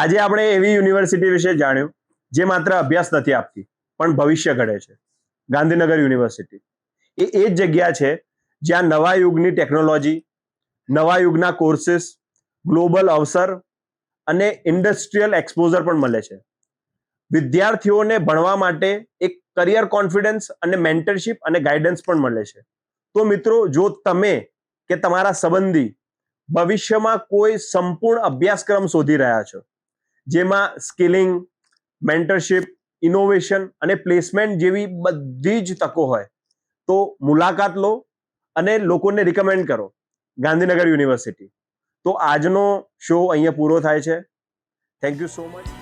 આજે આપણે એવી યુનિવર્સિટી વિશે જાણ્યું જે માત્ર અભ્યાસ નથી આપતી પણ ભવિષ્ય ઘડે છે. ગાંધીનગર યુનિવર્સિટી એ જ જગ્યા છે જ્યાં નવા યુગની ટેકનોલોજી, નવા યુગના કોર્સિસ, ગ્લોબલ અવસર અને ઇન્ડસ્ટ્રીયલ એક્સપોઝર પણ મળે છે. વિદ્યાર્થીઓને ભણવા માટે એક કરિયર કોન્ફિડન્સ અને મેન્ટરશિપ અને ગાઈડન્સ પણ મળે છે. તો મિત્રો, જો તમે કે તમારા સંબંધી ભવિષ્યમાં કોઈ સંપૂર્ણ અભ્યાસક્રમ શોધી રહ્યા છો જેમાં સ્કિલિંગ, મેન્ટરશિપ, ઇનોવેશન અને પ્લેસમેન્ટ જેવી બધી જ તકો હોય તો મુલાકાત લો અને લોકોને રિકમેન્ડ કરો ગાંધીનગર યુનિવર્સિટી. તો આજનો શો અહીંયા પૂરો થાય છે. Thank you so much.